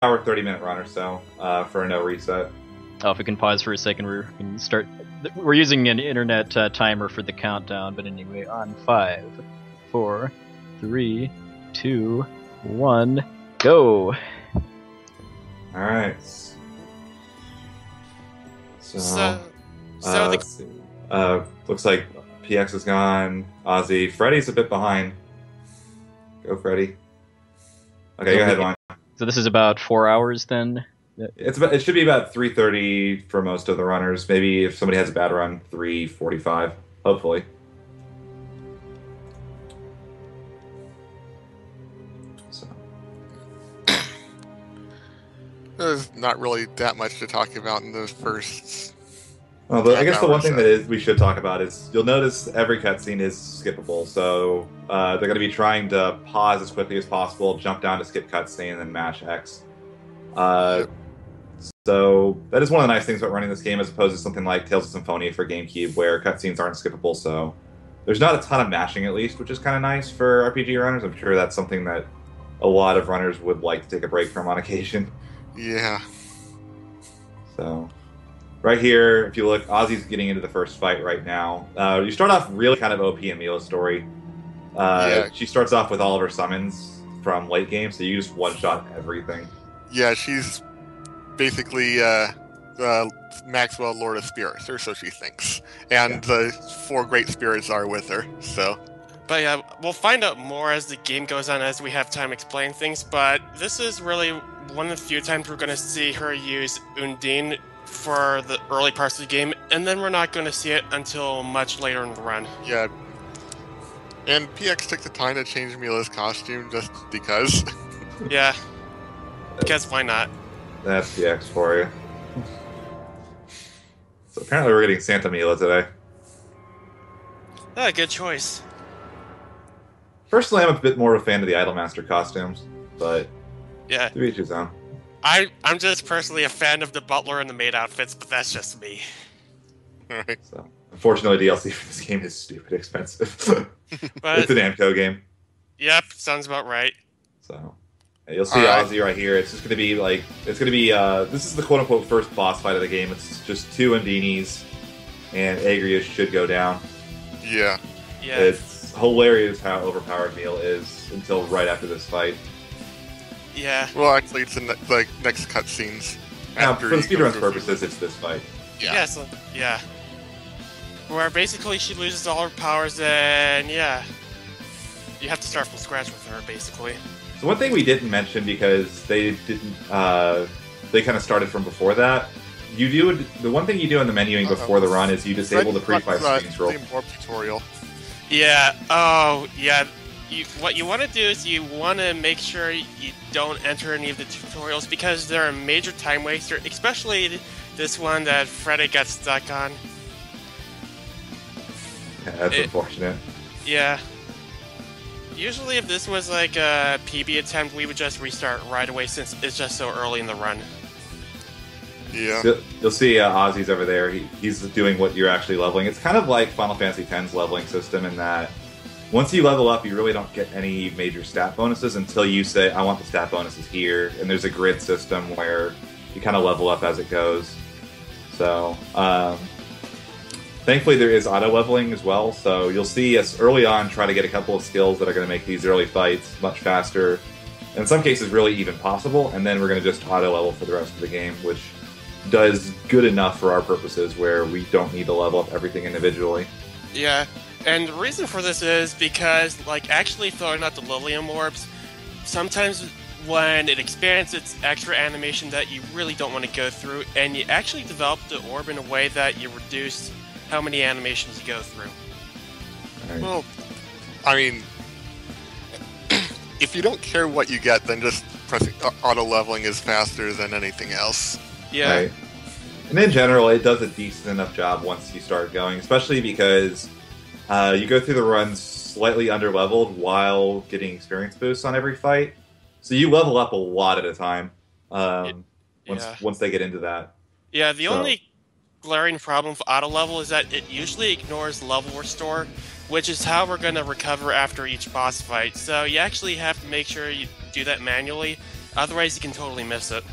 hour, 30-minute run or so for a no reset. Oh, if we can pause for a second, we can start. We're using an internet timer for the countdown, but anyway, on 5, 4, 3, 2, 1, go. All right. Let's see. Looks like PX is gone. Ozzy, Freddy's a bit behind. Go, Freddy. Okay, go ahead, Vaughn. So this is about 4 hours then. It should be about 3:30 for most of the runners. Maybe if somebody has a bad run, 3:45. Hopefully. So. There's not really that much to talk about in those first. Well, I guess the one thing that we should talk about is you'll notice every cutscene is skippable. So they're going to be trying to pause as quickly as possible, jump down to skip cutscene, and then mash X. So that is one of the nice things about running this game as opposed to something like Tales of Symphonia for GameCube where cutscenes aren't skippable. So there's not a ton of mashing at least, which is kind of nice for RPG runners. I'm sure that's something that a lot of runners would like to take a break from on occasion. Yeah. So right here, if you look, Ozzy's getting into the first fight right now. You start off really kind of OP in Milla's story. She starts off with all of her summons from late game, so you just one-shot everything. Yeah, she's basically Maxwell, Lord of Spirits, or so she thinks. And the 4 great spirits are with her, so... But yeah, we'll find out more as the game goes on as we have time explaining things, but this is really one of the few times we're going to see her use Undine for the early parts of the game, and then we're not going to see it until much later in the run. Yeah. And PX took the time to change Milla's costume just because. Yeah. Because why not? That's PX for you. So apparently we're getting Santa Milla today. Ah, good choice. Personally, I'm a bit more of a fan of the Idolmaster costumes, but yeah, to each his own. I'm just personally a fan of the butler and the maid outfits, but that's just me. Alright. So, unfortunately, DLC for this game is stupid expensive. But, it's an Amco game. Yep, sounds about right. So, you'll see Ozzy right here. It's just going to be like, this is the quote-unquote first boss fight of the game. It's just 2 Undinis, and Agrius should go down. Yeah. Yeah. It's hilarious how overpowered Milla is until right after this fight. Yeah. Well, actually, it's in the next cutscenes. Now, for the speedrun purposes, it's this fight. Yeah. Yeah. Where basically she loses all her powers, and yeah, you have to start from scratch with her, basically. So one thing we didn't mention because they didn't, they kind of started from before that. The one thing you do in the menuing before the run is you disable the pre-fight screen scroll. Tutorial. Yeah. Oh, yeah. What you want to do is you want to make sure you don't enter any of the tutorials because they're a major time waster, especially this one that Freddy got stuck on. Yeah, that's unfortunate. Yeah. Usually if this was like a PB attempt, we would just restart right away since it's just so early in the run. Yeah. So, you'll see Ozzy's over there. He's doing what you're actually leveling. It's kind of like Final Fantasy X's leveling system in that once you level up, you really don't get any major stat bonuses until you say, I want the stat bonuses here. And there's a grid system where you kind of level up as it goes. So, thankfully there is auto-leveling as well. So you'll see us early on try to get a couple of skills that are going to make these early fights much faster. In some cases, really even possible. And then we're going to just auto-level for the rest of the game, which does good enough for our purposes where we don't need to level up everything individually. Yeah. And the reason for this is because, like, actually throwing out the Lilium Orbs, sometimes when it expands its extra animation that you really don't want to go through, and you actually develop the orb in a way that you reduce how many animations you go through. Right. Well, I mean, if you don't care what you get, then just pressing auto-leveling is faster than anything else. Yeah. Right. And in general, it does a decent enough job once you start going, especially because you go through the runs slightly underleveled while getting experience boosts on every fight. So you level up a lot at a time once they get into that. Yeah, the only glaring problem with auto level is that it usually ignores level restore, which is how we're going to recover after each boss fight. So you actually have to make sure you do that manually. Otherwise, you can totally miss it.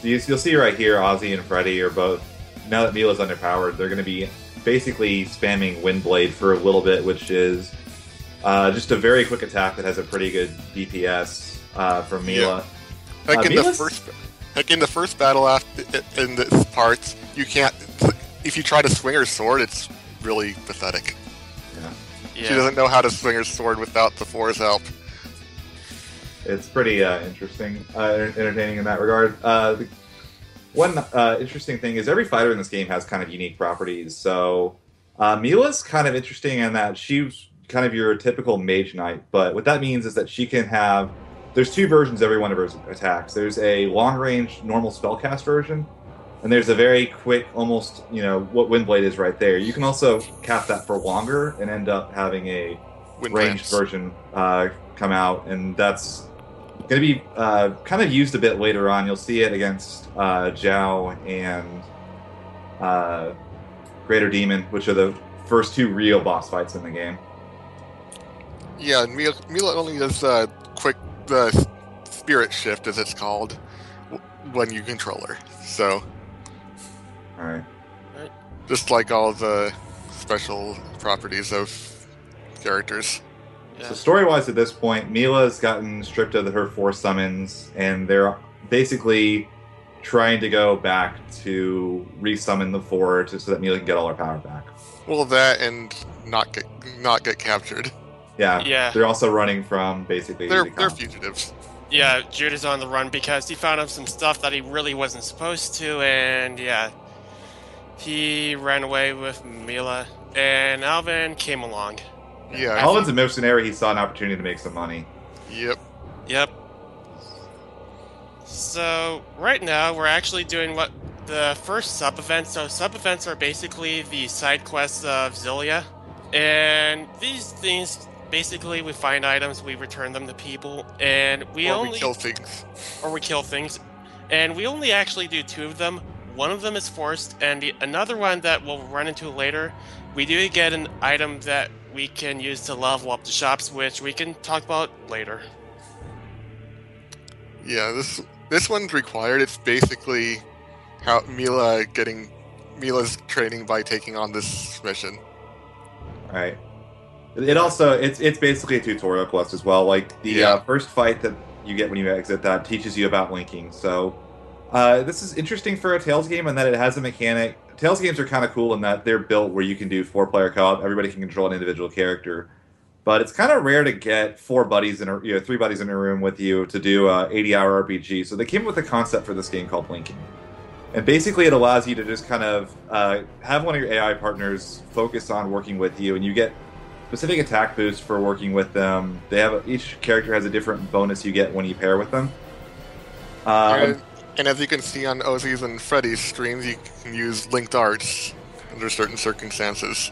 You'll see right here, Ozzy and Freddy are both, now that Milla's underpowered, they're going to be basically spamming Windblade for a little bit, which is just a very quick attack that has a pretty good DPS from Milla. Yeah. Like in the first battle in this part, you can't. If you try to swing her sword, it's really pathetic. Yeah. She doesn't know how to swing her sword without the Four's help. It's pretty interesting, entertaining in that regard. One interesting thing is every fighter in this game has kind of unique properties. So Milla's kind of interesting in that she's kind of your typical mage knight, but what that means is that she can have... There's two versions of every one of her attacks. There's a long-range normal spellcast version, and there's a very quick, almost, what Windblade is right there. You can also cast that for longer and end up having a ranged version come out, and that's going to be kind of used a bit later on. You'll see it against Jiao and Greater Demon, which are the first two real boss fights in the game. Yeah, and Milla only does quick spirit shift, as it's called, when you control her. So, all right, just like all the special properties of characters. So story-wise, at this point, Milla's gotten stripped of her 4 summons, and they're basically trying to go back to resummon the 4 so that Milla can get all her power back. Well, that and not get captured. Yeah. They're also running from basically. They're fugitives. Yeah, Jude is on the run because he found out some stuff that he really wasn't supposed to, and he ran away with Milla, and Alvin came along. Yeah, Alvin's a mercenary. He saw an opportunity to make some money. Yep. So right now we're actually doing what the first sub-events. So sub-events are basically the side quests of Xillia, and these things. Basically, we find items, we return them to people, and we kill things. Or we kill things. And we only actually do 2 of them. One of them is forced, and another one that we'll run into later, we do get an item that we can use to level up the shops, which we can talk about later. Yeah, this one's required. It's basically how Milla's training by taking on this mission. All right. It also it's basically a tutorial quest as well. Like the first fight that you get when you exit that teaches you about linking. So this is interesting for a Tales game in that it has a mechanic. Tales games are kind of cool in that they're built where you can do 4-player co-op. Everybody can control an individual character, but it's kind of rare to get 3 buddies in a room with you to do a 80-hour RPG. So they came up with a concept for this game called linking. And basically, it allows you to just kind of have one of your AI partners focus on working with you, and you get specific attack boosts for working with them. Each character has a different bonus you get when you pair with them. And as you can see on Ozzy's and Freddy's streams, you can use linked arts under certain circumstances.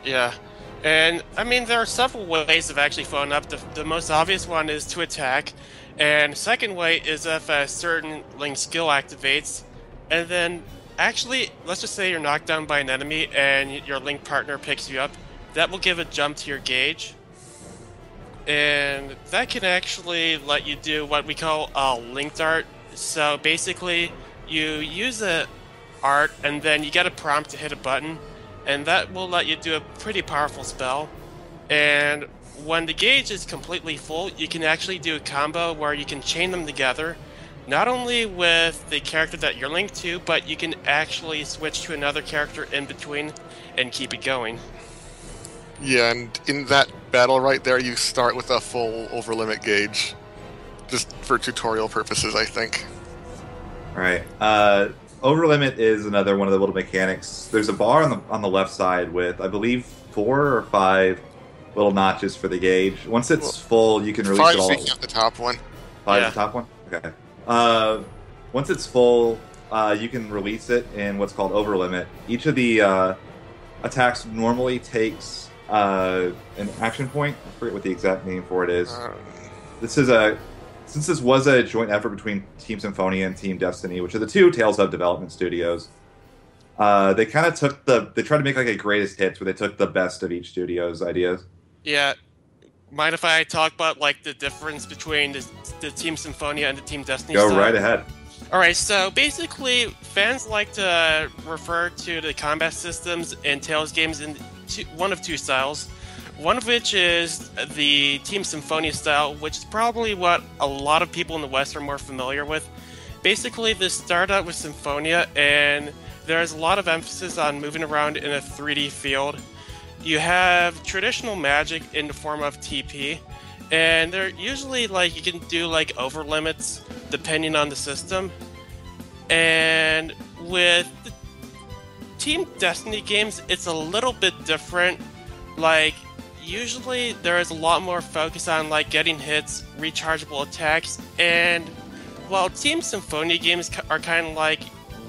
Yeah. And, I mean, there are several ways of actually following up. The most obvious one is to attack. And second way is if a certain linked skill activates. And then, actually, let's just say you're knocked down by an enemy and your linked partner picks you up. That will give a jump to your gauge, and that can actually let you do what we call a linked art. So basically, you use a art, and then you get a prompt to hit a button, and that will let you do a pretty powerful spell. And when the gauge is completely full, you can actually do a combo where you can chain them together, not only with the character that you're linked to, but you can actually switch to another character in between and keep it going. Yeah, and in that battle right there, you start with a full overlimit gauge. Just for tutorial purposes, I think. Alright. Overlimit is another one of the little mechanics. There's a bar on the left side with, I believe, 4 or 5 little notches for the gauge. Once it's full, you can release it all. 5 at the top one. 5 is the top one? Okay. Once it's full, you can release it in what's called overlimit. Each of the attacks normally takes an action point. I forget what the exact name for it is. Since this was a joint effort between Team Symphonia and Team Destiny, which are the 2 Tales Hub development studios, they kind of they tried to make like a greatest hits where they took the best of each studio's ideas. Yeah. mind if I talk about like the difference between the Team Symphonia and the Team Destiny Go style? right ahead. Alright, so basically, fans like to refer to the combat systems in Tales games in one of two styles. One of which is the Team Symphonia style, which is probably what a lot of people in the West are more familiar with. Basically, this started out with Symphonia, and there's a lot of emphasis on moving around in a 3D field. You have traditional magic in the form of TP, and they're usually like you can do like over limits depending on the system. And with the Team Destiny games, it's a little bit different. Like, usually there is a lot more focus on like getting hits, rechargeable attacks, and while Team Symphonia games are kind of like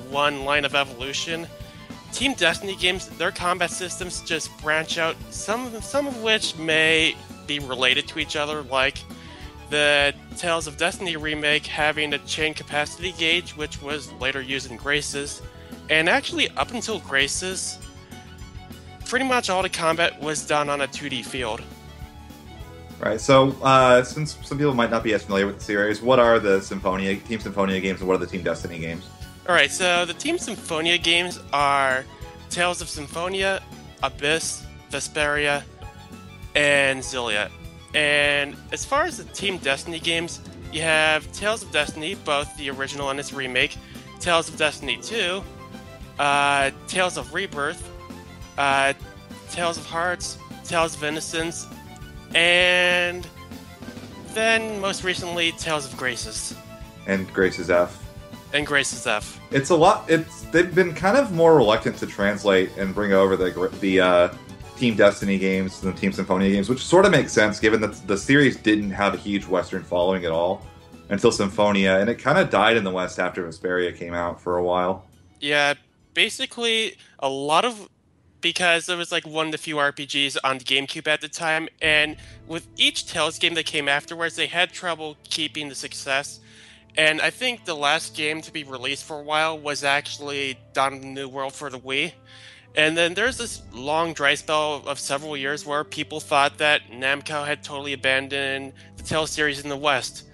one line of evolution, Team Destiny games, their combat systems just branch out, some of which may be related to each other, like the Tales of Destiny remake having a chain capacity gauge, which was later used in Graces. And actually, up until Graces, pretty much all the combat was done on a 2D field. Right, so since some people might not be as familiar with the series, what are the Team Symphonia games and what are the Team Destiny games? Alright, so the Team Symphonia games are Tales of Symphonia, Abyss, Vesperia, and Xillia. And as far as the Team Destiny games, you have Tales of Destiny, both the original and its remake, Tales of Destiny 2, Tales of Rebirth, Tales of Hearts, Tales of Innocence, and then most recently Tales of Graces. And Graces F. And Graces F. It's a lot. They've been kind of more reluctant to translate and bring over the Team Destiny games than Team Symphonia games, which sort of makes sense given that the series didn't have a huge Western following at all until Symphonia, and it kind of died in the West after Vesperia came out for a while. Yeah, basically a lot of because there was like one of the few RPGs on the GameCube at the time, and with each Tales game that came afterwards, they had trouble keeping the success. And I think the last game to be released for a while was actually Dawn of the New World for the Wii. And then there's this long dry spell of several years where people thought that Namco had totally abandoned the Tales series in the West.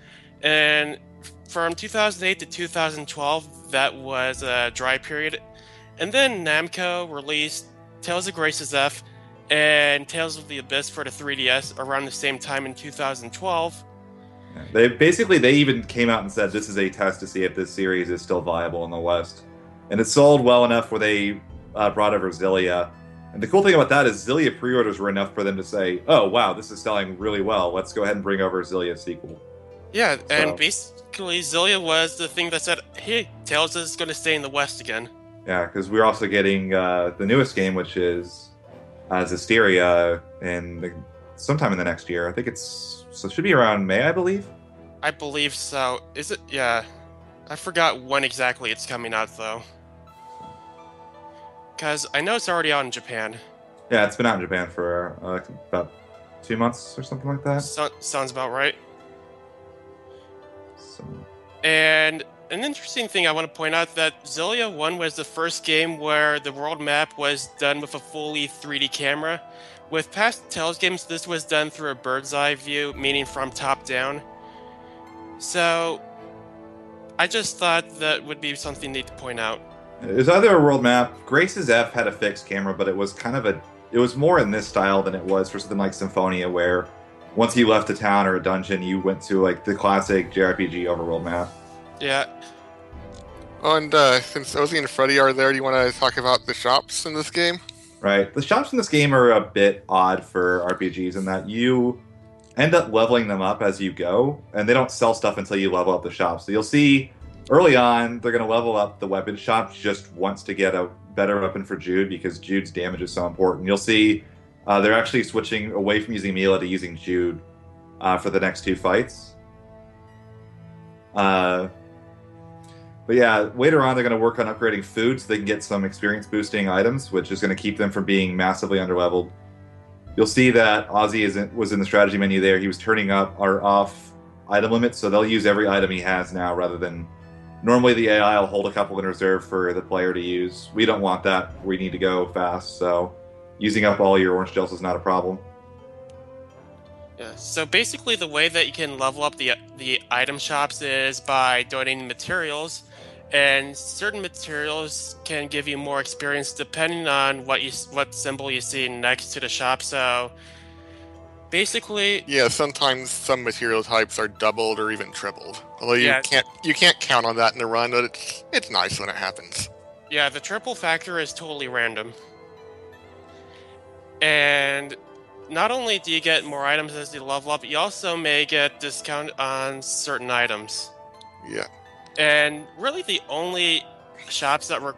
And from 2008 to 2012, that was a dry period. And then Namco released Tales of Graces F and Tales of the Abyss for the 3DS around the same time in 2012. They even came out and said this is a test to see if this series is still viable in the West. And it sold well enough where they brought over Xillia. And the cool thing about that is Xillia pre-orders were enough for them to say, oh, wow, this is selling really well. Let's go ahead and bring over Xillia's sequel. Yeah, and basically Xillia was the thing that said, hey, Tales is going to stay in the West again. Yeah, because we're also getting the newest game, which is Xillia, sometime in the next year. I think it should be around May, I believe. I believe so. Is it? Yeah. I forgot when exactly it's coming out, though. Because I know it's already out in Japan. Yeah, it's been out in Japan for about 2 months or something like that. Sounds about right. So. And an interesting thing I want to point out that Xillia 1 was the first game where the world map was done with a fully 3D camera. With past Tales games, this was done through a bird's eye view, meaning from top down. So, I just thought that would be something neat to point out. There's either a world map. Graces F had a fixed camera, but it was it was more in this style than it was for something like Symphonia, where once you left a town or a dungeon, you went to like the classic JRPG overworld map. Yeah. Oh, and since Ozzy and Freddy are there, do you want to talk about the shops in this game? Right. The shops in this game are a bit odd for RPGs in that you end up leveling them up as you go, and they don't sell stuff until you level up the shop. So you'll see early on, they're going to level up the weapon shop just once to get a better weapon for Jude, because Jude's damage is so important. You'll see they're actually switching away from using Milla to using Jude for the next 2 fights. But yeah, later on they're going to work on upgrading food so they can get some experience boosting items, which is going to keep them from being massively underleveled. You'll see that Ozzy was in the strategy menu there. He was turning up or off item limits, so they'll use every item he has now rather than... Normally the AI will hold a couple in reserve for the player to use. We don't want that. We need to go fast, so using up all your orange gels is not a problem. Yeah. So basically, the way that you can level up the item shops is by donating materials, and certain materials can give you more experience depending on what symbol you see next to the shop. So basically, Yeah, sometimes some material types are doubled or even tripled. Although yeah, you can't count on that in a run, but it's nice when it happens. yeah, the triple factor is totally random, and not only do you get more items as you level up, you also may get discount on certain items. Yeah. And really, the only shops that we're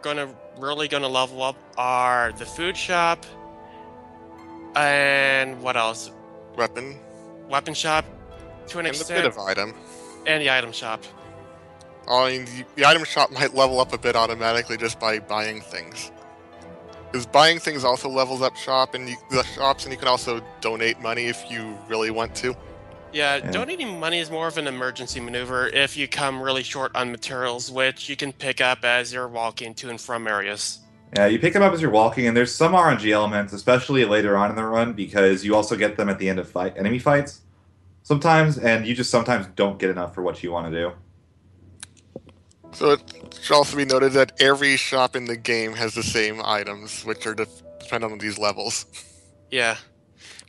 really gonna level up are the food shop and what else? Weapon Weapon shop to an and a bit extent, of item. and the item shop. I mean, the item shop might level up a bit automatically just by buying things. Because buying things also levels up the shops, and you can also donate money if you really want to. Yeah, Yeah. donating money is more of an emergency maneuver if you come really short on materials, which you can pick up as you're walking to and from areas. Yeah, you pick them up as you're walking, and there's some RNG elements, especially later on in the run, because you also get them at the end of enemy fights sometimes, and you just sometimes don't get enough for what you want to do. So it should also be noted that every shop in the game has the same items, which are dependent on these levels. Yeah.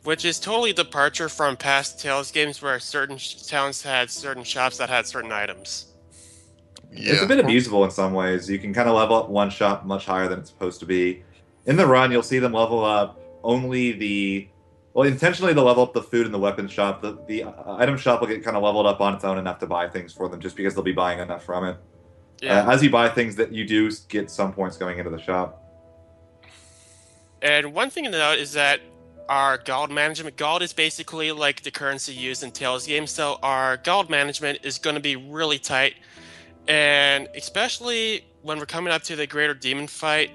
Which is totally departure from past Tales games where certain towns had certain shops that had certain items. Yeah. It's a bit abusable in some ways. You can kind of level up one shop much higher than it's supposed to be. In the run, you'll see them level up only intentionally they'll level up the food in the weapons shop. The item shop will get kind of leveled up on its own enough to buy things for them, just because they'll be buying enough from it. Yeah. As you buy things, that you do get some points going into the shop. And one thing to note is that our gold management, gold is basically like the currency used in Tales games, so our gold management is going to be really tight. And especially when we're coming up to the Greater Demon fight,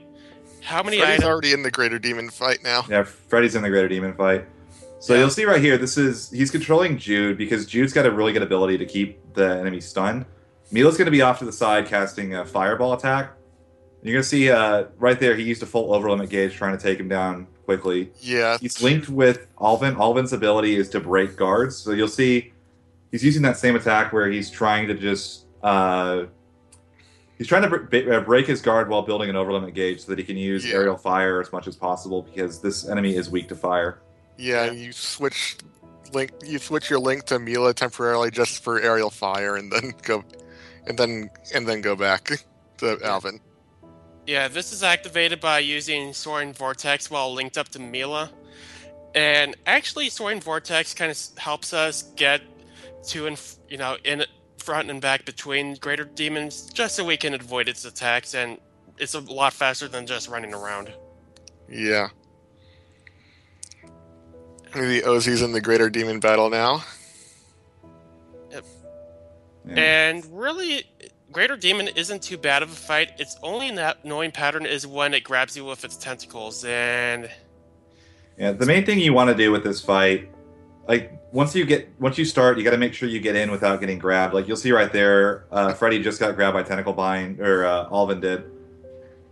how many Freddy's items? already in the Greater Demon fight now. Yeah, Freddy's in the Greater Demon fight. So Yeah. you'll see right here, he's controlling Jude, because Jude's got a really good ability to keep the enemy stunned. Milla's going to be off to the side casting a fireball attack. You're going to see right there, he used a full overlimit gauge trying to take him down quickly. Yeah. He's linked with Alvin. Alvin's ability is to break guards. So you'll see he's using that same attack where he's trying to just... he's trying to break his guard while building an overlimit gauge so that he can use aerial fire as much as possible, because this enemy is weak to fire. Yeah, you switch your link to Milla temporarily just for aerial fire, and then go back to Alvin. Yeah, this is activated by using Soaring Vortex while linked up to Milla. And actually, Soaring Vortex kind of helps us get to in front and back between Greater Demons, just so we can avoid its attacks, and it's a lot faster than just running around. Yeah. The Ozzy's in the Greater Demon battle now. Yep. Yeah. And really, Greater Demon isn't too bad of a fight. Its only annoying pattern is when it grabs you with its tentacles, and... Yeah, the main thing you want to do with this fight, like, once you start, you got to make sure you get in without getting grabbed. Like, you'll see right there, Freddy just got grabbed by Tentacle Bind, or Alvin did.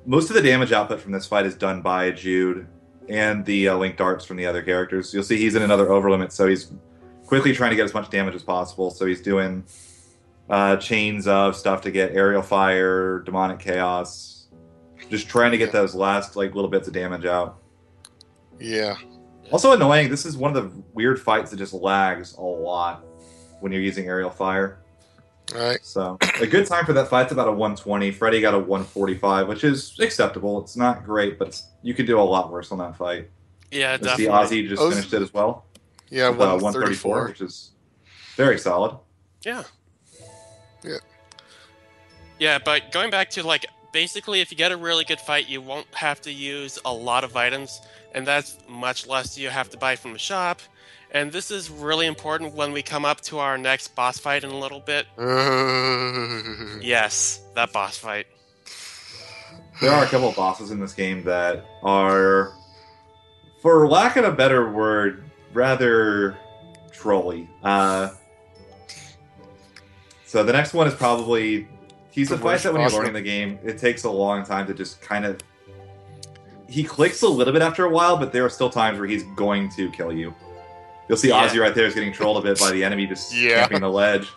Most of the damage output from this fight is done by Jude and the linked darts from the other characters. You'll see he's in another overlimit, so he's quickly trying to get as much damage as possible. So he's doing chains of stuff to get aerial fire, demonic chaos, just trying to get those last little bits of damage out. Yeah. Also annoying, this is one of the weird fights that just lags a lot when you're using aerial fire. Right. So a good time for that fight's about a 120. Freddy got a 145, which is acceptable. It's not great, but you could do a lot worse on that fight. Yeah, The definitely. Ozzy just finished it as well. Yeah, with, 134, which is very solid. Yeah. Yeah. Yeah, but going back to, basically, if you get a really good fight, you won't have to use a lot of items, and that's much less you have to buy from the shop. And this is really important when we come up to our next boss fight in a little bit. Yes, that boss fight. There are a couple of bosses in this game that are, for lack of a better word, rather trolly. So the next one is probably... He's a fight that when you're learning the game, it takes a long time to just kind of... He clicks a little bit after a while, but there are still times where he's going to kill you. You'll see Yeah. Ozzy right there is getting trolled a bit by the enemy just Yeah. camping the ledge.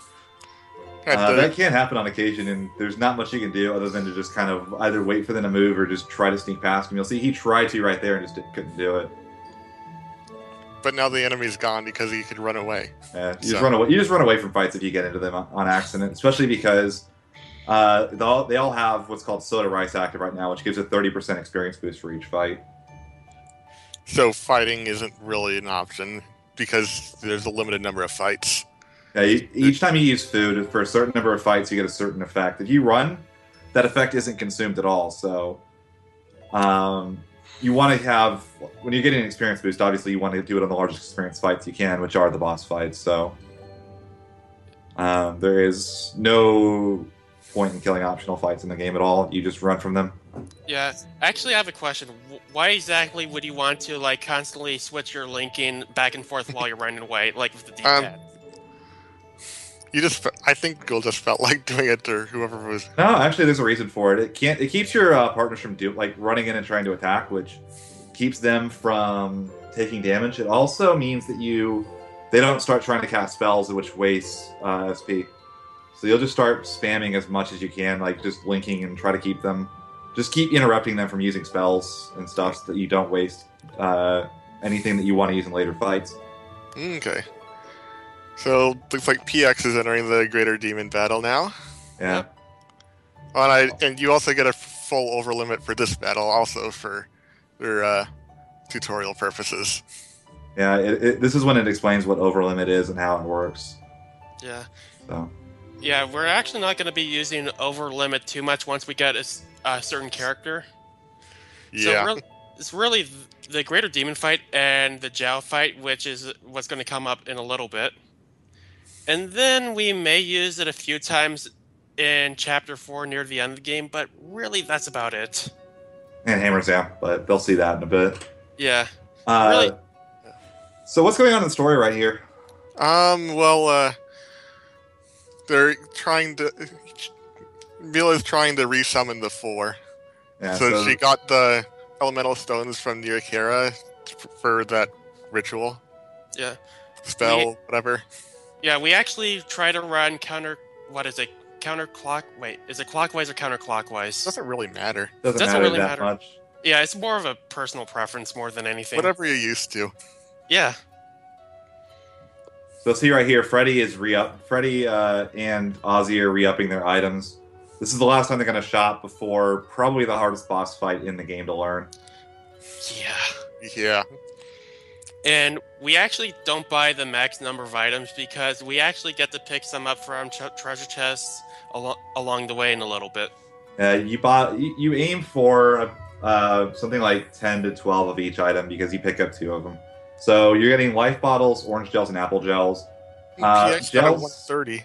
Had to- That can happen on occasion, and there's not much you can do other than to just kind of either wait for them to move or just try to sneak past them. You'll see he tried to right there and just couldn't do it. But now the enemy's gone because he could run away. Yeah, you So- just run away. You just run away from fights if you get into them on accident, especially because they all have what's called Soda Rice active right now, which gives a 30% experience boost for each fight. So fighting isn't really an option because there's a limited number of fights. Yeah, each time you use food for a certain number of fights, you get a certain effect. If you run, that effect isn't consumed at all. So, you want to have when you're getting an experience boost. Obviously, you want to do it on the largest experience fights you can, which are the boss fights. So, there is no point in killing optional fights in the game at all. You just run from them. Yeah. Actually, I have a question. Why exactly would you want to like constantly switch your linking back and forth while you're running away, like with the D-pad? I think Gil just felt like doing it to whoever was. No, actually, there's a reason for it. It keeps your partners from running in and trying to attack, which keeps them from taking damage. It also means that they don't start trying to cast spells, which wastes SP. So you'll just start spamming as much as you can, like just linking and try to keep interrupting them from using spells and stuff so that you don't waste anything that you want to use in later fights. Okay. So looks like PX is entering the Greater Demon battle now. Yeah. And you also get a full over limit for this battle, also for their tutorial purposes. Yeah, this is when it explains what overlimit is and how it works. Yeah. So. Yeah, we're actually not going to be using over limit too much once we get a certain character. Yeah. So it's really the Greater Demon fight and the Jiao fight, which is what's going to come up in a little bit. And then we may use it a few times in Chapter 4 near the end of the game, but really that's about it. And Hammers down, but they'll see that in a bit. Yeah. Really. So what's going on in the story right here? They're trying to. Milla's trying to resummon the Four. Yeah, so she got the elemental stones from Nyakera for that ritual. Yeah. Spell, whatever. Yeah, we actually try to run counterclock. Wait, is it clockwise or counterclockwise? Doesn't really matter. Doesn't really that matter. much. Yeah, it's more of a personal preference more than anything. Whatever you're used to. Yeah. So see right here, Freddy and Ozzy are re-upping their items. This is the last time they're going to shop before probably the hardest boss fight in the game to learn. Yeah. And we actually don't buy the max number of items because we actually get to pick some up from treasure chests along the way in a little bit. You aim for something like 10 to 12 of each item because you pick up 2 of them. So you're getting life bottles, orange gels, and apple gels. PX got a Gels. 130.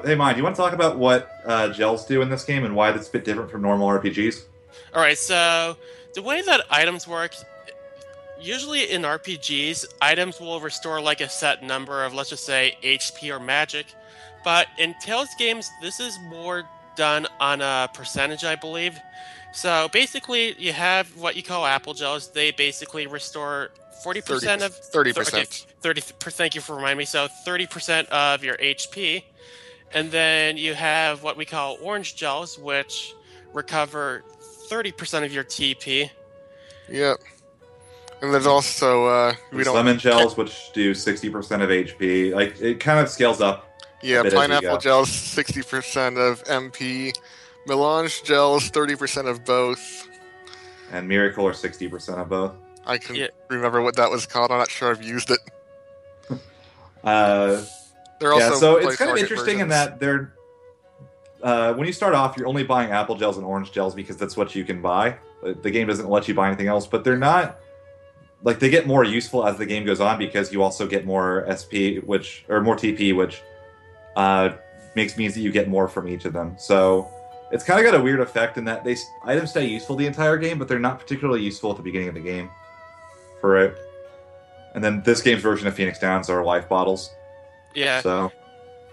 Hey, Mine, do you want to talk about what gels do in this game and why it's a bit different from normal RPGs? Alright, so the way that items work, usually in RPGs, items will restore like a set number of, let's just say, HP or magic. But in Tales games, this is more done on a percentage, I believe. So basically, you have what you call apple gels. They basically restore 40% of 30%. 30. Thank you for reminding me. So 30% of your HP, and then you have what we call orange gels, which recover 30% of your TP. Yep. And there's also lemon gels, which do 60% of HP. Like it kind of scales up. Yeah, a bit as you pineapple go. gels 60% of MP. Melange gels 30% of both. And Miracle are 60% of both. I can remember what that was called. I'm not sure I've used it. They're also so it's place kind of target interesting in versions. that they're when you start off, you're only buying apple gels and orange gels because that's what you can buy. The game doesn't let you buy anything else, but they're not like they get more useful as the game goes on because you also get more SP, more TP, which means that you get more from each of them. So it's kind of got a weird effect in that items stay useful the entire game, but they're not particularly useful at the beginning of the game for it. And then this game's version of Phoenix Downs are life bottles. Yeah. So.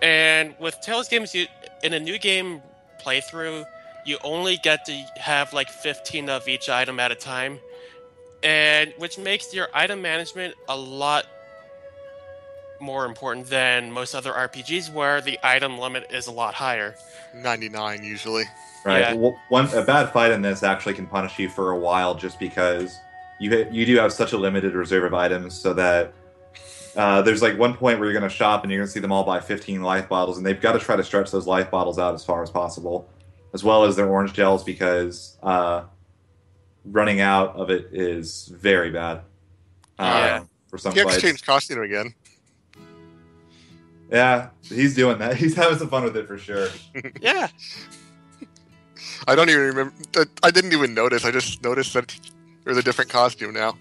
And with Tales games, in a new game playthrough, you only get to have like 15 of each item at a time, and which makes your item management a lot more important than most other RPGs, where the item limit is a lot higher. 99 usually. Right. Yeah. Well, a bad fight in this actually can punish you for a while, just because you do have such a limited reserve of items, so that there's like one point where you're going to shop and you're going to see them all buy 15 life bottles, and they've got to try to stretch those life bottles out as far as possible, as well as their orange gels, because running out of it is very bad. For some He fights. exchanged costume again. Yeah, he's doing that. He's having some fun with it for sure. Yeah. I don't even remember. I didn't even notice. I just noticed that there's a different costume now.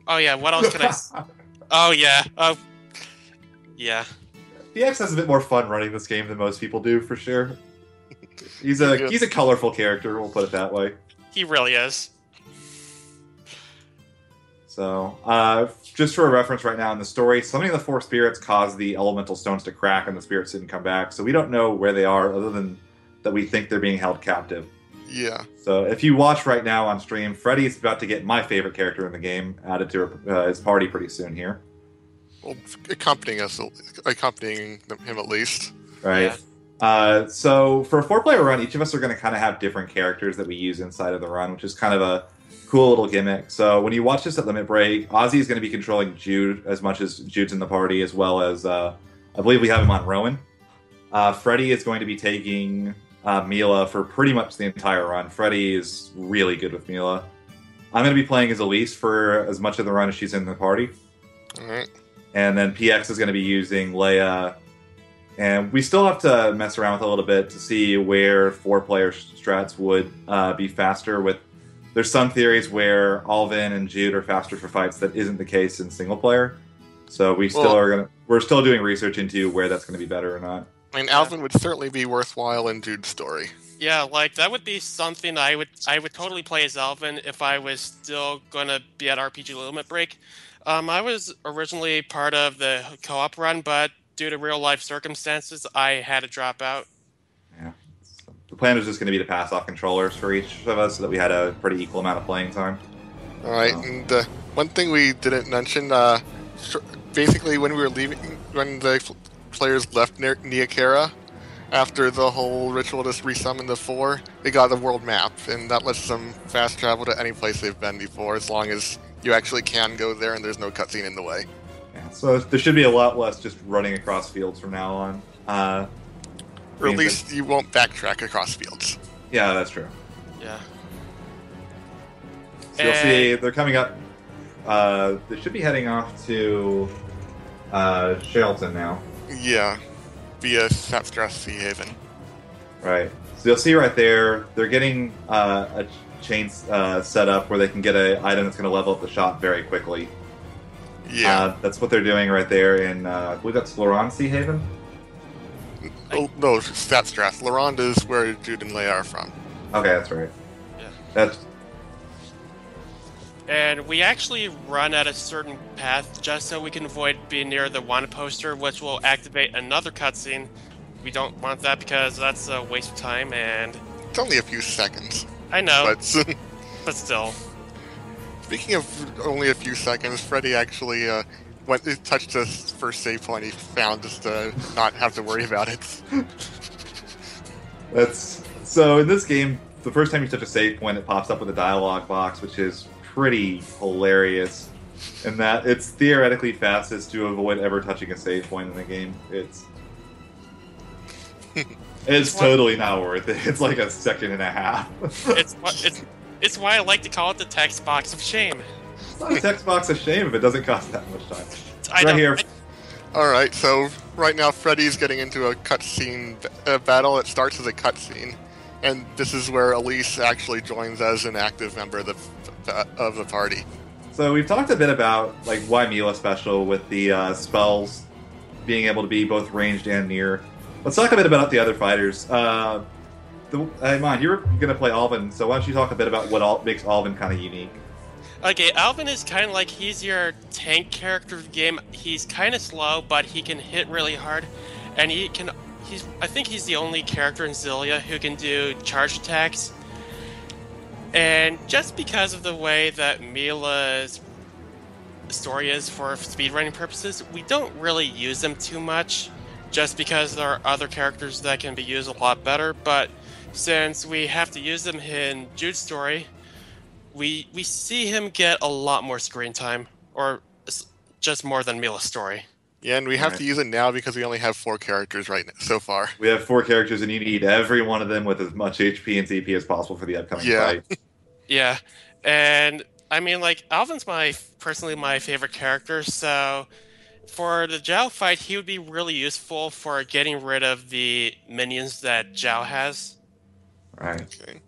Oh yeah. What else can I? Oh yeah. Oh. Yeah. DX has a bit more fun running this game than most people do, for sure. He's a colorful character, we'll put it that way. He really is. So, just for a reference right now in the story, summoning the 4 spirits caused the elemental stones to crack and the spirits didn't come back, so we don't know where they are other than that we think they're being held captive. Yeah. So if you watch right now on stream, Freddy's about to get my favorite character in the game added to his party pretty soon here. Well, accompanying him at least. Right. Yeah. So for a 4-player run, each of us are going to kind of have different characters that we use inside of the run, which is kind of a cool little gimmick. So when you watch this at Limit Break, Ozzy is going to be controlling Jude as much as Jude's in the party, as well as I believe we have him on Rowan. Freddy is going to be taking Milla for pretty much the entire run. Freddy is really good with Milla. I'm going to be playing as Elise for as much of the run as she's in the party. All right. And then PX is going to be using Leia. And we still have to mess around with a little bit to see where 4-player strats would be faster. There's some theories where Alvin and Jude are faster for fights. That isn't the case in single player. So we're still doing research into where that's going to be better or not. I mean, Alvin would certainly be worthwhile in Jude's story. Yeah, like that would be something I would totally play as Alvin if I was still gonna be at RPG Limit Break. I was originally part of the co-op run, but due to real life circumstances, I had to drop out. Yeah, the plan was just going to be to pass off controllers for each of us so that we had a pretty equal amount of playing time. All right, and one thing we didn't mention, basically when we were leaving, when the players left Neokera, after the whole ritual to resummon the 4, they got the world map, and that lets them fast travel to any place they've been before, as long as you actually can go there and there's no cutscene in the way. Yeah, so there should be a lot less just running across fields from now on. Or at least you won't backtrack across fields. Yeah, that's true. Yeah. So you'll see they're coming up. They should be heading off to Shelton now. Yeah, via Sapstrath Sea Haven. Right. So you'll see right there, they're getting a chain set up where they can get an item that's going to level up the shop very quickly. Yeah. That's what they're doing right there in, I believe that's Loran Sea Haven? Oh, no, Sapstrath. Lorand is where Jude and Leia are from. Okay, that's right. Yeah. And we actually run at a certain path just so we can avoid being near the wanted poster, which will activate another cutscene. We don't want that because that's a waste of time, and... It's only a few seconds. I know, but still. Speaking of only a few seconds, Freddy actually touched the first save point he found just to not have to worry about it. So in this game, the first time you touch a save point, it pops up with a dialogue box, which is pretty hilarious, in that it's theoretically fastest to avoid ever touching a save point in the game. It's totally not worth it. It's like a second and a half. It's why I like to call it the text box of shame. It's not a text box of shame if it doesn't cost that much time. Right here. Alright, so right now Freddy's getting into a cutscene battle. It starts as a cutscene, and this is where Elise actually joins as an active member of the party. So we've talked a bit about like why Milla's special with the spells being able to be both ranged and near. Let's talk a bit about the other fighters. Mon, you're going to play Alvin, so why don't you talk a bit about what makes Alvin kind of unique? Okay, Alvin is kind of like, he's your tank character of the game. He's kind of slow, but he can hit really hard, and I think he's the only character in Xillia who can do charge attacks. And just because of the way that Milla's story is for speedrunning purposes, we don't really use them too much, just because there are other characters that can be used a lot better. But since we have to use them in Jude's story, we see him get a lot more screen time, or just more than Milla's story. Yeah, and we have to use it now because we only have 4 characters right now, so far. We have 4 characters, and you need every one of them with as much HP and CP as possible for the upcoming fight. Yeah, and I mean, like, Alvin's personally my favorite character, so for the Jiao fight, he would be really useful for getting rid of the minions that Jiao has. Right. Okay.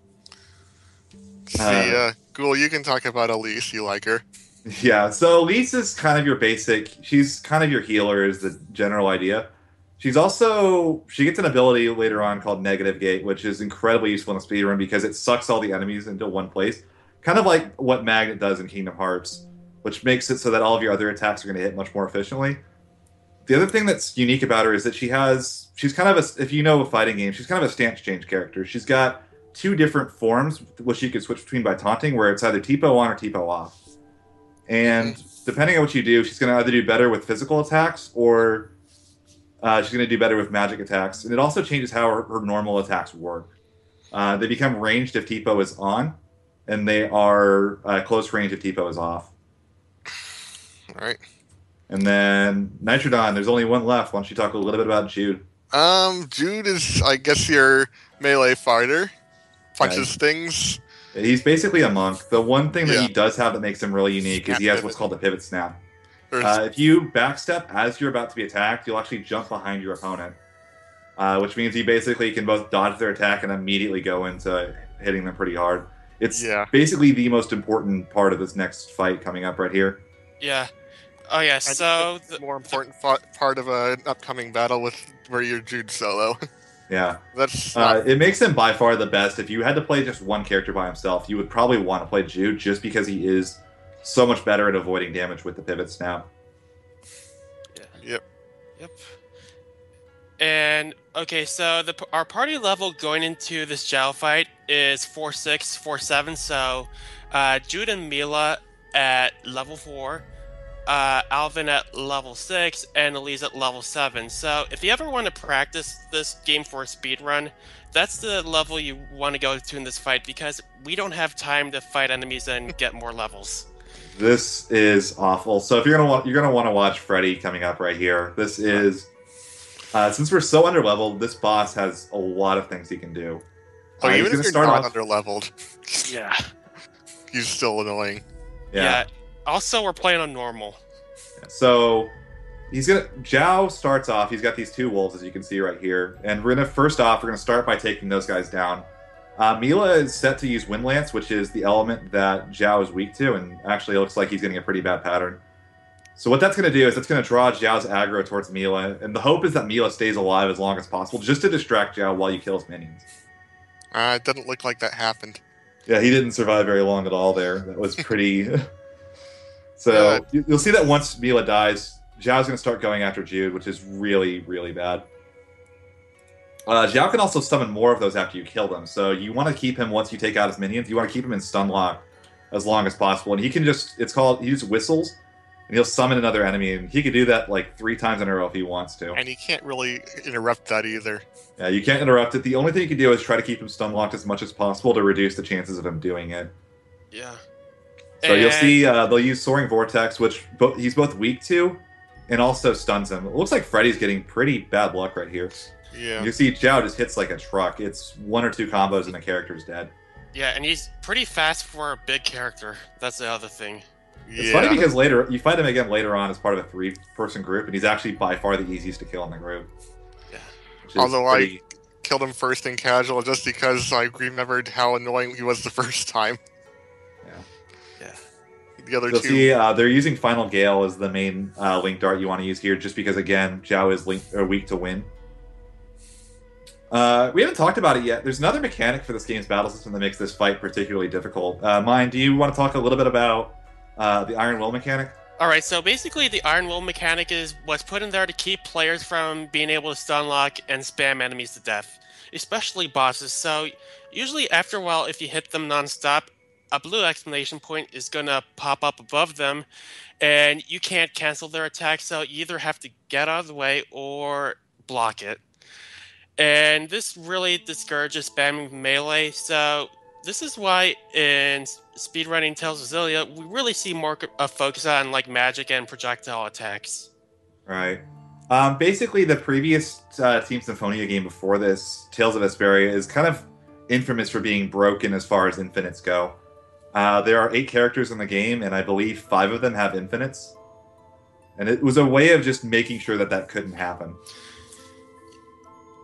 See, Ghoul, you can talk about Elise. You like her. Yeah, so Elise is kind of your basic, she's kind of your healer is the general idea. She gets an ability later on called Negative Gate, which is incredibly useful in a speedrun because it sucks all the enemies into one place. Kind of like what Magnet does in Kingdom Hearts, which makes it so that all of your other attacks are going to hit much more efficiently. The other thing that's unique about her is that she's kind of if you know a fighting game, she's kind of a stance change character. She's got 2 different forms, which you can switch between by taunting, where it's either TPO on or TPO off. And depending on what you do, she's going to either do better with physical attacks or she's going to do better with magic attacks. And it also changes how her normal attacks work. They become ranged if TPO is on, and they are close range if TPO is off. All right. And then Nitrodon, there's only one left. Why don't you talk a little bit about Jude? Jude is, I guess, your melee fighter. Punches things. He's basically a monk. The one thing that he does have that makes him really unique is he has what's called a pivot snap. If you backstep as you're about to be attacked, you'll actually jump behind your opponent, which means you basically can both dodge their attack and immediately go into hitting them pretty hard. It's basically the most important part of this next fight coming up right here. Yeah. Oh, yeah, so... the more important part of an upcoming battle where you're Jude solo. Yeah. That's it makes him by far the best. If you had to play just one character by himself, you would probably want to play Jude just because he is so much better at avoiding damage with the pivot snap. Yeah. Yep. And, okay, so our party level going into this Jiao fight is 4-6, 4-7, so Jude and Milla at level 4, Alvin at level 6, and Elise at level 7. So if you ever want to practice this game for a speedrun, that's the level you want to go to in this fight, because we don't have time to fight enemies and get more levels. This is awful. So if you're gonna want to watch Freddy coming up right here. This is since we're so underleveled, this boss has a lot of things he can do. Oh, even if you're not underleveled, he's still annoying. Yeah. Also, we're playing on normal. So Jiao starts off. He's got these 2 wolves, as you can see right here, and we're gonna start by taking those guys down. Milla is set to use Windlance, which is the element that Jiao is weak to, and actually it looks like he's getting a pretty bad pattern. So what that's going to do is that's going to draw Jiao's aggro towards Milla, and the hope is that Milla stays alive as long as possible, just to distract Jiao while you kill his minions. It doesn't look like that happened. Yeah, he didn't survive very long at all there. That was pretty... So you'll see that once Milla dies, Jiao's going to start going after Jude, which is really, really bad. Jiao can also summon more of those after you kill them, so you want to keep him once you take out his minions. You want to keep him in stun lock as long as possible, and he can he uses whistles, and he'll summon another enemy, and he can do that like 3 times in a row if he wants to. And he can't really interrupt that either. Yeah, you can't interrupt it. The only thing you can do is try to keep him stun locked as much as possible to reduce the chances of him doing it. Yeah. So you'll see they'll use Soaring Vortex, which he's both weak to, and also stuns him. It looks like Freddy's getting pretty bad luck right here. Yeah. You see Jiao just hits like a truck. It's 1 or 2 combos and the character's dead. Yeah, and he's pretty fast for a big character. That's the other thing. It's funny because later you fight him again later on as part of a 3-person group, and he's actually by far the easiest to kill in the group. Yeah. Although I killed him first in casual just because I remembered how annoying he was the first time. Yeah. The other You'll 2... see they're using Final Gale as the main link dart you want to use here, just because, again, Jiao is weak to wind. We haven't talked about it yet. There's another mechanic for this game's battle system that makes this fight particularly difficult. Mine, do you want to talk a little bit about the Iron Will mechanic? Alright, so basically the Iron Will mechanic is what's put in there to keep players from being able to stun lock and spam enemies to death, especially bosses. So usually after a while, if you hit them non-stop, a blue exclamation point is going to pop up above them, and you can't cancel their attack, so you either have to get out of the way or block it. And this really discourages spamming melee, so this is why in speedrunning Tales of Xillia, we really see more a focus on like magic and projectile attacks. Right. Basically, the previous Team Symphonia game before this, Tales of Vesperia, is kind of infamous for being broken as far as infinites go. There are 8 characters in the game, and I believe 5 of them have infinites. And it was a way of just making sure that couldn't happen.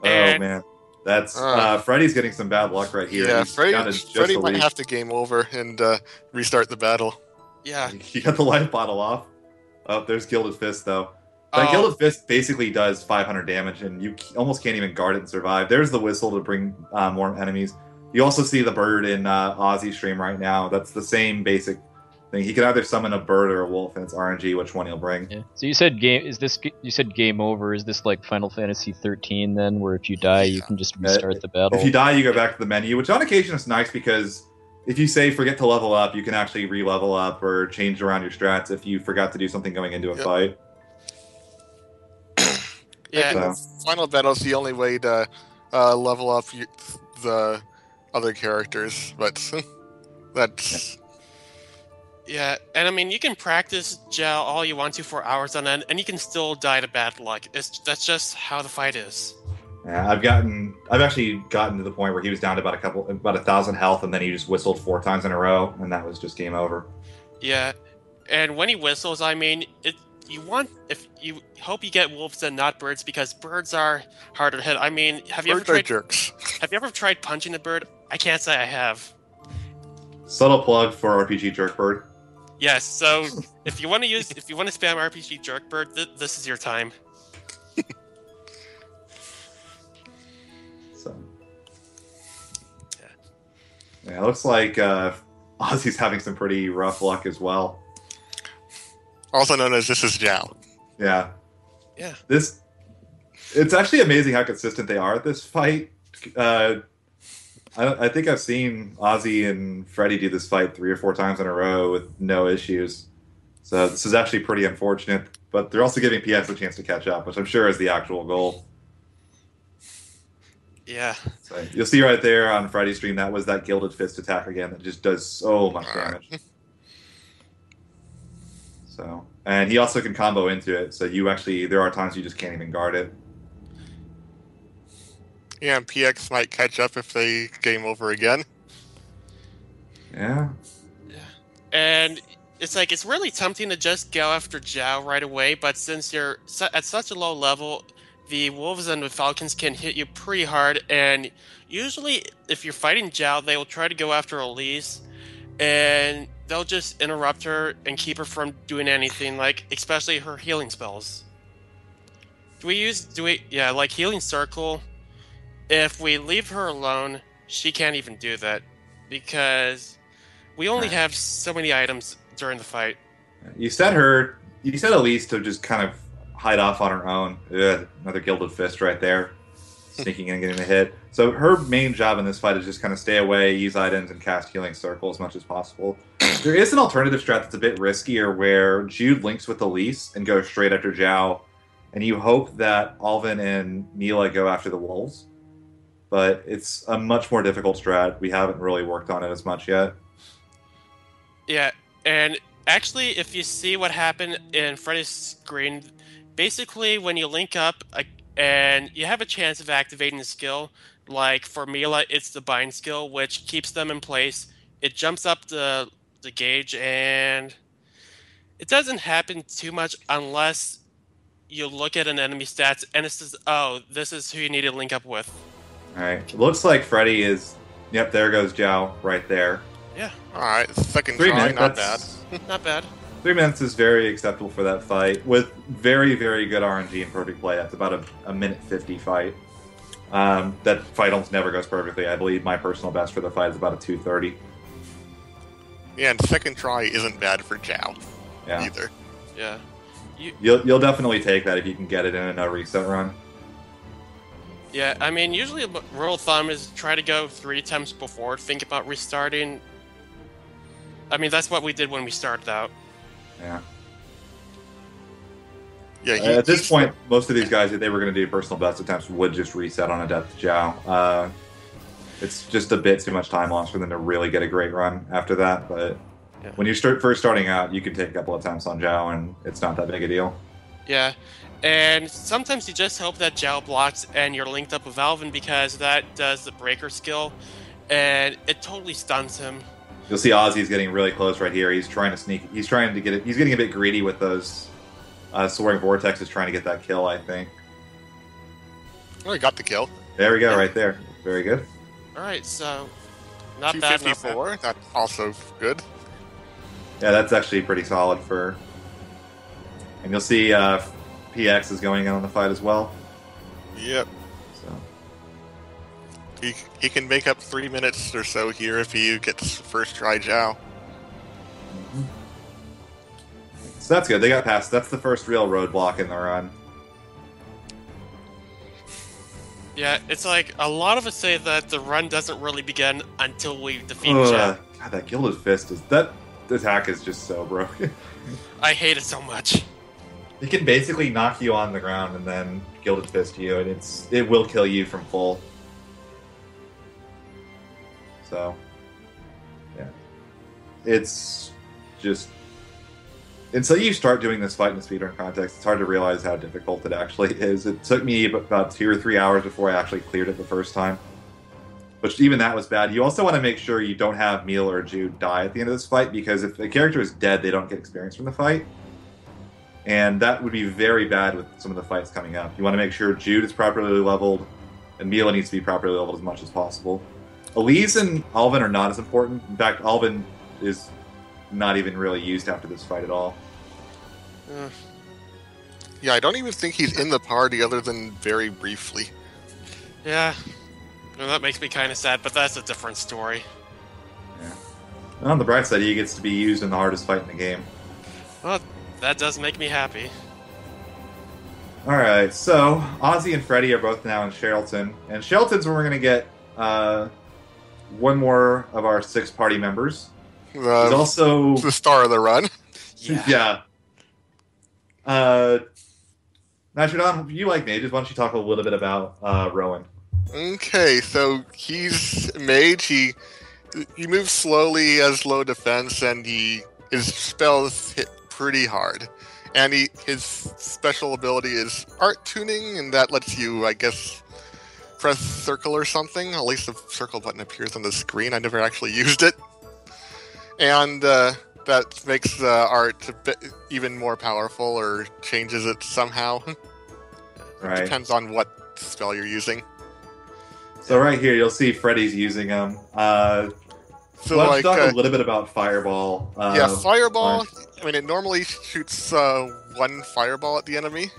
Oh, man. That's Freddy's getting some bad luck right here. Yeah, He's Freddy might have to game over and restart the battle. Yeah. He got the life bottle off. Oh, there's Gilded Fist, though. That Gilded Fist basically does 500 damage, and you almost can't even guard it and survive. There's the whistle to bring more enemies. You also see the bird in Ozzy's stream right now. That's the same basic thing. He can either summon a bird or a wolf, and it's RNG which one he'll bring. Yeah. So you said You said game over. Is this like Final Fantasy 13 then, where if you die, you can just restart the battle? If you die, you go back to the menu, which on occasion is nice because if you say forget to level up, you can actually re-level up or change around your strats if you forgot to do something going into a fight. Yeah, final battle is the only way to level up the other characters, but that's... Yeah, and I mean, you can practice Jiao all you want to for hours on end, and you can still die to bad luck. That's just how the fight is. Yeah, I've actually gotten to the point where he was down to about 1,000 health, and then he just whistled 4 times in a row, and that was just game over. Yeah, and when he whistles, I mean, you hope you get wolves and not birds, because birds are harder to hit. I mean, have you ever tried punching a bird? I can't say I have. Subtle plug for RPG Jerkbird. Yes, so if you want to spam RPG Jerkbird, this is your time. So, yeah, it looks like Ozzy's having some pretty rough luck as well. Also known as This Is Jiao. Yeah. Yeah. It's actually amazing how consistent they are at this fight. I think I've seen Ozzy and Freddy do this fight 3 or 4 times in a row with no issues. So this is actually pretty unfortunate. But they're also giving PS a chance to catch up, which I'm sure is the actual goal. Yeah. So you'll see right there on Freddy's stream, that was that Gilded Fist attack again that just does so much damage. So, and he also can combo into it, so there are times you just can't even guard it. Yeah, and PX might catch up if they game over again. Yeah. Yeah. And it's really tempting to just go after Jiao right away, but since you're at such a low level, the wolves and the falcons can hit you pretty hard, and usually if you're fighting Jiao, they will try to go after Elise, and they'll just interrupt her and keep her from doing anything, like especially her healing spells. Like Healing Circle. If we leave her alone, she can't even do that, because we only have so many items during the fight. You set Elise to just kind of hide off on her own. Ugh, another Gilded Fist right there. Sneaking in and getting a hit. So her main job in this fight is just kind of stay away, use items, and cast Healing Circle as much as possible. There is an alternative strat that's a bit riskier where Jude links with Elise and goes straight after Jiao, and you hope that Alvin and Milla go after the wolves. But it's a much more difficult strat. We haven't really worked on it as much yet. Yeah, and actually, if you see what happened in Freddy's screen, basically when you link up and you have a chance of activating the skill, like for Milla, it's the bind skill, which keeps them in place. It jumps up the gauge, and it doesn't happen too much unless you look at an enemy stats and it says, oh, this is who you need to link up with. Alright, it looks like Freddy is... Yep, there goes Jiao right there. Yeah. Alright, second 3 try, minutes, not bad. Not bad. 3 minutes is very acceptable for that fight, with very, very good RNG and perfect play. That's about a minute 50 fight. That fight almost never goes perfectly. I believe my personal best for the fight is about a 2:30. Yeah, and second try isn't bad for Jiao either. Yeah. You'll definitely take that if you can get it in a no reset run. Yeah, I mean, usually a rule of thumb is try to go 3 attempts before, think about restarting. I mean, that's what we did when we started out. Yeah. Yeah, At this point, most of these guys, if they were going to do personal best attempts, would just reset on a death to Jiao. It's just a bit too much time loss for them to really get a great run after that. But when you're first starting out, you can take a couple attempts on Jiao, and it's not that big a deal. Yeah, and sometimes you just hope that Jiao blocks and you're linked up with Alvin, because that does the breaker skill, and it totally stuns him. You'll see Ozzy's getting really close right here. He's trying to sneak. He's trying to get it. He's getting a bit greedy with those soaring vortexes, trying to get that kill, I think. Oh, he got the kill. There we go, right there. Very good. All right, so not bad. 254. That's also good. Yeah, that's actually pretty solid for. And you'll see PX is going in on the fight as well. Yep. So he can make up 3 minutes or so here if he gets first try Jiao. Mm-hmm. So that's good. They got past. That's the first real roadblock in the run. Yeah, it's like a lot of us say that the run doesn't really begin until we defeat Jiao. God, that Gilded Fist is that attack is just so broken. I hate it so much. It can basically knock you on the ground and then Gilded Fist you, and it will kill you from full. So, yeah. It's just... Until you start doing this fight in a speedrun context, it's hard to realize how difficult it actually is. It took me about 2 or 3 hours before I actually cleared it the first time. But even that was bad. You also want to make sure you don't have Milla or Jude die at the end of this fight, because if a character is dead, they don't get experience from the fight. And that would be very bad with some of the fights coming up. You want to make sure Jude is properly leveled, and Milla needs to be properly leveled as much as possible. Elise and Alvin are not as important. In fact, Alvin is not even really used after this fight at all. Yeah, I don't even think he's in the party other than very briefly. Yeah. Well, that makes me kind of sad, but that's a different story. Yeah. And on the bright side, he gets to be used in the hardest fight in the game. Well, that does make me happy. Alright, so Ozzy and Freddy are both now in Shelton. And Shelton's where we're going to get one more of our 6 party members. He's also the star of the run. Yeah. Nashidon, you like mages. Why don't you talk a little bit about Rowan? Okay, so he's Mage. He moves slowly, has low defense, and his spells hit pretty hard. And his special ability is art tuning, and that lets you, I guess, press circle or something. At least the circle button appears on the screen. I never actually used it. And that makes the art a bit even more powerful, or changes it somehow. Right. Depends on what spell you're using. So right here, you'll see Freddy's using them. So let's talk a little bit about Fireball. Yeah, Fireball. I mean, it normally shoots 1 fireball at the enemy,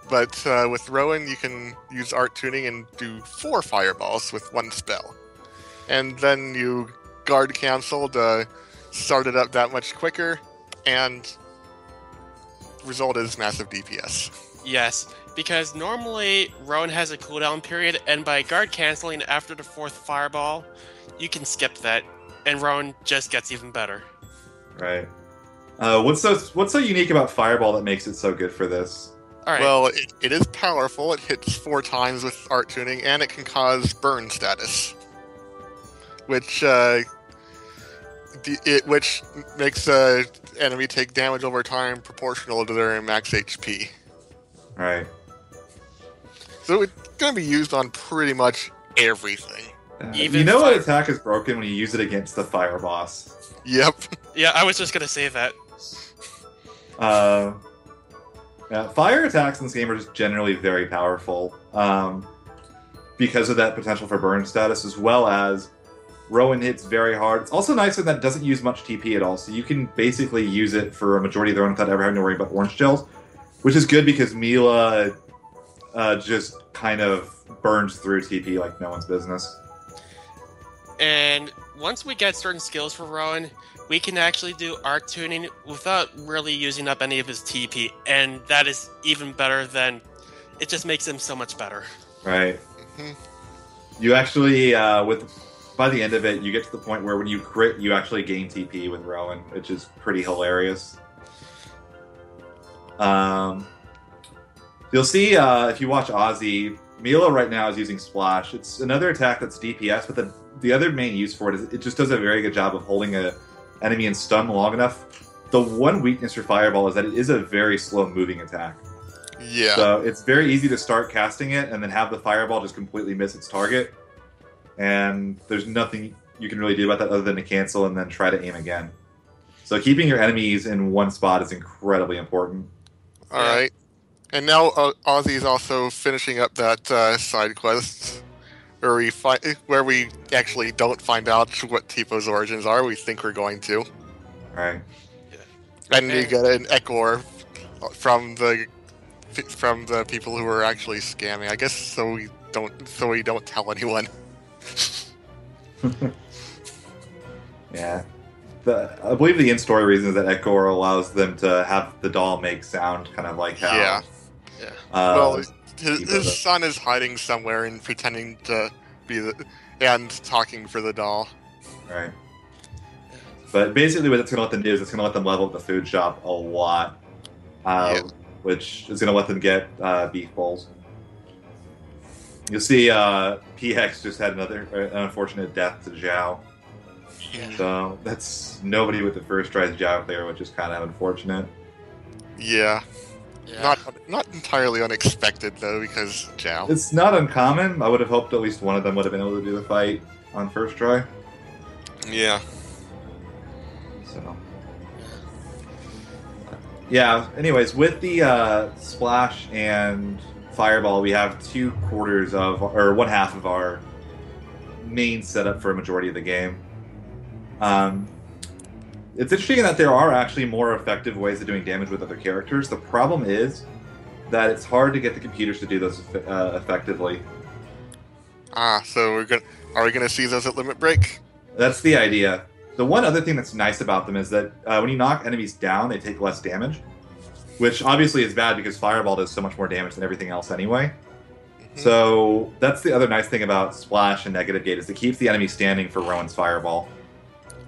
but with Rowan, you can use art tuning and do 4 fireballs with 1 spell, and then you guard cancel to start it up that much quicker, and result is massive DPS. Yes, because normally Rowan has a cooldown period, and by guard canceling after the 4th fireball, you can skip that, and Rowan just gets even better. Right. What's so unique about Fireball that makes it so good for this? All right. Well, it is powerful. It hits 4 times with art tuning, and it can cause burn status, which makes enemy take damage over time proportional to their max HP. Right. So it's going to be used on pretty much everything. You know what attack is broken when you use it against the fire boss? Yep. Yeah, I was just going to say that. Yeah, fire attacks in this game are just generally very powerful because of that potential for burn status, as well as Rowan hits very hard. It's also nice in that it doesn't use much TP at all, so you can basically use it for a majority of the run without ever having to worry about orange gels, which is good because Milla just kind of burns through TP like no one's business. And once we get certain skills for Rowan, we can actually do art tuning without really using up any of his TP, and that is even better than... It just makes him so much better. Right. Mm-hmm. You actually, by the end of it, you get to the point where when you crit, you actually gain TP with Rowan, which is pretty hilarious. You'll see if you watch Ozzy, Milla right now is using Splash. It's another attack that's DPS, but the other main use for it is it just does a very good job of holding a enemy in stun long enough. The one weakness for Fireball is that it is a very slow moving attack. Yeah. So it's very easy to start casting it and then have the Fireball just completely miss its target. And there's nothing you can really do about that other than to cancel and then try to aim again. So keeping your enemies in one spot is incredibly important. All right. And now Ozzy's also finishing up that side quest where we actually don't find out what Tipo's origins are. We think we're going to. Right. And you get an Ekor from the people who are actually scamming. I guess so we don't tell anyone. Yeah. I believe the in-story reason is that Ekor allows them to have the doll make sound, kind of like how. Yeah. Yeah. His son is hiding somewhere and pretending to be and talking for the doll. Right. But basically, what it's going to let them do is it's going to let them level up the food shop a lot, which is going to let them get beef bowls. You'll see PX just had an unfortunate death to Jiao. Yeah. So that's nobody with the first try Jiao there, which is kind of unfortunate. Yeah. Not entirely unexpected though, because Jiao. It's not uncommon. I would have hoped at least one of them would have been able to do the fight on first try. Yeah. So. Yeah. Anyways, with the Splash and Fireball, we have 1 half of our main setup for a majority of the game. It's interesting that there are actually more effective ways of doing damage with other characters. The problem is that it's hard to get the computers to do those effectively. So are we gonna see those at Limit Break? That's the idea. The one other thing that's nice about them is that when you knock enemies down, they take less damage, which obviously is bad because Fireball does so much more damage than everything else anyway. Mm-hmm. So that's the other nice thing about Splash and Negative Gate is it keeps the enemy standing for Rowan's Fireball,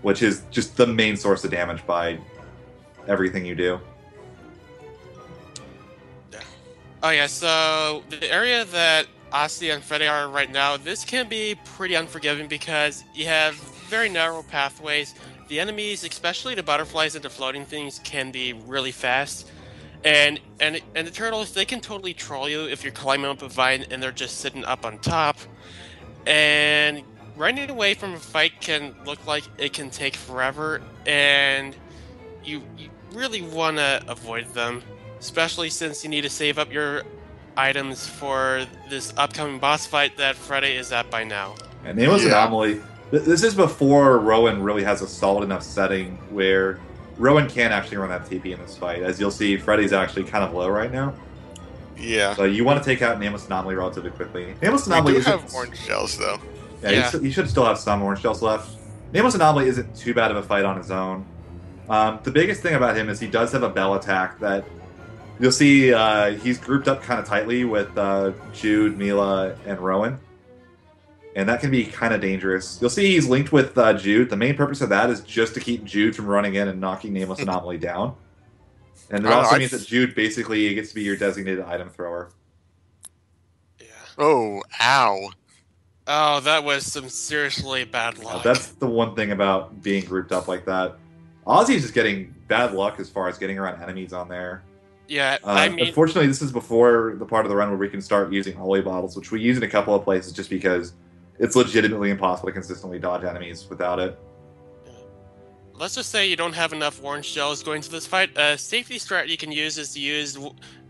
which is just the main source of damage by everything you do. Yeah. Oh yeah, so the area that Ozzy and Freddy are right now, this can be pretty unforgiving because you have very narrow pathways. The enemies, especially the butterflies and the floating things, can be really fast. And the turtles, they can totally troll you if you're climbing up a vine and they're just sitting up on top. And running away from a fight can look like it can take forever, and you really want to avoid them, especially since you need to save up your items for this upcoming boss fight that Freddy is at by now. And Nemo's Anomaly, this is before Rowan really has a solid enough setting where Rowan can actually run that TP in this fight. As you'll see, Freddy's actually kind of low right now. Yeah. So you want to take out Nemo's Anomaly relatively quickly. Nemo's Anomaly we do have orange shells, though. Yeah. You should still have some orange shells left. Nemo's Anomaly isn't too bad of a fight on his own. The biggest thing about him is he does have a bell attack that you'll see he's grouped up kind of tightly with Jude, Milla, and Rowan. And that can be kind of dangerous. You'll see he's linked with Jude. The main purpose of that is just to keep Jude from running in and knocking Nameless Anomaly down. And it also means that Jude basically gets to be your designated item thrower. Yeah. Oh, ow. Oh, that was some seriously bad luck. That's the one thing about being grouped up like that. Ozzy's just getting bad luck as far as getting around enemies on there. Yeah, unfortunately, this is before the part of the run where we can start using holy bottles, which we use in a couple of places just because it's legitimately impossible to consistently dodge enemies without it. Let's just say you don't have enough orange shells going to this fight. A safety strat you can use is to use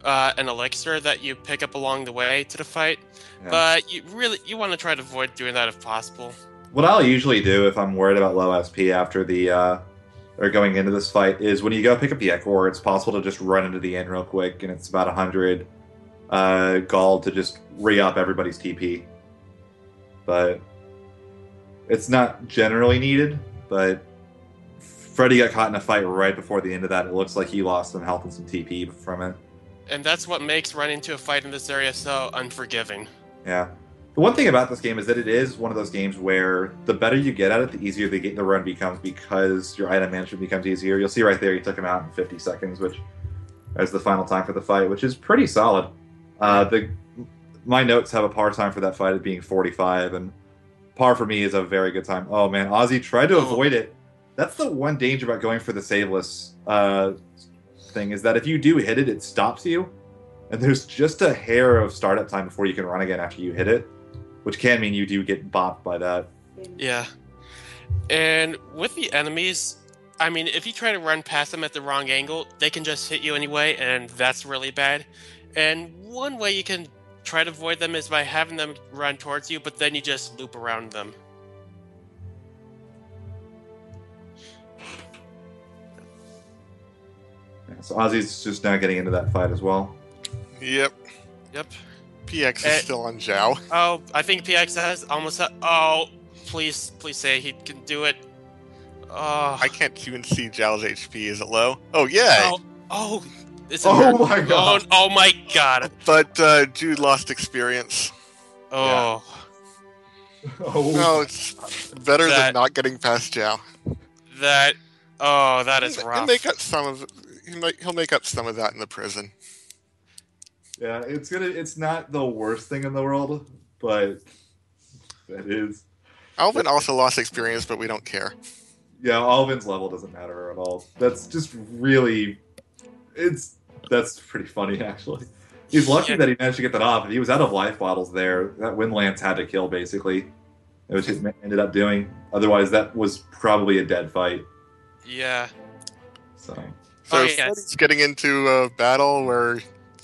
an elixir that you pick up along the way to the fight. Yeah. But you want to try to avoid doing that if possible. What I'll usually do if I'm worried about low SP after or going into this fight is when you go pick up the Ekor, it's possible to just run into the inn real quick, and it's about 100 gold to just re-up everybody's TP. But it's not generally needed, but Freddy got caught in a fight right before the end of that. It looks like he lost some health and some TP from it. And that's what makes running into a fight in this area so unforgiving. Yeah. The one thing about this game is that it is one of those games where the better you get at it, the easier the run becomes because your item management becomes easier. You'll see right there, he took him out in 50 seconds, which is the final time for the fight, which is pretty solid. My notes have a par time for that fight at being 45, and par for me is a very good time. Oh man, Ozzy tried to avoid it. That's the one danger about going for the saveless thing, is that if you do hit it, it stops you, and there's just a hair of startup time before you can run again after you hit it, which can mean you do get bopped by that. Yeah. And with the enemies, I mean, if you try to run past them at the wrong angle, they can just hit you anyway, and that's really bad. And one way you can try to avoid them is by having them run towards you, but then you just loop around them. Yeah, so Ozzy's just now getting into that fight as well. Yep. PX is still on Jiao. Oh, I think PX has almost... Oh, please say he can do it. Oh. I can't even see Jiao's HP. Is it low? Oh, yeah. Oh, my god. Oh my god. But Jude lost experience. Oh. Yeah. Oh. No, it's better than not getting past Jiao. That is rough. He'll make up some of that in the prison. Yeah, it's not the worst thing in the world, but it is. Alvin also lost experience, but we don't care. Yeah, Alvin's level doesn't matter at all. That's just really... That's pretty funny, actually. He's lucky that he managed to get that off. If he was out of life bottles there, that Windlance had to kill, basically. Which he ended up doing. Otherwise, that was probably a dead fight. Yeah. So Freddy's getting into a battle where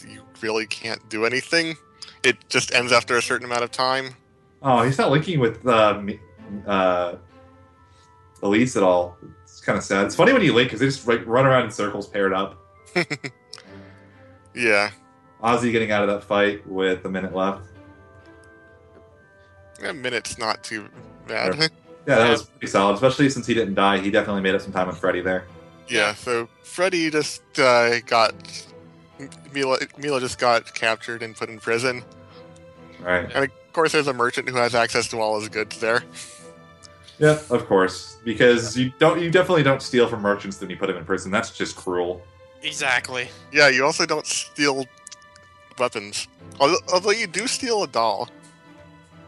you really can't do anything. It just ends after a certain amount of time. Oh, he's not linking with Elise at all. It's kind of sad. It's funny when you link, because they just run around in circles paired up. Yeah. Ozzy getting out of that fight with a minute left. A minute's not too bad. Yeah, that was pretty solid, especially since he didn't die. He definitely made up some time with Freddy there. Yeah, so Freddy just Milla just got captured and put in prison. Right. And of course there's a merchant who has access to all his goods there. Yeah, of course. Because you definitely don't steal from merchants, then you put them in prison. That's just cruel. Exactly. Yeah, you also don't steal weapons. Although you do steal a doll.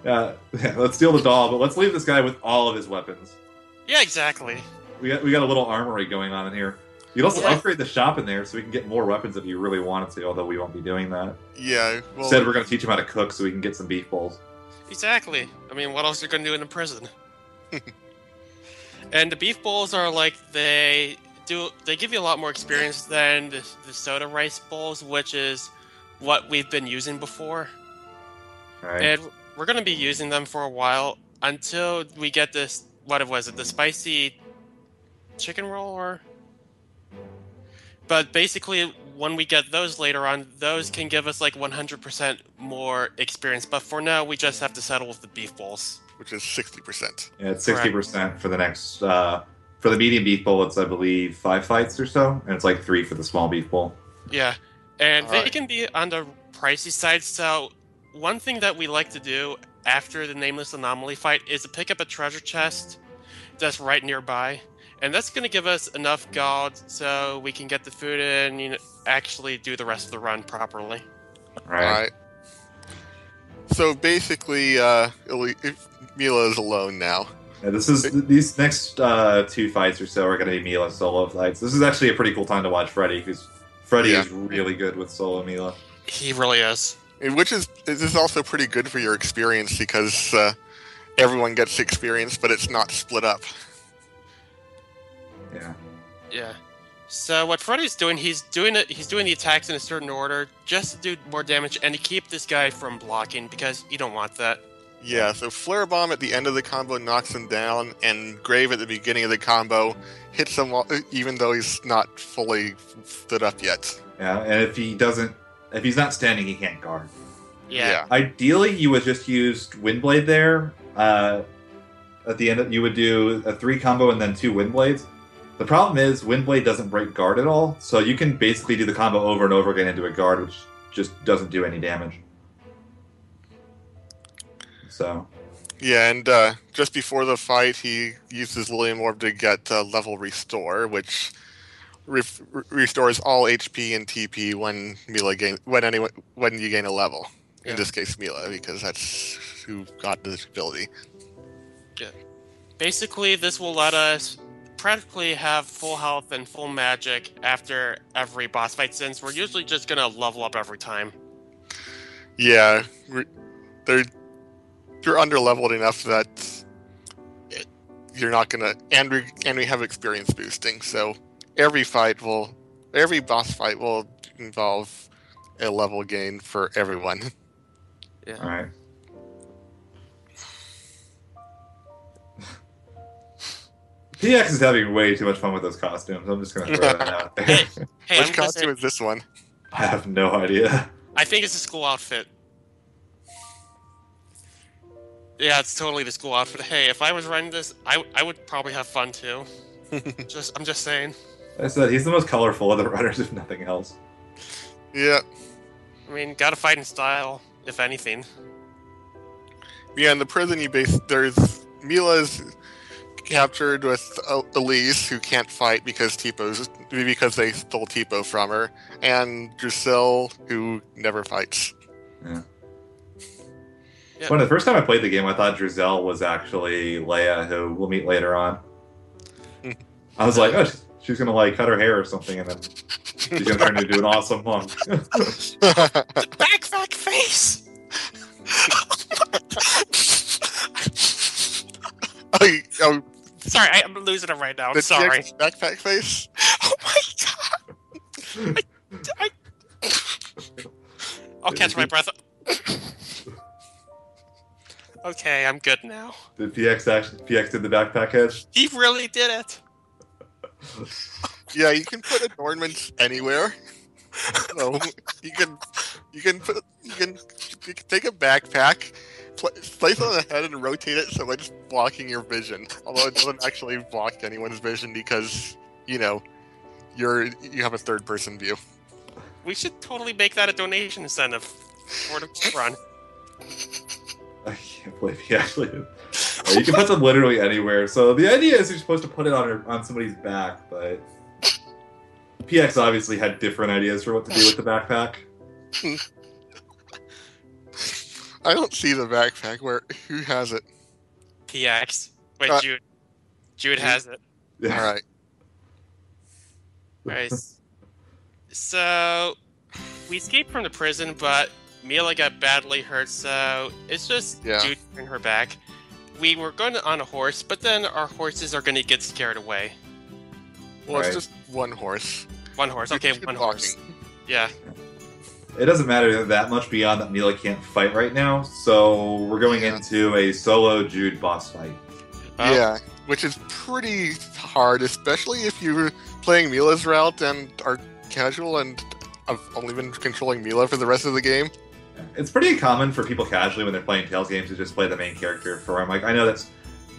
Yeah, let's steal the doll, but let's leave this guy with all of his weapons. Yeah, exactly. We got a little armory going on in here. You'd also upgrade the shop in there so we can get more weapons if you really wanted to, although we won't be doing that. Yeah. Well, Instead, we're going to teach him how to cook so we can get some beef bowls. Exactly. I mean, what else are you going to do in a prison? And the beef bowls are like, they give you a lot more experience than the soda rice bowls, which is what we've been using before. Right. And we're going to be using them for a while until we get this, what was it, the spicy chicken roll? But basically, when we get those later on, those can give us like 100% more experience. But for now, we just have to settle with the beef bowls. Which is 60%. Yeah, it's 60% for the next... for the medium beef bowl, it's, I believe, 5 fights or so. And it's like 3 for the small beef bowl. Yeah. And they can be on the pricey side, so one thing that we like to do after the Nameless Anomaly fight is to pick up a treasure chest that's right nearby. And that's going to give us enough gold so we can get the food and actually do the rest of the run properly. Right. So basically, Milla is alone now. Yeah, these next 2 fights or so are going to be Milla solo fights. This is actually a pretty cool time to watch Freddy, because Freddy is really good with solo Milla. He really is. This is also pretty good for your experience, because everyone gets experience, but it's not split up. Yeah. So what Freddy's doing, he's doing the attacks in a certain order just to do more damage and to keep this guy from blocking, because you don't want that. Yeah, so Flare Bomb at the end of the combo knocks him down, and Grave at the beginning of the combo hits him even though he's not fully stood up yet. Yeah, and if he's not standing, he can't guard. Yeah. Ideally, you would just use Windblade there. At the end, you would do a 3 combo and then 2 Windblades. The problem is, Windblade doesn't break guard at all, so you can basically do the combo over and over again into a guard, which just doesn't do any damage. So Yeah, and just before the fight, he uses Lilium Orb to get level restore, which restores all HP and TP when when you gain a level. Yeah. In this case, Milla, because that's who got this ability. Yeah. Basically, this will let us practically have full health and full magic after every boss fight, since we're usually just gonna level up every time. Yeah, you're under leveled enough that you're not gonna, and we have experience boosting, so every boss fight will involve a level gain for everyone. Yeah. all right. PX is having way too much fun with those costumes. I'm just gonna throw that out there. Hey, Which I'm costume is this one? I have no idea. I think it's a school outfit. Yeah, it's totally the school outfit. Hey, if I was running this, I would probably have fun too. I'm just saying. I said he's the most colorful of the runners, if nothing else. Yeah. I mean, gotta fight in style, if anything. Yeah, in the prison there's Milla's captured with Elise, who can't fight because they stole Tipo from her, and Drusilla, who never fights. Yeah. Yep. When the first time I played the game, I thought Drusilla was actually Leia, who we'll meet later on. I was like, oh, she's gonna like cut her hair or something, and then she's gonna turn into an awesome monk. The backpack face. Oh, Sorry, I'm losing it right now. I'm the sorry. backpack face. Oh my god! I'll catch my breath. Okay, I'm good now. Did PX did the backpack head? He really did it. Yeah, you can put adornments anywhere. So you can take a backpack, place it on the head, and rotate it so it's blocking your vision. Although it doesn't actually block anyone's vision because you have a third-person view. We should totally make that a donation incentive for the run. I can't believe he actually did. You can put them literally anywhere. So the idea is you're supposed to put it on somebody's back, but PX obviously had different ideas for what to do with the backpack. I don't see the backpack. Who has it? PX. Wait, Jude. Jude has it. Yeah. All right. Right. So we escaped from the prison, but Milla got badly hurt, so it's just Jude turning her back. We were going on a horse, but then our horses are going to get scared away. Well, it's just one horse. One horse. Okay, one horse. Yeah. It doesn't matter that much beyond that Milla can't fight right now, so we're going into a solo Jude boss fight. Yeah, which is pretty hard, especially if you're playing Milla's route and are casual and I've only been controlling Milla for the rest of the game. It's pretty common for people casually when they're playing Tales games to just play the main character for him. Like, I know that's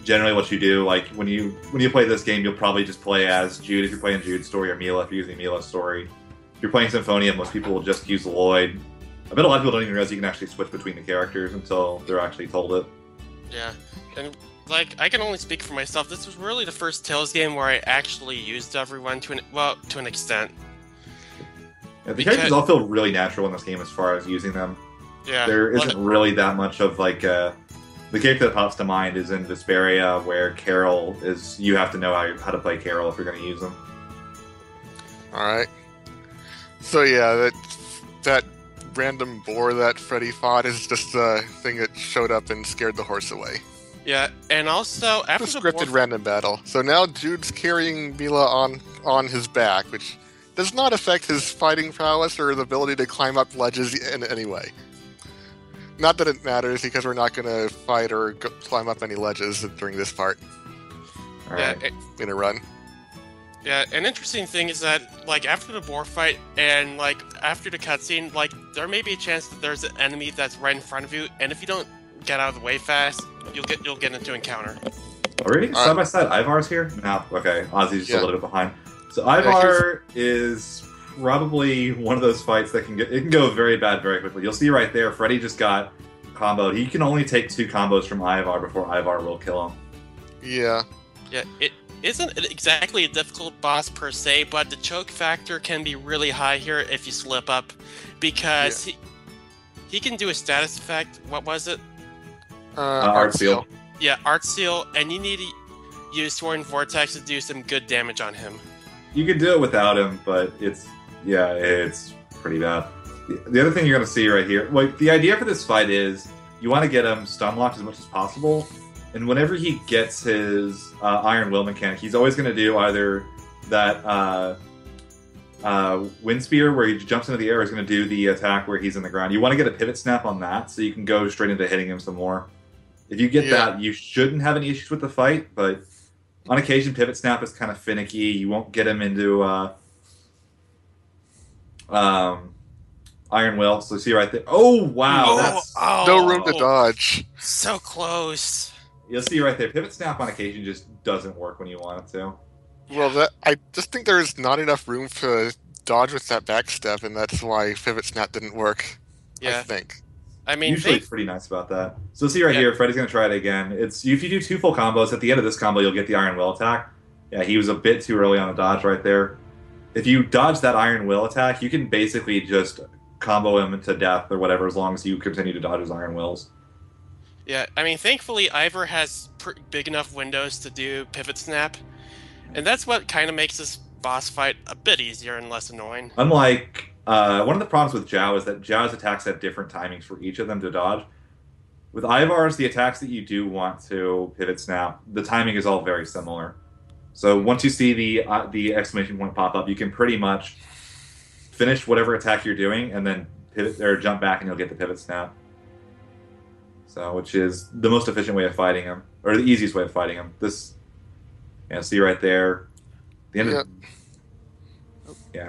generally what you do. Like, when you play this game, you'll probably just play as Jude if you're playing Jude's story, or Milla if you're using Milla's story. If you're playing Symphonia, most people will just use Lloyd. I bet a lot of people don't even realize you can actually switch between the characters until they're actually told it. Yeah, and like, I can only speak for myself. This was really the first Tales game where I actually used everyone to an extent. Yeah, the characters all feel really natural in this game as far as using them. Yeah, there isn't really that much of like the character that pops to mind is in Vesperia, where Carol is. You have to know how to play Carol if you're going to use them. All right. So yeah, that random boar that Freddy fought is just a thing that showed up and scared the horse away. Yeah, and also after the scripted random battle. So now Jude's carrying Milla on his back, which does not affect his fighting prowess or the ability to climb up ledges in any way. Not that it matters, because we're not going to fight or climb up any ledges during this part. All right. In a run. Yeah, an interesting thing is that, like, after the boar fight and, like, after the cutscene, like, there may be a chance that there's an enemy that's right in front of you, and if you don't get out of the way fast, you'll get into encounter. Already? Side by side, Ivar's here? No. Okay, Ozzy's just a little bit behind. So Ivar is probably one of those fights that can go very bad very quickly. You'll see right there, Freddy just got comboed. He can only take 2 combos from Ivar before Ivar will kill him. Yeah. Yeah, it isn't exactly a difficult boss per se, but the choke factor can be really high here if you slip up, because he can do a status effect. What was it? Art Seal. Yeah, Art Seal, and you need to use Soaring Vortex to do some good damage on him. You can do it without him, but it's pretty bad. The other thing you're going to see right here, like the idea for this fight is you want to get him stun locked as much as possible, and whenever he gets his Iron Will mechanic, he's always going to do either that Wind Spear where he jumps into the air, or he's going to do the attack where he's in the ground. You want to get a pivot snap on that so you can go straight into hitting him some more. If you get that, you shouldn't have any issues with the fight, but on occasion, pivot snap is kind of finicky. You won't get him into Iron Will. So see right there. Oh, wow. That's no room to dodge. So close. You'll see right there. Pivot snap on occasion just doesn't work when you want it to. Well, I just think there's not enough room to dodge with that backstep, and that's why pivot snap didn't work. Yeah. I think. I mean, usually it's pretty nice about that. So see right here, Freddy's going to try it again. If you do 2 full combos, at the end of this combo, you'll get the Iron Will attack. Yeah, he was a bit too early on the dodge right there. If you dodge that Iron Will attack, you can basically just combo him to death or whatever, as long as you continue to dodge his Iron Wills. Yeah, I mean, thankfully, Ivar has big enough windows to do pivot snap, and that's what kind of makes this boss fight a bit easier and less annoying. Unlike one of the problems with Jiao is that Jiao's attacks have different timings for each of them to dodge. With Ivar's, the attacks that you do want to pivot snap, the timing is all very similar. So once you see the exclamation point pop up, you can pretty much finish whatever attack you're doing and then pivot or jump back and you'll get the pivot snap. So, which is the most efficient way of fighting him, or the easiest way of fighting him. This, see right there, the end of.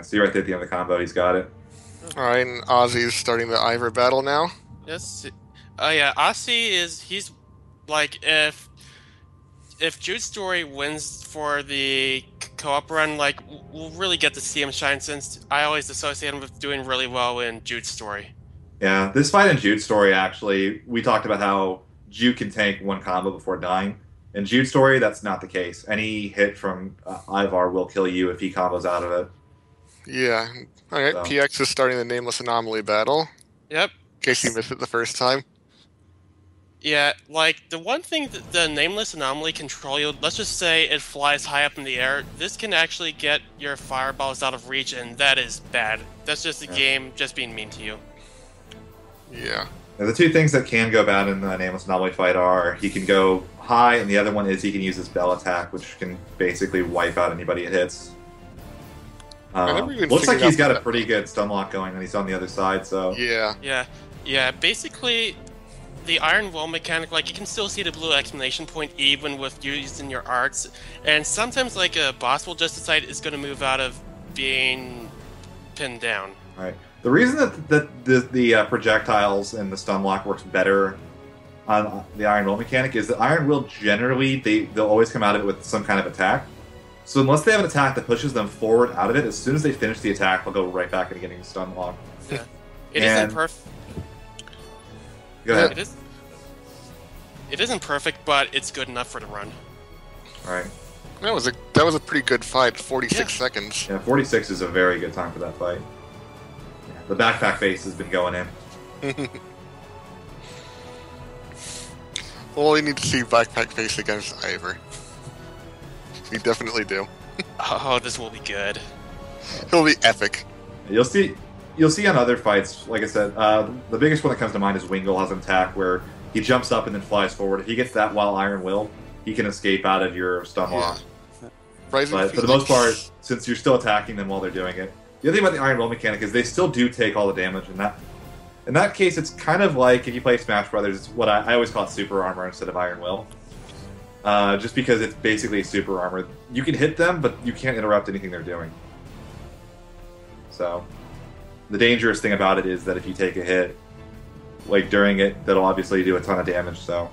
See right there at the end of the combo, he's got it. Alright, and Ozzy's starting the Ivar battle now. Yes. He's like, if Jude's Story wins for the co-op run, like, we'll really get to see him shine, since I always associate him with doing really well in Jude's Story. Yeah, this fight in Jude's Story, actually, we talked about how Jude can tank 1 combo before dying. In Jude's Story, that's not the case. Any hit from Ivar will kill you if he combos out of it. Yeah. Alright, so. PX is starting the Nameless Anomaly battle. Yep. In case you missed it the first time. Yeah, like, the one thing that the Nameless Anomaly control you, let's just say it flies high up in the air, this can actually get your fireballs out of reach, and that is bad. That's just the game just being mean to you. Yeah. Now, the 2 things that can go bad in the Nameless Anomaly fight are he can go high, and the other one is he can use his Bell attack, which can basically wipe out anybody it hits. Looks like he's got a pretty good stun lock going, and he's on the other side, so... Yeah, basically, the Iron Will mechanic, like, you can still see the blue exclamation point even with using your arts, and sometimes, like, a boss will just decide it's going to move out of being pinned down. Right. The reason that the projectiles and the stun lock works better on the Iron Will mechanic is that Iron Will generally, they'll always come out of it with some kind of attack. So unless they have an attack that pushes them forward out of it, as soon as they finish the attack, they'll go right back into getting stun lock. Yeah. It isn't perfect. Go ahead. It isn't perfect, but it's good enough for the run. Alright. That was a pretty good fight, 46 seconds. Yeah, 46 is a very good time for that fight. The backpack face has been going in. Well, we need to see backpack face against Ivar. We definitely do. Oh, this will be good. It'll be epic. You'll see on other fights, like I said, the biggest one that comes to mind is Wingle has an attack where he jumps up and then flies forward. If he gets that while Iron Will, he can escape out of your stun lock. But for the most part, since you're still attacking them while they're doing it, the other thing about the Iron Will mechanic is they still do take all the damage, and in that case, it's kind of like if you play Smash Brothers, it's what I always call it Super Armor instead of Iron Will. Just because it's basically super armor. You can hit them, but you can't interrupt anything they're doing. So, the dangerous thing about it is that if you take a hit, like during it, that'll obviously do a ton of damage, so...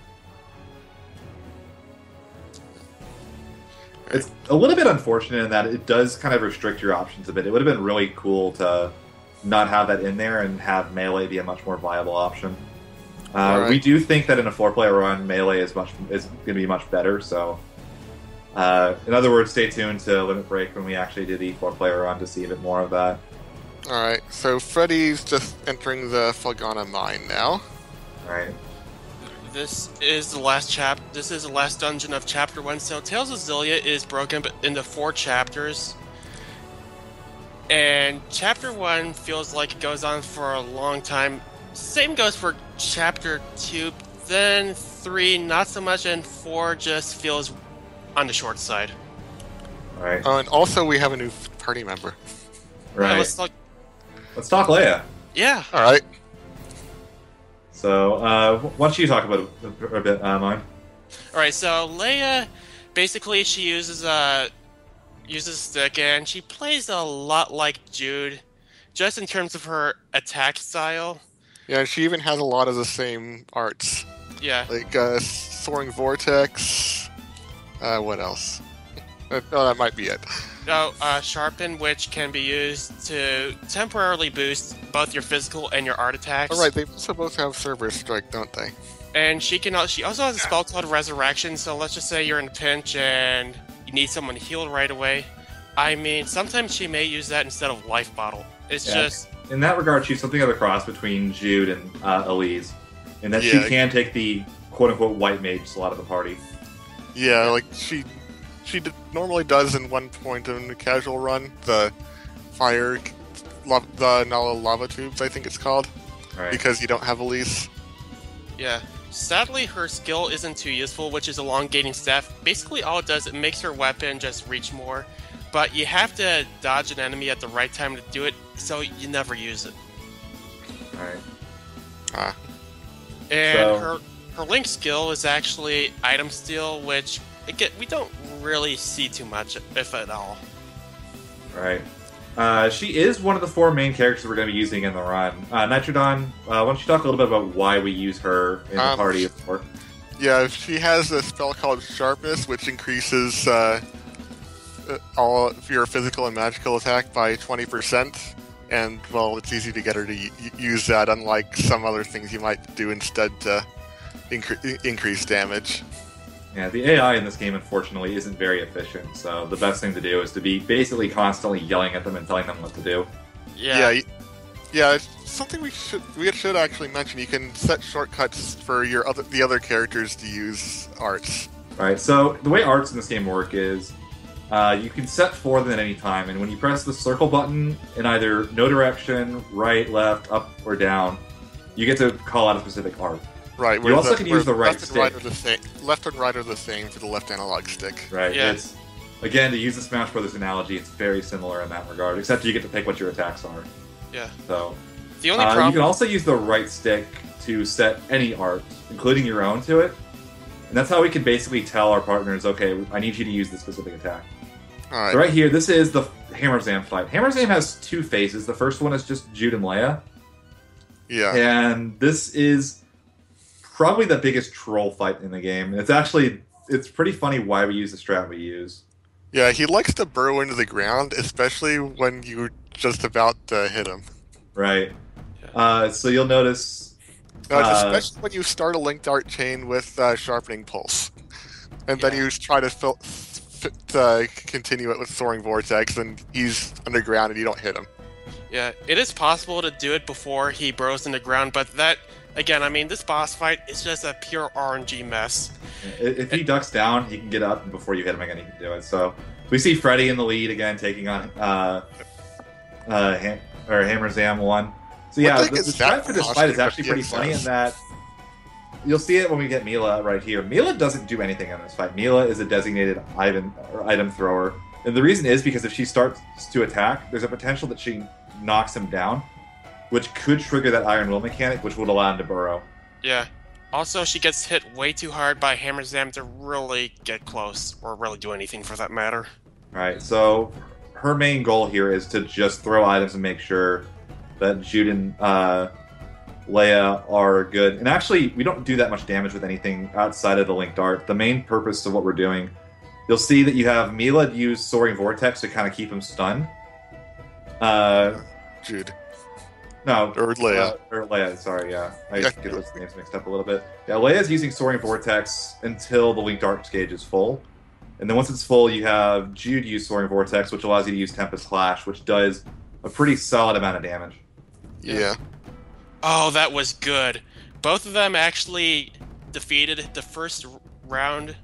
It's a little bit unfortunate in that it does kind of restrict your options a bit. It would have been really cool to not have that in there and have melee be a much more viable option. Right. We do think that in a 4-player run, melee is going to be much better. So, in other words, stay tuned to Limit Break when we actually do the 4-player run to see a bit more of that. Alright, so Freddy's just entering the Falgana mine now. Right. This is the last This is the last dungeon of Chapter 1. So Tales of Xillia is broken into 4 chapters. And Chapter 1 feels like it goes on for a long time. Same goes for Chapter 2. Then 3, not so much, and 4 just feels on the short side. Right. And also we have a new party member. Right. Yeah, Let's talk Leia. Yeah. Alright. So, why don't you talk about it a bit, Mine? Alright, so Leia, basically she uses a stick, and she plays a lot like Jude, just in terms of her attack style. Yeah, she even has a lot of the same arts. Yeah. Like, Soaring Vortex. What else? No, that might be it. Sharpen, which can be used to temporarily boost both your physical and your art attacks. Alright, they also both have Cerberus Strike, don't they? And she also has a spell called Resurrection, so let's just say you're in a pinch and you need someone healed right away. I mean, sometimes she may use that instead of Life Bottle. It's just... In that regard, she's something of a cross between Jude and Elise, in that she can take the quote-unquote white mage slot of the party. Yeah, like, she normally does in one point in a casual run, the the Nala lava tubes, I think it's called, Right. because you don't have Elise. Yeah. Sadly, her skill isn't too useful, which is Elongating Staff. Basically, all it does, it makes her weapon just reach more, but you have to dodge an enemy at the right time to do it, so you never use it. Right. And So- her Link skill is actually Item Steal, which we don't really see too much, if at all. Right. She is one of the 4 main characters we're going to be using in the run. Nitrodon, why don't you talk a little bit about why we use her in the party? Yeah, she has a spell called Sharpness, which increases all of your physical and magical attack by 20%. And, well, it's easy to get her to use that, unlike some other things you might do instead to increase damage. Yeah, the AI in this game, unfortunately, isn't very efficient, so the best thing to do is to be basically constantly yelling at them and telling them what to do. Yeah. Yeah, it's something we should actually mention. You can set shortcuts for the other characters to use arts. Right, so the way arts in this game work is you can set 4 of them at any time, and when you press the circle button in either no direction, right, left, up, or down, you get to call out a specific art. Right. You also can use the right stick. Left and right are the same for the left analog stick. Right. Yeah. It's, again, to use the Smash Brothers analogy, it's very similar in that regard, except you get to pick what your attacks are. Yeah. So The only problem... you can also use the right stick to set any art, including your own, to it. And that's how we can basically tell our partners, okay, I need you to use this specific attack. All right. So right here, this is the Hammer Zam fight. Hammer Zam has 2 phases. The first one is just Jude and Leia. Yeah. And this is probably the biggest troll fight in the game. It's pretty funny why we use the strat we use. Yeah, he likes to burrow into the ground, especially when you're just about to hit him. Right. So you'll notice... especially when you start a linked art chain with Sharpening Pulse. And then you try to continue it with Soaring Vortex, and he's underground and you don't hit him. Yeah, it is possible to do it before he burrows in the ground, but that... Again, I mean, this boss fight is just a pure RNG mess. If he ducks down, he can get up, and before you hit him again, he can do it. So we see Freddy in the lead again, taking on Hammer Zam 1. So yeah, the strat for this fight is actually pretty funny in that you'll see it when we get Milla right here. Milla doesn't do anything in this fight. Milla is a designated item thrower. And the reason is because if she starts to attack, there's a potential that she knocks him down, which could trigger that Iron Will mechanic, which would allow him to burrow. Yeah. Also, she gets hit way too hard by Hammer Zam to really get close, or really do anything for that matter. Alright, so her main goal here is to just throw items and make sure that Jude and Leia are good. And actually, we don't do that much damage with anything outside of the linked art. The main purpose of what we're doing, you'll see that you have Milla use Soaring Vortex to kind of keep him stunned. Jude. No, Or Leia. Or Leia, sorry, yeah. I Yeah. get those names mixed up a little bit. Yeah, Leia's using Soaring Vortex until the Linked Arts gauge is full. And then once it's full, you have Jude use Soaring Vortex, which allows you to use Tempest Clash, which does a pretty solid amount of damage. Yeah. Oh, that was good. Both of them actually defeated the first round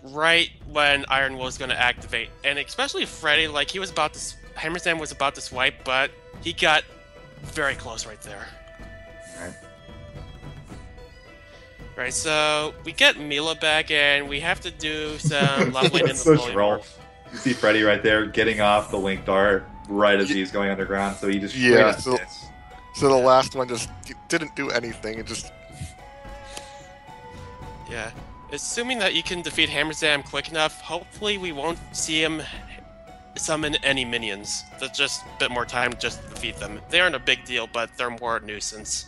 right when Iron Will was going to activate. And especially Freddy, like, he was about to... Hammersam was about to swipe, but he got very close right there. Right. Right, so we get Milla back, and we have to do some leveling in the Such Lily roll. Orb. You see Freddy right there getting off the Linked Art right as he's going underground, so he just Yeah, straight up hits. So the last one just didn't do anything. It just Yeah. Assuming that you can defeat Hammerzam quick enough, hopefully we won't see him summon any minions. That's just a bit more time just to defeat them. They aren't a big deal, but they're more a nuisance.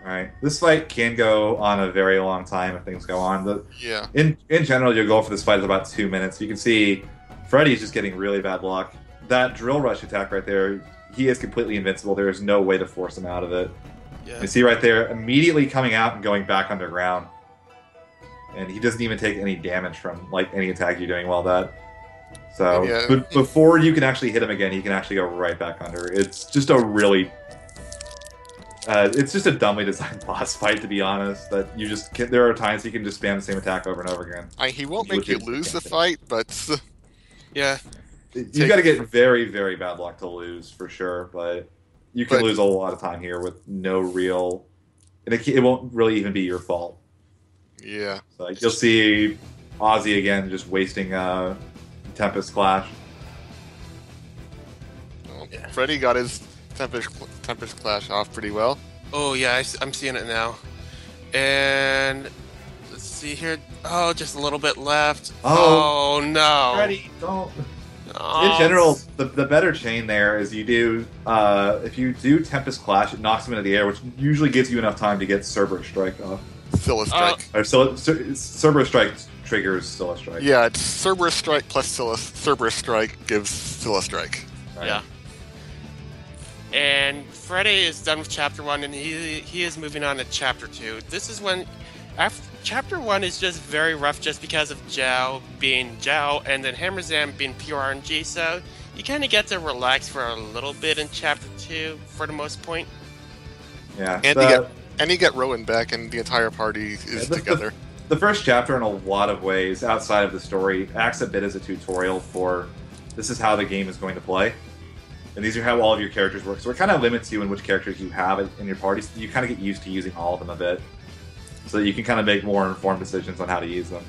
Right. This fight can go on a very long time if things go on. yeah. In general, your goal for this fight is about 2 minutes. You can see Freddy's just getting really bad luck. That drill rush attack right there, he is completely invincible. There is no way to force him out of it. Yeah. You see right there, immediately coming out and going back underground. And he doesn't even take any damage from like any attack you're doing while that. So Yeah. but before you can actually hit him again, he can actually go right back under. It's just a really it's just a dumbly designed boss fight, to be honest. That you just can, there are times you can just spam the same attack over and over again. He won't make you legitimately lose the can't. fight, but Yeah. You got to get very, very bad luck to lose for sure. But you can lose a lot of time here with no real, and it won't really even be your fault. yeah. So you'll see Ozzy again just wasting Tempest Clash. Well, Freddy got his Tempest Clash off pretty well. Oh, yeah, I'm seeing it now. And let's see here. Oh, just a little bit left. Oh. Oh no. Freddy, don't. Oh, In general, the better chain there is you do if you do Tempest Clash, it knocks him into the air, which usually gives you enough time to get Cerberus Strike off. Scylla Strike. Or Cerberus Strike triggers Scylla Strike. Yeah, it's Cerberus Strike plus Cerberus Strike gives Scylla Strike. Right. Yeah. And Freddy is done with Chapter 1, and he is moving on to Chapter 2. This is when... Chapter 1 is just very rough just because of Jiao being Jiao, and then Hammerzam being pure RNG, so you kind of get to relax for a little bit in Chapter 2, for the most point. Yeah. And you get Rowan back, and the entire party is together. The first chapter, in a lot of ways, outside of the story, acts a bit as a tutorial for this is how the game is going to play. And these are how all of your characters work. So it kind of limits you in which characters you have in your party. So you kind of get used to using all of them a bit. So you can kind of make more informed decisions on how to use them.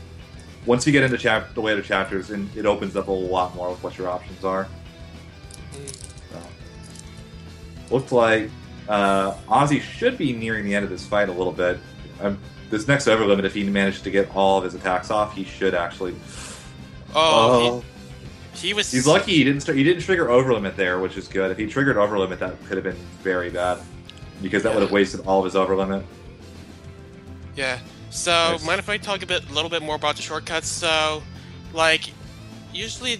Once you get into the later chapters, and it opens up a lot more with what your options are. So, looks like Ozzy should be nearing the end of this fight a little bit. This next over limit, if he managed to get all of his attacks off, he should actually. He was. He's lucky he didn't trigger over limit there, which is good. If he triggered over limit, that could have been very bad because that would have wasted all of his over limit. Yeah. So, Nice. mind if I talk a little bit more about the shortcuts? So, like, usually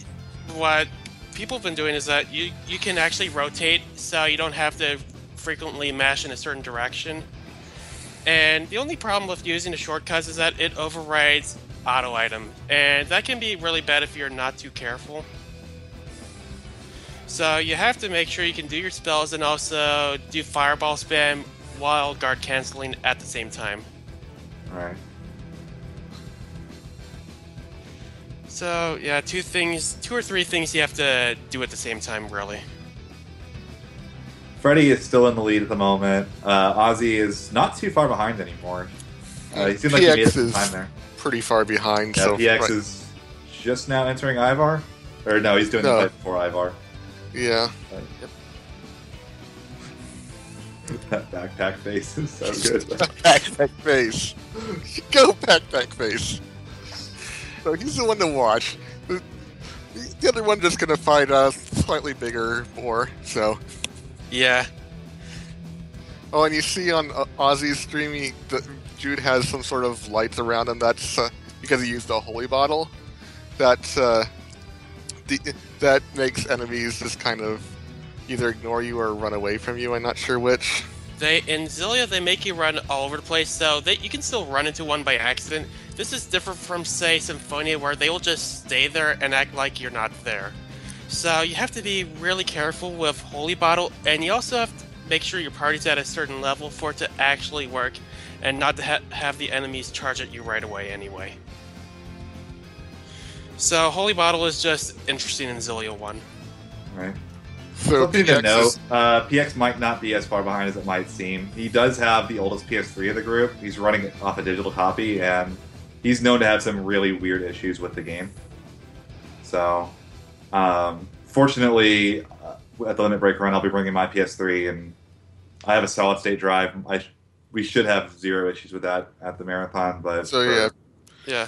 what people have been doing is that you can actually rotate, so you don't have to frequently mash in a certain direction. And the only problem with using the shortcuts is that it overrides auto item, and that can be really bad if you're not too careful. So you have to make sure you can do your spells and also do fireball spam while guard canceling at the same time. All right. So yeah, two or three things you have to do at the same time, really. Freddy is still in the lead at the moment. Ozzy is not too far behind anymore. He seemed like he made some time there. Pretty far behind. Yeah, so PX is just now entering Ivar. Or no, he's doing the fight before Ivar. Yeah. That backpack face is so good. Backpack face. Go backpack face. So he's the one to watch. The other one just gonna fight a slightly bigger boar. So. Yeah. Oh, and you see on Ozzy's stream, Jude has some sort of lights around him. That's because he used a holy bottle. That makes enemies just kind of either ignore you or run away from you. I'm not sure which. In Xillia, they make you run all over the place, so you can still run into one by accident. This is different from, say, Symphonia, where they will just stay there and act like you're not there. So you have to be really careful with Holy Bottle, and you also have to make sure your party's at a certain level for it to actually work, and not to have the enemies charge at you right away anyway. So Holy Bottle is just interesting in Xillia 1. Right. So Something to PX note, is- PX might not be as far behind as it might seem. He does have the oldest PS3 of the group. He's running it off a digital copy, and he's known to have some really weird issues with the game. So, fortunately, at the Limit Break run, I'll be bringing my PS3, and I have a solid-state drive. We should have zero issues with that at the marathon. But So yeah, Yeah.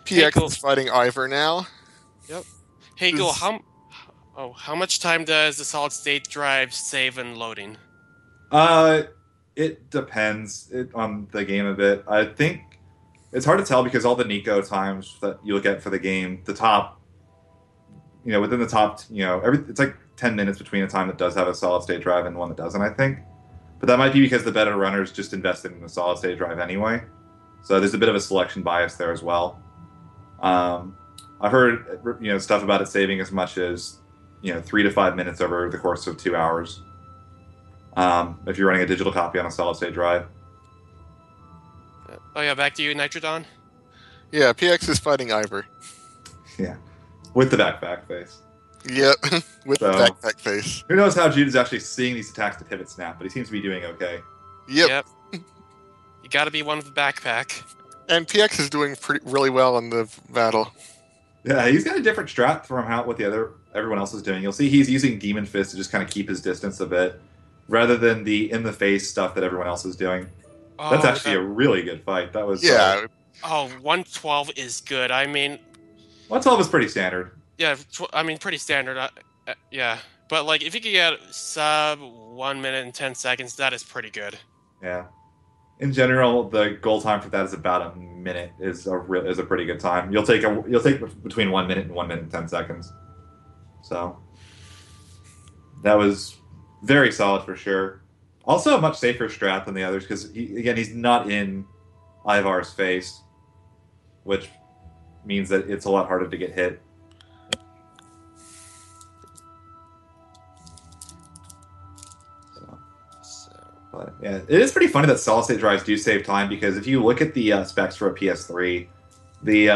PX cool. is fighting Ivar now. Hey, Ghoul, Is- how much time does the solid state drive save and loading? It depends on the game a bit. I think it's hard to tell because all the Nico times that you look at for the game, the top, within the top, it's like 10 minutes between a time that does have a solid state drive and one that doesn't, I think. But that might be because the better runners just invested in the solid state drive anyway. So there's a bit of a selection bias there as well. I've heard, stuff about it saving as much as, 3 to 5 minutes over the course of 2 hours. If you're running a digital copy on a solid state drive. Oh yeah, back to you, Nitrodon. Yeah, PX is fighting Ivar. Yeah. With the backpack face. Yep, with the So- backpack face. Who knows how Jude is actually seeing these attacks to pivot snap, but he seems to be doing okay. Yep. You gotta be one with the backpack. And PX is doing really well in the battle. Yeah, he's got a different strat from what everyone else is doing. You'll see he's using Demon Fist to just kind of keep his distance a bit, rather than the in-the-face stuff that everyone else is doing. That's actually a really good fight. That was Yeah, 112 is good. I mean, 112 is pretty standard. yeah, pretty standard. Yeah, but like if you could get sub 1 minute and 10 seconds, that is pretty good. Yeah. In general, the goal time for that is about a minute. Is a pretty good time. You'll take between 1 minute and 1 minute and 10 seconds. So that was very solid for sure. Also, a much safer strat than the others because he's not in Ivar's face, which means that it's a lot harder to get hit. But yeah, it is pretty funny that solid state drives do save time because if you look at the specs for a PS3, the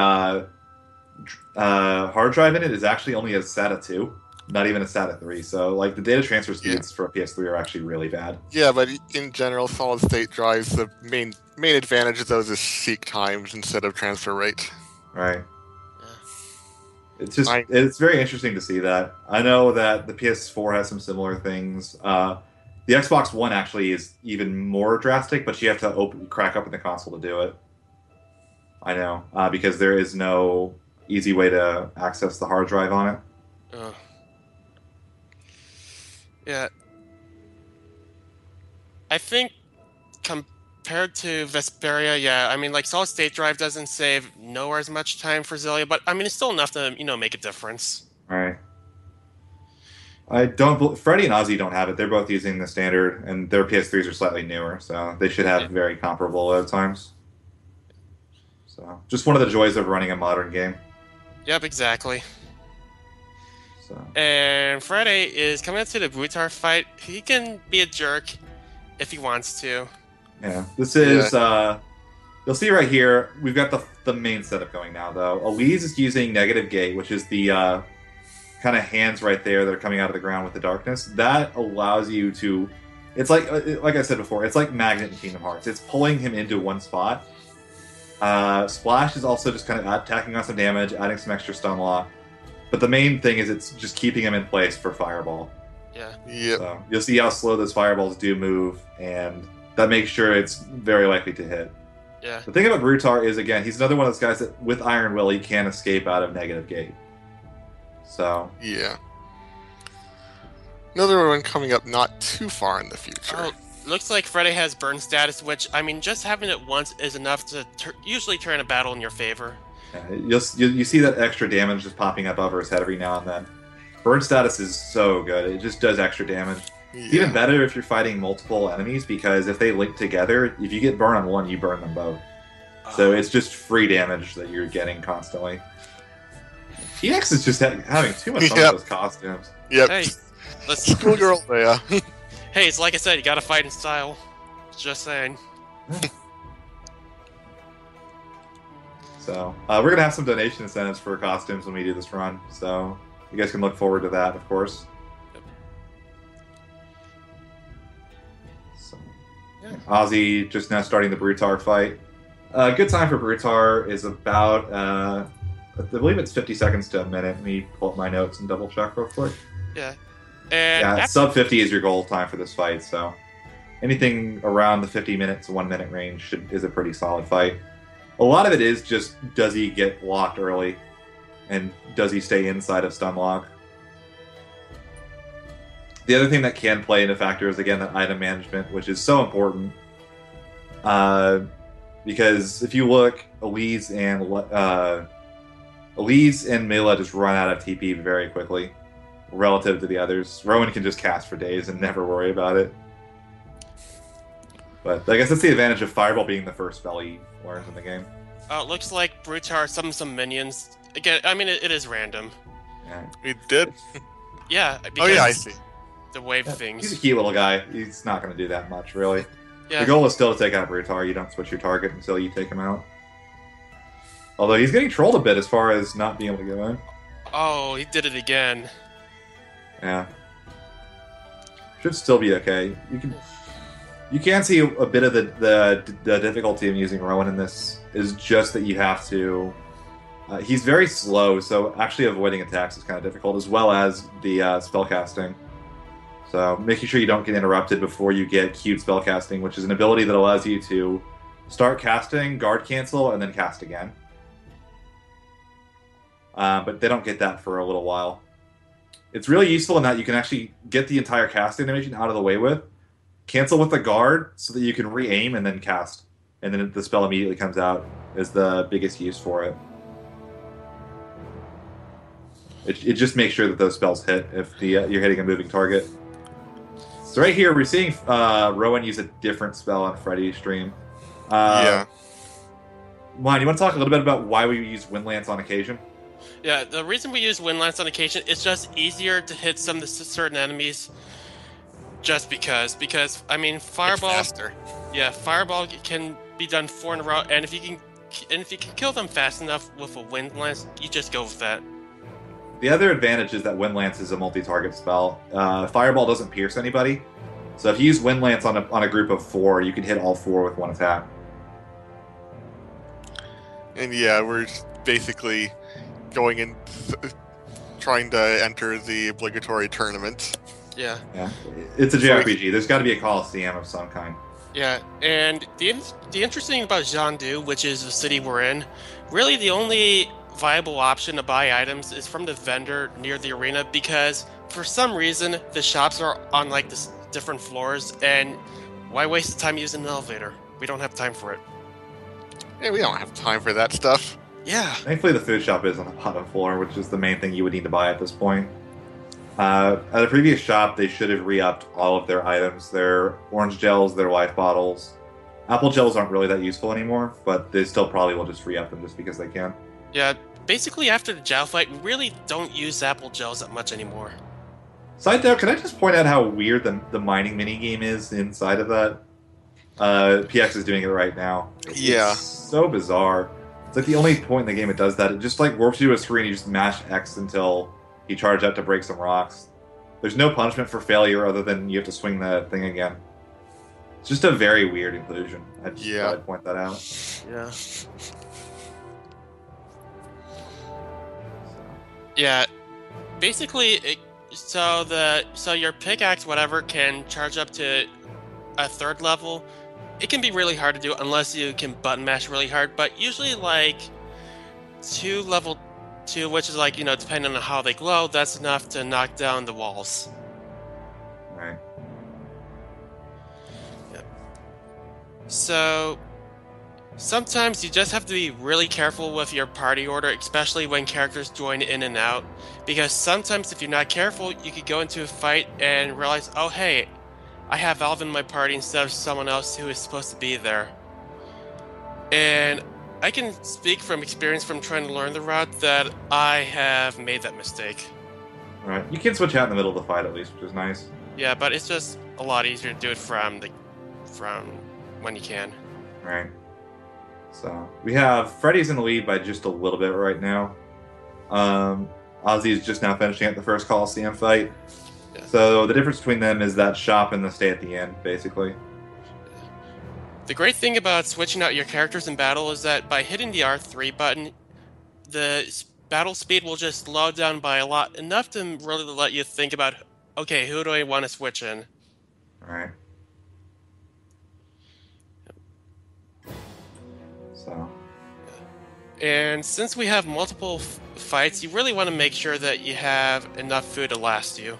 hard drive in it is actually only a SATA 2, not even a SATA 3. So like the data transfer speeds for a PS3 are actually really bad. yeah, but in general, solid state drives, the main advantage of those is seek times instead of transfer rate. Right. It's just it's very interesting to see that. I know that the PS4 has some similar things. The Xbox One actually is even more drastic, but you have to crack open the console to do it. I know, because there is no easy way to access the hard drive on it. Yeah. I think compared to Vesperia, yeah, I mean, like, solid state drive doesn't save nowhere as much time for Xillia, but I mean, it's still enough to, make a difference. Right. Freddy and Ozzy don't have it. They're both using the standard, and their PS3s are slightly newer, so they should have very comparable load times. So, just one of the joys of running a modern game. Yep, exactly. So, And Freddy is coming up to the Brutar fight. He can be a jerk if he wants to. yeah, this is. You'll see right here. We've got the main setup going now, though. Elise is using Negative Gate, which is the kind of hands right there that are coming out of the ground with the darkness. That allows you to. It's like I said before. It's like Magnet in Kingdom Hearts. It's pulling him into one spot. Splash is also just kind of tacking on some damage, adding some extra stun lock. But the main thing is it's just keeping him in place for Fireball. Yeah. Yep. So you'll see how slow those Fireballs do move, and that makes sure it's very likely to hit. Yeah. The thing about Brutar is, again, he's another one of those guys that with Iron Will he can escape out of Negative Gate. So Yeah. Another one coming up not too far in the future. Oh, looks like Freddy has burn status, which, I mean, just having it once is enough to usually turn a battle in your favor. you see that extra damage just popping up over his head every now and then. Burn status is so good. It just does extra damage. It's even better if you're fighting multiple enemies, because if they link together, if you get burn on one, you burn them both. So it's just free damage that you're getting constantly. PX is just having too much fun with those costumes. Yep. Hey, let's Schoolgirl Leia. Hey, it's like I said, you gotta fight in style. Just saying. So we're gonna have some donation incentives for costumes when we do this run. So you guys can look forward to that, of course. So, Ozzy just now starting the Brutar fight. Good time for Brutar is about, I believe it's 50 seconds to a minute. Let me pull up my notes and double check real quick. Yeah. And sub 50 is your goal time for this fight, so anything around the 50 minutes to 1 minute range is a pretty solid fight. A lot of it is just, does he get locked early, and does he stay inside of stun lock? The other thing that can play into factor is, again, that item management, which is so important. Because if you look, Elise and Milla just run out of TP very quickly relative to the others. Rowan can just cast for days and never worry about it. But I guess that's the advantage of Fireball being the first spell he learns in the game. it looks like Brutar some minions. Again, I mean, it is random. Yeah. We did? Yeah. Oh, yeah, I see. The wave He's a things. cute little guy. He's not going to do that much, really. Yeah. The goal is still to take out Brutar. You don't switch your target until you take him out. Although he's getting trolled a bit as far as not being able to go in. Oh, he did it again. Yeah. Should still be okay. You can see a bit of the difficulty of using Rowan in this is just that you have to... he's very slow, so actually avoiding attacks is kind of difficult, as well as the spellcasting. So making sure you don't get interrupted before you get queued spellcasting, which is an ability that allows you to start casting, guard cancel, and then cast again. But they don't get that for a little while. It's really useful in that you can actually get the entire cast animation out of the way with, cancel with the guard so that you can re-aim and then cast. And then the spell immediately comes out is the biggest use for it. It just makes sure that those spells hit if you're hitting a moving target. So right here, we're seeing Rowan use a different spell on Freddy's stream. Yeah. Juan, you want to talk a little bit about why we use Windlance on occasion? Yeah, the reason we use Windlance on occasion is just easier to hit some of the certain enemies. Just because, I mean, Fireball. It's faster. Yeah, Fireball can be done 4 in a row, and if you can kill them fast enough with a Windlance, you just go with that. The other advantage is that Windlance is a multi-target spell. Fireball doesn't pierce anybody, so if you use Windlance on a group of 4, you can hit all 4 with one attack. And yeah, we're basically going in, trying to enter the obligatory tournament. Yeah. Yeah, it's a JRPG. There's got to be a Coliseum of some kind. Yeah, and the interesting thing about Jiangdu, which is the city we're in, really the only viable option to buy items is from the vendor near the arena, because for some reason the shops are on like this different floors, and why waste the time using an elevator? We don't have time for it. Yeah, we don't have time for that stuff. Yeah. Thankfully, the food shop is on the bottom floor, which is the main thing you would need to buy at this point. At a previous shop, they should have re-upped all of their items. Their orange gels, their life bottles. Apple gels aren't really that useful anymore, but they still probably will just re-up them just because they can. Yeah, basically after the Jiao fight, we really don't use apple gels that much anymore. Side note, can I just point out how weird the mining minigame is inside of that? PX is doing it right now. Yeah. It's so bizarre. It's like the only point in the game it does that. It just like warps you to a screen, you just mash X until you charge up to break some rocks. There's no punishment for failure other than you have to swing the thing again. It's just a very weird inclusion. I just thought I'd point that out. Yeah. Yeah. Basically, so your pickaxe, whatever, can charge up to a 3rd level. It can be really hard to do unless you can button mash really hard, but usually like level 2, which is like, depending on how they glow, that's enough to knock down the walls. Right. Yep. So, Sometimes you just have to be really careful with your party order, especially when characters join in and out. Because sometimes if you're not careful, you could go into a fight and realize, oh hey, I have Alvin in my party instead of someone else who is supposed to be there. And I can speak from experience from trying to learn the route that I have made that mistake. Right. You can switch out in the middle of the fight at least, which is nice. Yeah, but it's just a lot easier to do it from when you can. Right. So we have Freddy's in the lead by just a little bit right now. Ozzy's just now finishing up the first Coliseum fight. Yeah. So the difference between them is that shop and the stay at the end, basically. The great thing about switching out your characters in battle is that by hitting the R3 button, the battle speed will just slow down by a lot, enough to really let you think about, okay, who do I want to switch in? All right. So. And since we have multiple fights, you really want to make sure that you have enough food to last you.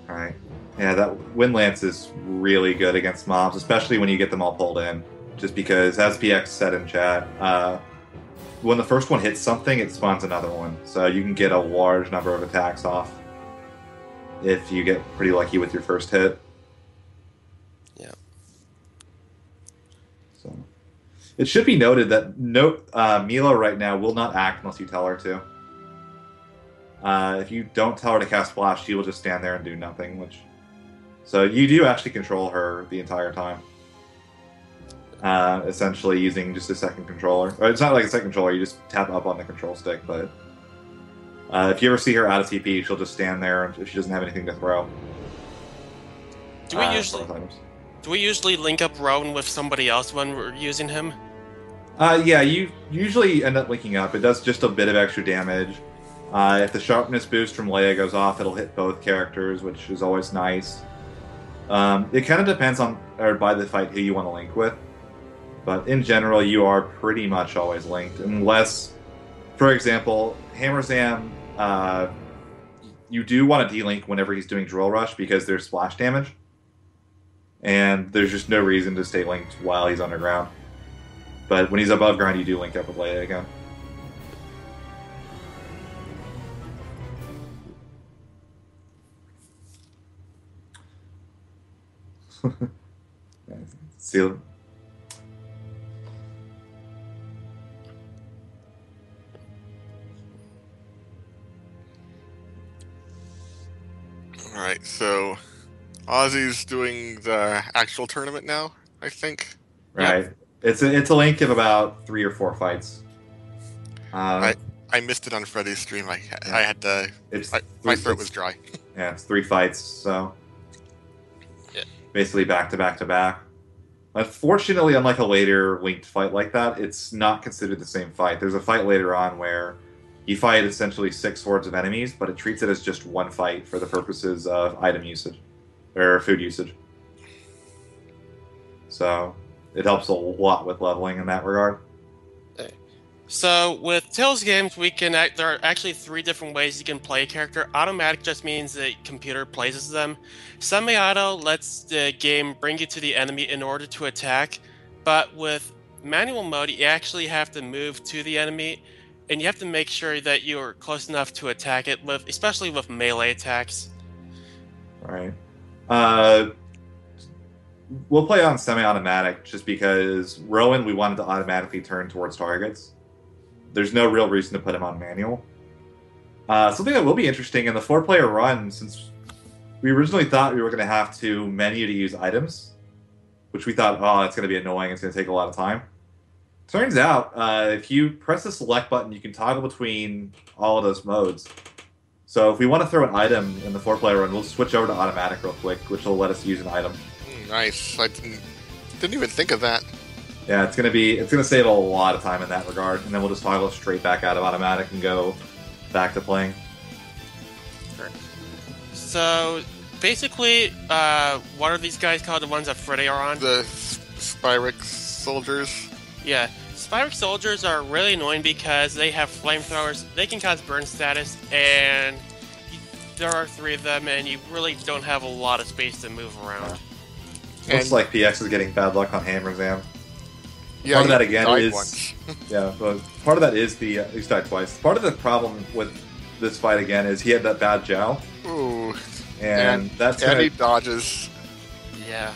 All right. Yeah, that Wind Lance is really good against mobs, especially when you get them all pulled in. Just because, as PX said in chat, when the first one hits something, it spawns another one. So you can get a large number of attacks off if you get pretty lucky with your first hit. Yeah. So it should be noted that Milla right now will not act unless you tell her to. If you don't tell her to cast Flash, she will just stand there and do nothing. So you do actually control her the entire time. Essentially using just a second controller. Or it's not like a second controller, you just tap up on the control stick, but if you ever see her out of TP, she'll just stand there if she doesn't have anything to throw. Do we usually link up Rowan with somebody else when we're using him? Yeah, you usually end up linking up. It does just a bit of extra damage. If the sharpness boost from Leia goes off, it'll hit both characters, which is always nice. It kind of depends on, or by the fight, who you want to link with. But in general, you are pretty much always linked. Unless, for example, Hammer Zam, you do want to delink whenever he's doing Drill Rush because there's splash damage. And there's just no reason to stay linked while he's underground. But when he's above ground, you do link up with Leia again. Seal. Alright, so Ozzy's doing the actual tournament now, I think. Right. Yep. It's a length of about 3 or 4 fights. I missed it on Freddy's stream. I had to. My throat was dry. Yeah, it's 3 fights, so yeah. Basically back to back to back. Unfortunately, unlike a later linked fight like that, it's not considered the same fight. There's a fight later on where you fight essentially 6 hordes of enemies, but it treats it as just one fight for the purposes of item usage or food usage. So it helps a lot with leveling in that regard. So with Tales games, there are actually 3 different ways you can play a character. Automatic just means the computer places them. Semi-auto lets the game bring you to the enemy in order to attack. But with manual mode, you actually have to move to the enemy, and you have to make sure that you're close enough to attack it, especially with melee attacks. Right. We'll play on semi-automatic just because Rowan we wanted to automatically turn towards targets. There's no real reason to put him on manual. Something that will be interesting in the 4-player run, since we originally thought we were going to have to menu to use items, which we thought, oh, it's going to be annoying, it's going to take a lot of time. Turns out, if you press the select button, you can toggle between all of those modes. So if we want to throw an item in the 4-player run, we'll switch over to automatic real quick, which will let us use an item. Nice. I didn't even think of that. Yeah, it's gonna save a lot of time in that regard, and then we'll just toggle straight back out of automatic and go back to playing. So basically, what are these guys called? The ones that Freddy are on? The Spyrix soldiers. Yeah, Spyrix soldiers are really annoying because they have flamethrowers. They can cause burn status, and there are 3 of them, and you really don't have a lot of space to move around. Looks like PX is getting bad luck on Hammer's Am. Yeah, Part of that he again died is once. yeah. But part of that is he's died twice. Part of the problem with this fight again is he had that bad Jiao, Ooh, and that's and gonna, he dodges. Yeah.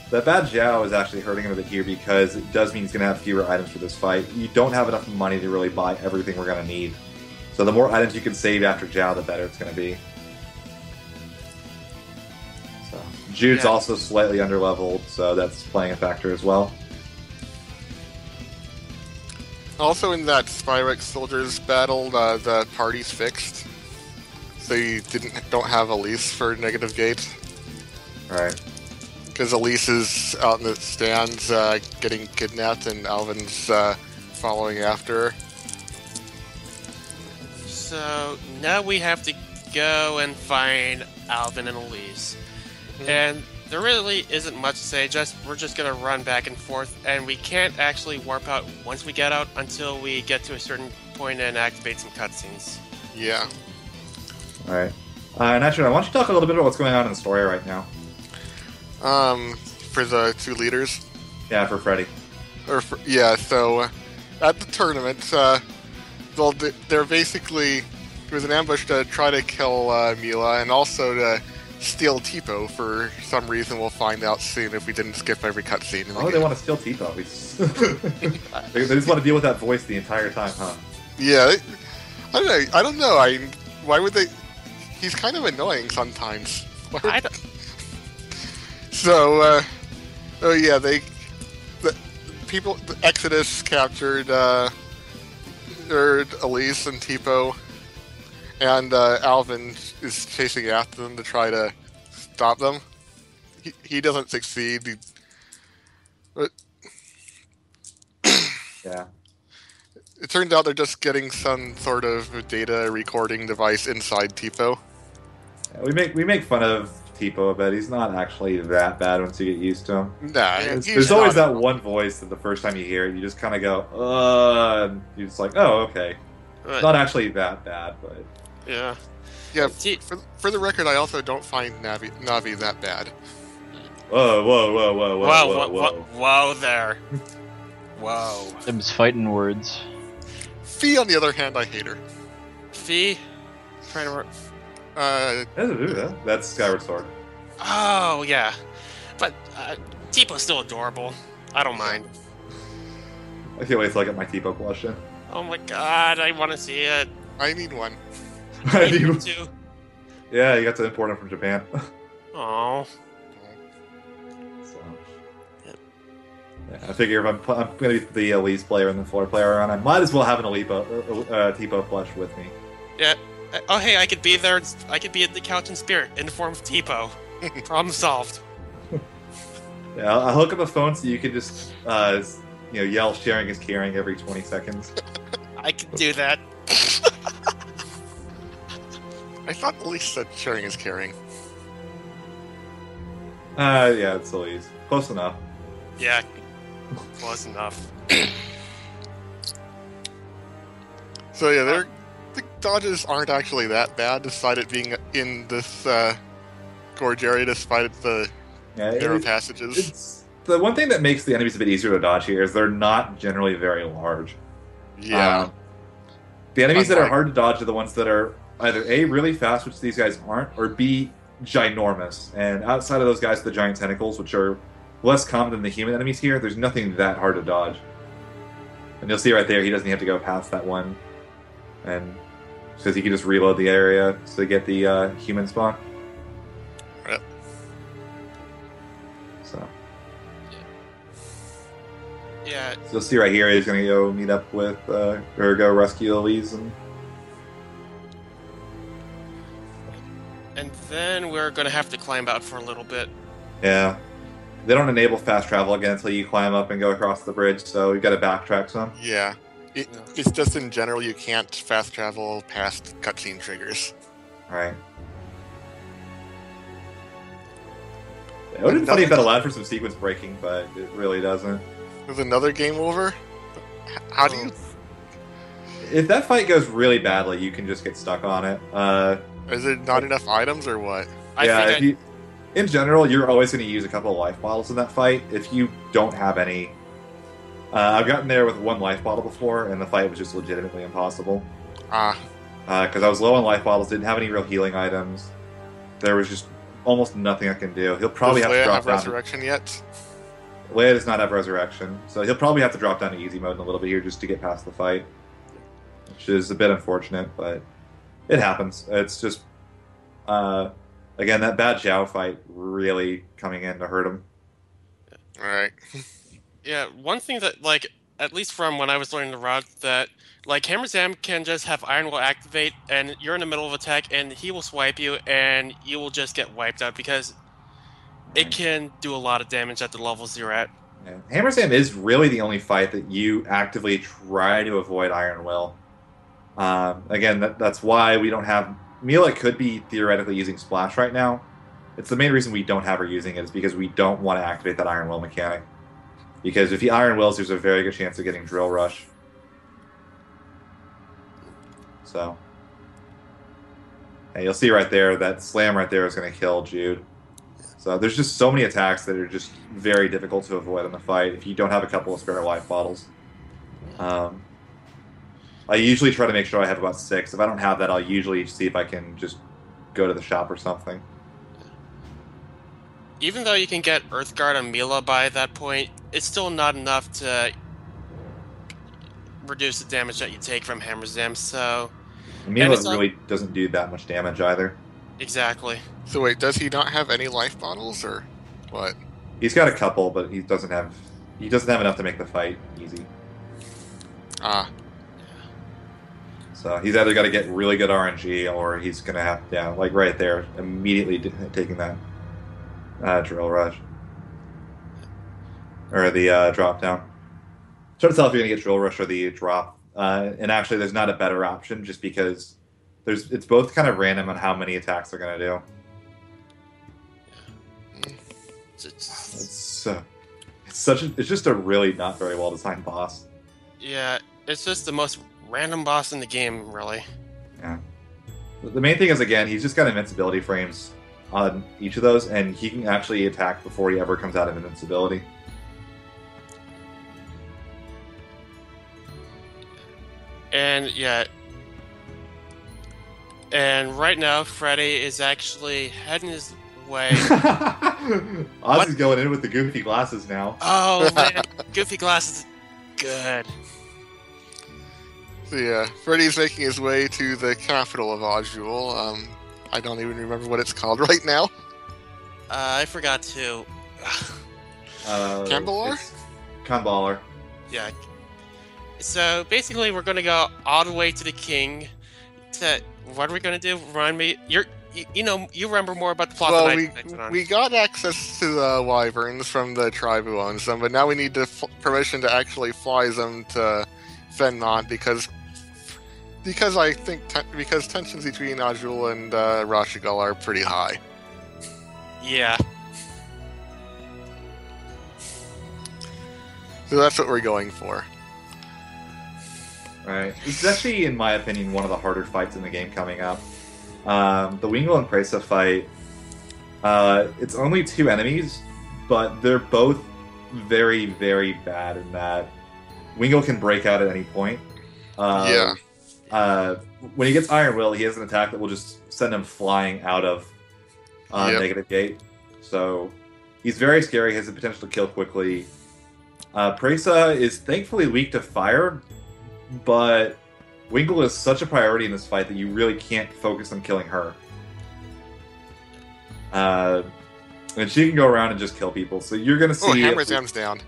that bad Jiao is actually hurting him a bit here because it does mean he's gonna have fewer items for this fight. You don't have enough money to really buy everything we're gonna need. So the more items you can save after Jiao, the better it's gonna be. So Jude's Yeah. also slightly underleveled, so that's playing a factor as well. Also, in that Spyrex Soldiers battle, the party's fixed, so you don't have Elise for negative gate. Alright. Because Elise is out in the stands getting kidnapped, and Alvin's following after her. So now we have to go and find Alvin and Elise. And there really isn't much to say, we're just gonna run back and forth, and we can't actually warp out once we get out until we get to a certain point and activate some cutscenes. Yeah. Alright. And actually, I want you to talk a little bit about what's going on in the story right now. For the two leaders. Yeah, for Freddy. So at the tournament, they're basically... There was an ambush to try to kill Milla, and also to steal Tipo for some reason. We'll find out soon if we didn't skip every cutscene. Oh, they want to steal Tipo. They just want to deal with that voice the entire time, huh? Yeah, I don't know. Why would they... He's kind of annoying sometimes. I don't... So, the Exodus captured Elise and Tipo, and Alvin is chasing after them to try to stop them. He doesn't succeed. But Yeah. it turned out they're just getting some sort of data recording device inside Tipo. Yeah, we make fun of Tipo a bit. He's not actually that bad once you get used to him. Nah, There's always that one voice that the first time you hear it, you just kind of go, and you're just like, oh, okay. Not actually that bad, but... Yeah. Yeah, for the record, I also don't find Navi that bad. Whoa, Whoa there. Whoa. Them's fighting words. Fee, on the other hand, I hate her. Fee? Trying to work. That's Skyward Sword. Oh, yeah. But Tipo's still adorable. I don't mind. I can't wait till I get my Tipo question. Oh my god, I want to see it. I need one. I need Me one. too. Yeah, you got to import him from Japan. Oh. So, yeah, I figure if I'm going to be the Elise player and the floor player on, I might as well have an Tipo plush with me. Yeah. Oh, hey, I could be there. I could be at the couch in spirit in the form of Tipo. Problem solved. Yeah, I'll hook up a phone so you can just yell "sharing is caring" every 20 seconds. I could do that. I thought Elise said sharing is caring. Yeah, it's Elise. Close enough. Yeah. Close enough. So yeah, the dodges aren't actually that bad, despite it being in this gorge area, despite the narrow passages. It's the one thing that makes the enemies a bit easier to dodge here is they're not generally very large. Yeah. The enemies that are hard to dodge are the ones that are either A, really fast, which these guys aren't, or B, ginormous. And outside of those guys, the giant tentacles, which are less common than the human enemies here, there's nothing that hard to dodge. And you'll see right there, he doesn't have to go past that one. And because he can just reload the area to get the human spawn. Yep. So Yeah. you'll see right here, he's going to go meet up with, or go rescue Elise. And then we're going to have to climb out for a little bit. Yeah. They don't enable fast travel again until you climb up and go across the bridge, so you've got to backtrack some. Yeah. It's just in general you can't fast travel past cutscene triggers. Right. It would have been funny if that allowed for some sequence breaking, but it really doesn't. There's another game over? How do you... If that fight goes really badly, you can just get stuck on it. Is there not enough items or what? I think in general, you're always going to use a couple of life bottles in that fight. If you don't have any, I've gotten there with 1 life bottle before, and the fight was just legitimately impossible. Because I was low on life bottles, didn't have any real healing items. There was just almost nothing I can do. He'll probably Does have to Leia drop have down. resurrection yet? Leia does not have resurrection, so he'll probably have to drop down to easy mode in a little bit here just to get past the fight, which is a bit unfortunate, but it happens. It's just, again, that bad Jiao fight really coming in to hurt him. Alright. Yeah, one thing that, like, at least from when I was learning the route, that, like, Hammer Zam can just have Iron Will activate, and you're in the middle of attack, and he will swipe you, and you will just get wiped out, because it can do a lot of damage at the levels you're at. Yeah. Hammer Sam is really the only fight that you actively try to avoid Iron Will. Again, that's why we don't have... Milla could be theoretically using Splash right now. It's the main reason we don't have her using it is because we don't want to activate that Iron Will mechanic. Because if he Iron Wills, there's a very good chance of getting Drill Rush. So, and you'll see right there, that slam right there is going to kill Jude. So there's just so many attacks that are just very difficult to avoid in the fight if you don't have a couple of spare life bottles. I usually try to make sure I have about 6. If I don't have that, I'll usually see if I can just go to the shop or something. Even though you can get Earthguard on Milla by that point, it's still not enough to reduce the damage that you take from Hammer Zam, so... Milla really doesn't do that much damage either. Exactly. So wait, does he not have any life bottles, or what? He's got a couple, but he doesn't have enough to make the fight easy. So he's either got to get really good RNG, or he's going to have, like right there, immediately taking that Drill Rush. Or the drop down. Try to tell if you're going to get Drill Rush or the drop. And actually, there's not a better option, just because it's both kind of random on how many attacks they're going to do. It's just a really not very well designed boss. Yeah, it's just the most random boss in the game, really. Yeah. The main thing is, again, he's just got invincibility frames on each of those, and he can actually attack before he ever comes out of invincibility. And yeah, and right now Freddy is actually heading his way. Ozzy's going in with the goofy glasses now. Oh man, goofy glasses, good. So yeah, Freddy's making his way to the capital of Azul. I don't even remember what it's called right now. I forgot to. Cambalar? Cambalar. Yeah. So basically, we're gonna go all the way to the king. What are we gonna do? Remind me. You remember more about the plot Well, than I do. we got access to the wyverns from the tribe who owns them, but now we need permission to actually fly them to Fenmont because I think because tensions between Azul and Rashigal are pretty high. Yeah. So that's what we're going for. Right. This is actually, in my opinion, one of the harder fights in the game coming up. The Wingull and Presa fight, it's only 2 enemies, but they're both very, very bad in that Wingull can break out at any point. When he gets Iron Will, he has an attack that will just send him flying out of negative gate. So he's very scary, he has the potential to kill quickly. Presa is thankfully weak to fire, but Wingull is such a priority in this fight that you really can't focus on killing her. And she can go around and just kill people, so you're going to see... Oh, Hammer Zam's down.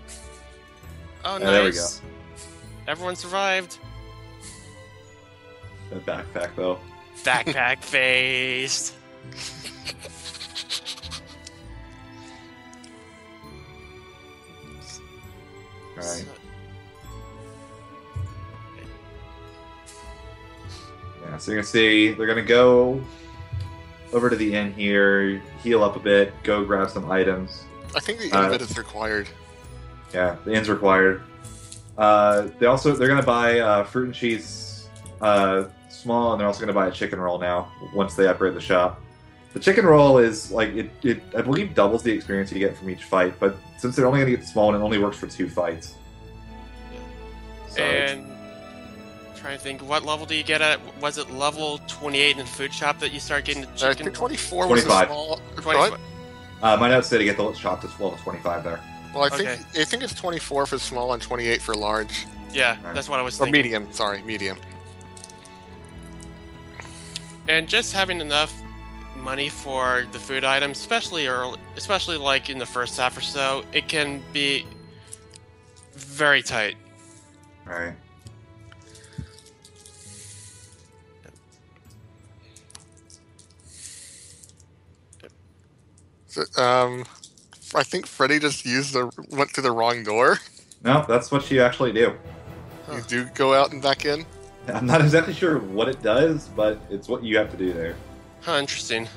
Oh, nice. There we go. Everyone survived. That backpack, though. Backpack faced. Alright. Yeah, so you're gonna see they're gonna go over to the inn here, heal up a bit, go grab some items. I think the inn is required. Yeah, the inn's required. They're gonna buy fruit and cheese small, and they're also gonna buy a chicken roll now once they upgrade the shop. The chicken roll is like it I believe doubles the experience you get from each fight, but since they're only going to get small, and it only works for 2 fights. So And trying to think, what level do you get at? Was it level 28 in the food shop that you start getting the I chicken? think 24 was a 25. small. 25. What? my notes say to get the shop to level 25 there. Well, I Okay. think it's 24 for small and 28 for large. Yeah, Right. that's what I was Or thinking. medium, sorry, medium. And just having enough money for the food items, especially like in the first half or so, it can be very tight. Right. So, I think Freddy just went through the wrong door. No, that's what you actually do. You do go out and back in. I'm not exactly sure what it does, but it's what you have to do there. Huh, interesting.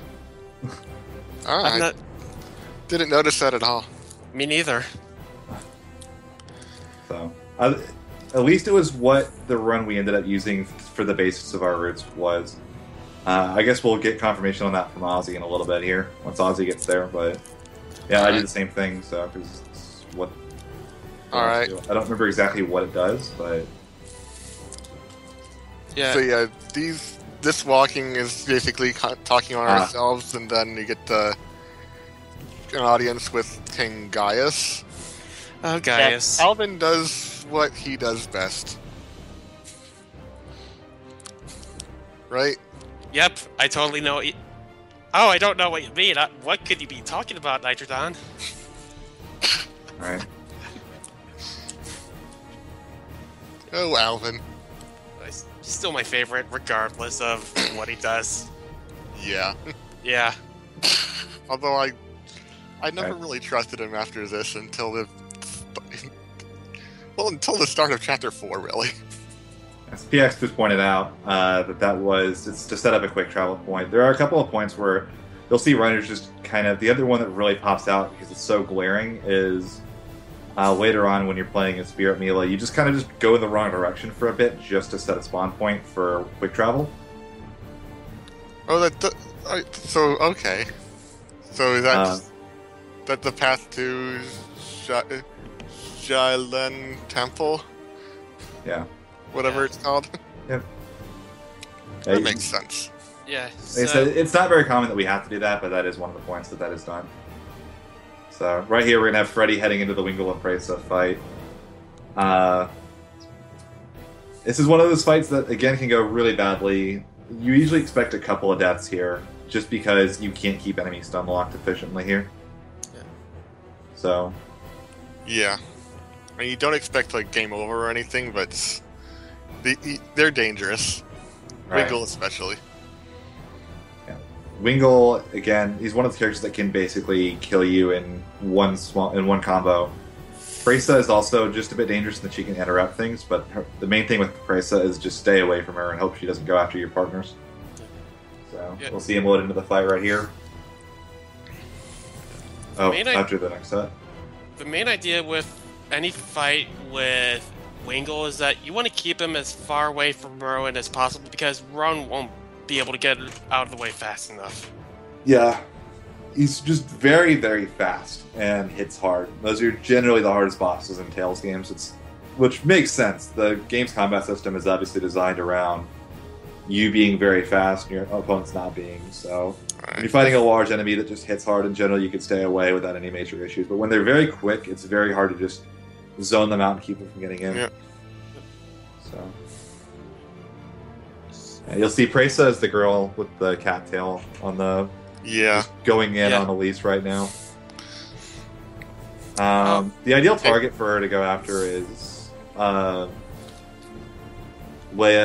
I I'm not. didn't notice that at all. Me neither. So, at least it was what the run we ended up using for the basis of our routes was. I guess we'll get confirmation on that from Ozzy in a little bit here, once Ozzy gets there, but yeah, I did the same thing, so, because it's what... Alright. I don't remember exactly what it does, but... Yeah. So yeah, this walking is basically talking on ourselves, and then you get an audience with King Gaius. Oh, Gaius. Yeah, Alvin does what he does best. Right? Yep, I totally know. Oh, I don't know what you mean. What could you be talking about, Nitrodon? Right. Oh, Alvin. He's still my favorite, regardless of what he does. Yeah. Yeah. Although I never really trusted him after this until until the start of Chapter 4, really. As PX just pointed out, it's to set up a quick travel point. There are a couple of points where you'll see runners just kind of... The other one that really pops out because it's so glaring is later on when you're playing a Spirit Milla, you just kind of just go in the wrong direction for a bit just to set a spawn point for quick travel. Oh, so okay. So that's the path to Xiaolan Temple, Yeah. whatever Yeah. it's called. Yep. That makes sense. Yeah. Like I So, said, it's not very common that we have to do that, but that is one of the points that is done. So right here we're gonna have Freddy heading into the Wingle and Presa fight. This is one of those fights that again can go really badly. You usually expect a couple of deaths here, just because you can't keep enemies stun locked efficiently here. Yeah. So Yeah. I mean, you don't expect like game over or anything, but they're dangerous. right. Wingle especially. Wingle, again, he's one of the characters that can basically kill you in one combo. Presa is also just a bit dangerous in that she can interrupt things, but the main thing with Presa is just stay away from her and hope she doesn't go after your partners. So Yeah. we'll see him load into the fight right here. Oh, after the next set. the main idea with any fight with Wingle is that you want to keep him as far away from Rowan as possible because Rowan won't be able to get out of the way fast enough. Yeah. He's just very, very fast and hits hard. Those are generally the hardest bosses in Tales games, which makes sense. The game's combat system is obviously designed around you being very fast and your opponent's not being. So when you're fighting a large enemy that just hits hard, in general, you can stay away without any major issues. But when they're very quick, it's very hard to just zone them out and keep them from getting in. Yeah. So yeah, you'll see Presa as the girl with the cattail on the just going in on Elise right now. The ideal target for her to go after is Leia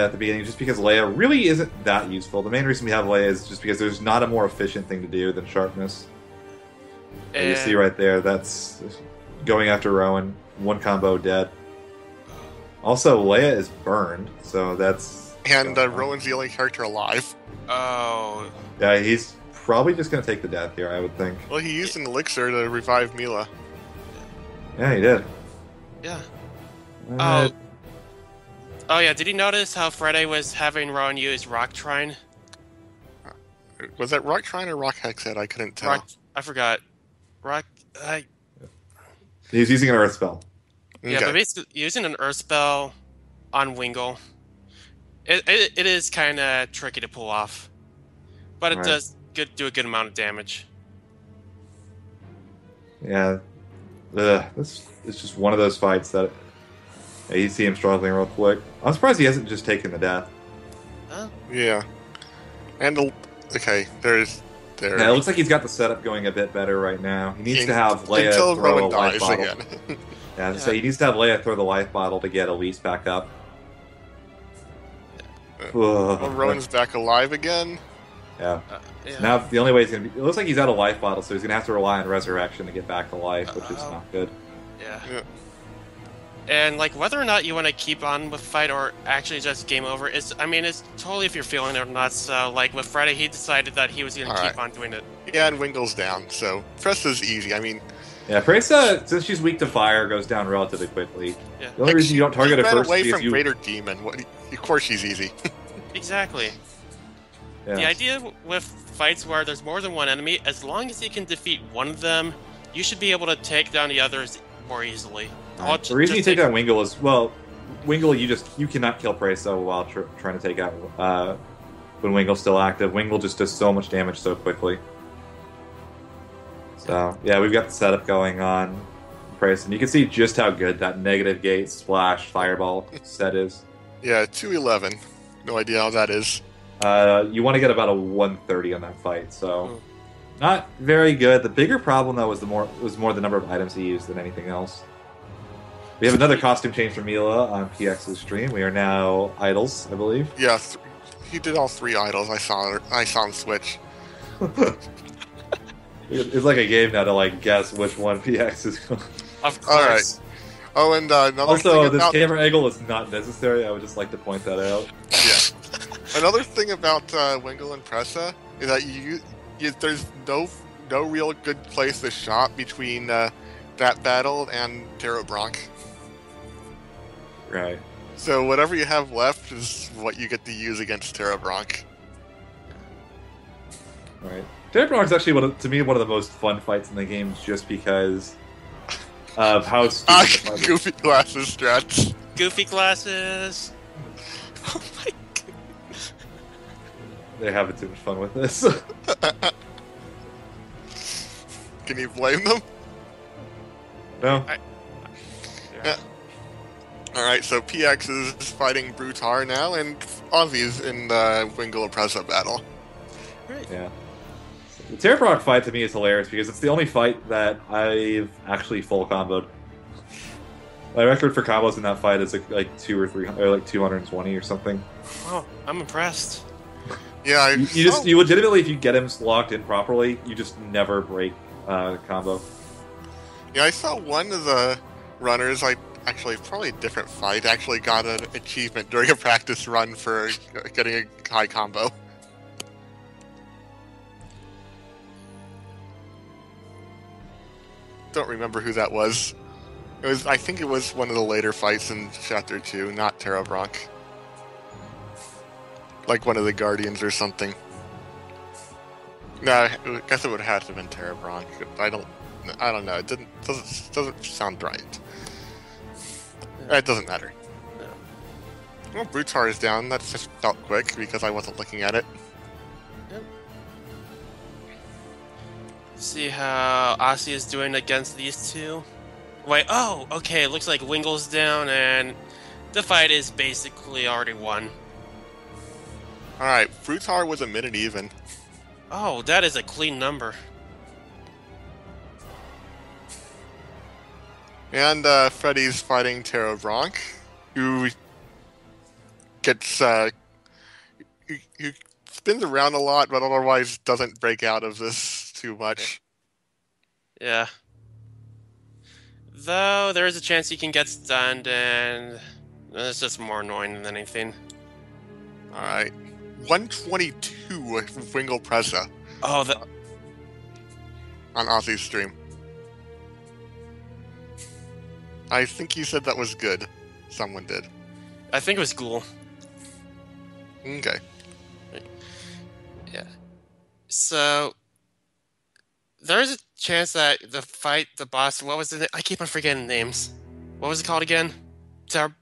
at the beginning, just because Leia really isn't that useful. The main reason we have Leia is just because there's not a more efficient thing to do than sharpness. And you see right there, that's going after Rowan. One combo dead. Also, Leia is burned, so that's... And Rowan's the only character alive. Oh. Yeah, he's probably just going to take the death here, I would think. Well, he used an elixir to revive Milla. Yeah, he did. Yeah. Uh, Oh yeah, did you notice how Friday was having Rowan use Rock Trine? Was that Rock Shrine or Rock Hexhead? I couldn't tell. I forgot. Rock. He's using an Earth spell. Yeah, Okay. but basically using an Earth spell on Wingle, it is kind of tricky to pull off, but it Right. does do a good amount of damage. Yeah. This is just one of those fights that you see him struggling real quick. I'm surprised he hasn't just taken the death. Yeah. And okay, there's there. Yeah, it looks like he's got the setup going a bit better right now. He needs to have Leia until throw Rowan a life dies bottle. again. Yeah, so he needs to have Leia throw the life bottle to get Elise back up. Well, Rowan's back alive again. Yeah. Yeah. Now the only way he's gonna be. It looks like he's out of life bottle, so he's gonna have to rely on resurrection to get back to life, which is not good. Yeah. Yeah. And like whether or not you want to keep on with fight or actually just game over, it's totally if you're feeling it or not. So like with Friday, he decided that he was going to keep on doing it. Yeah, and Wingle's down, so Pressa's easy. I mean, Yeah, Presa, since she's weak to fire, goes down relatively quickly. Yeah. The only reason you don't target her ran first away is from you. Greater Demon. Of course, she's easy. Exactly. Yeah. The idea with fights where there's more than one enemy, as long as you can defeat one of them, you should be able to take down the others more easily. The reason you take down Wingle is, well, Wingle, you cannot kill Presa while trying to take out when Wingle's still active. Wingle just does so much damage so quickly. So, yeah, we've got the setup going on Presa, and you can see just how good that negative gate splash fireball set is. Yeah, 211. No idea how that is. You want to get about a 130 on that fight, so not very good. The bigger problem though was more the number of items he used than anything else. We have another costume change from Milla on PX's stream. We are now idols, I believe. Yeah, he did all 3 idols. I saw him switch. It's like a game now to like guess which one PX is going. Of course. All right. Oh, and another Also, thing this about camera angle is not necessary. I would just like to point that out. yeah. Another thing about Wingle and Pressa is that there's no real good place to shop between that battle and Terra Bronc. Right. So whatever you have left is what you get to use against Terra Bronc. Right. Terra Bronc's actually to me one of the most fun fights in the game, just because of how stupid the fight is. Goofy glasses strats. Goofy glasses. Oh my god. They're having too much fun with this. Can you blame them? No. Yeah. Alright, so PX is fighting Brutar now, and Ozzy's in the Wingle and Pressa battle. Right. Yeah. The Terra Bronc fight to me is hilarious because it's the only fight that I've actually full comboed. My record for combos in that fight is like 2 or 3 or like 220 or something. Oh, I'm impressed. Yeah, You legitimately, if you get him locked in properly, you just never break combo. Yeah, I saw one of the runners, probably a different fight, actually got an achievement during a practice run for getting a high combo. Don't remember who that was. I think it was one of the later fights in Chapter 2, not Terra Bronc. Like one of the Guardians or something. No, I guess it would have to have been Terra Bronc. I don't know. It doesn't sound right. It doesn't matter. Well, Brutar is down. That just felt quick because I wasn't looking at it. See how Aussie is doing against these two. Wait, oh, okay, it looks like Wingle's down and the fight is basically already won. Alright, Brutar was a minute even. Oh, that is a clean number. And Freddy's fighting Terra Bronc, who gets who spins around a lot, but otherwise doesn't break out of this too much. Yeah. Though there is a chance he can get stunned, and it's just more annoying than anything. Alright. 122 with Wingle Pressa Oh, on Ozzy's stream. I think you said that was good. Someone did. I think it was cool. Okay. Yeah. So there's a chance that the boss, what was it? I keep on forgetting names. What was it called again? Terra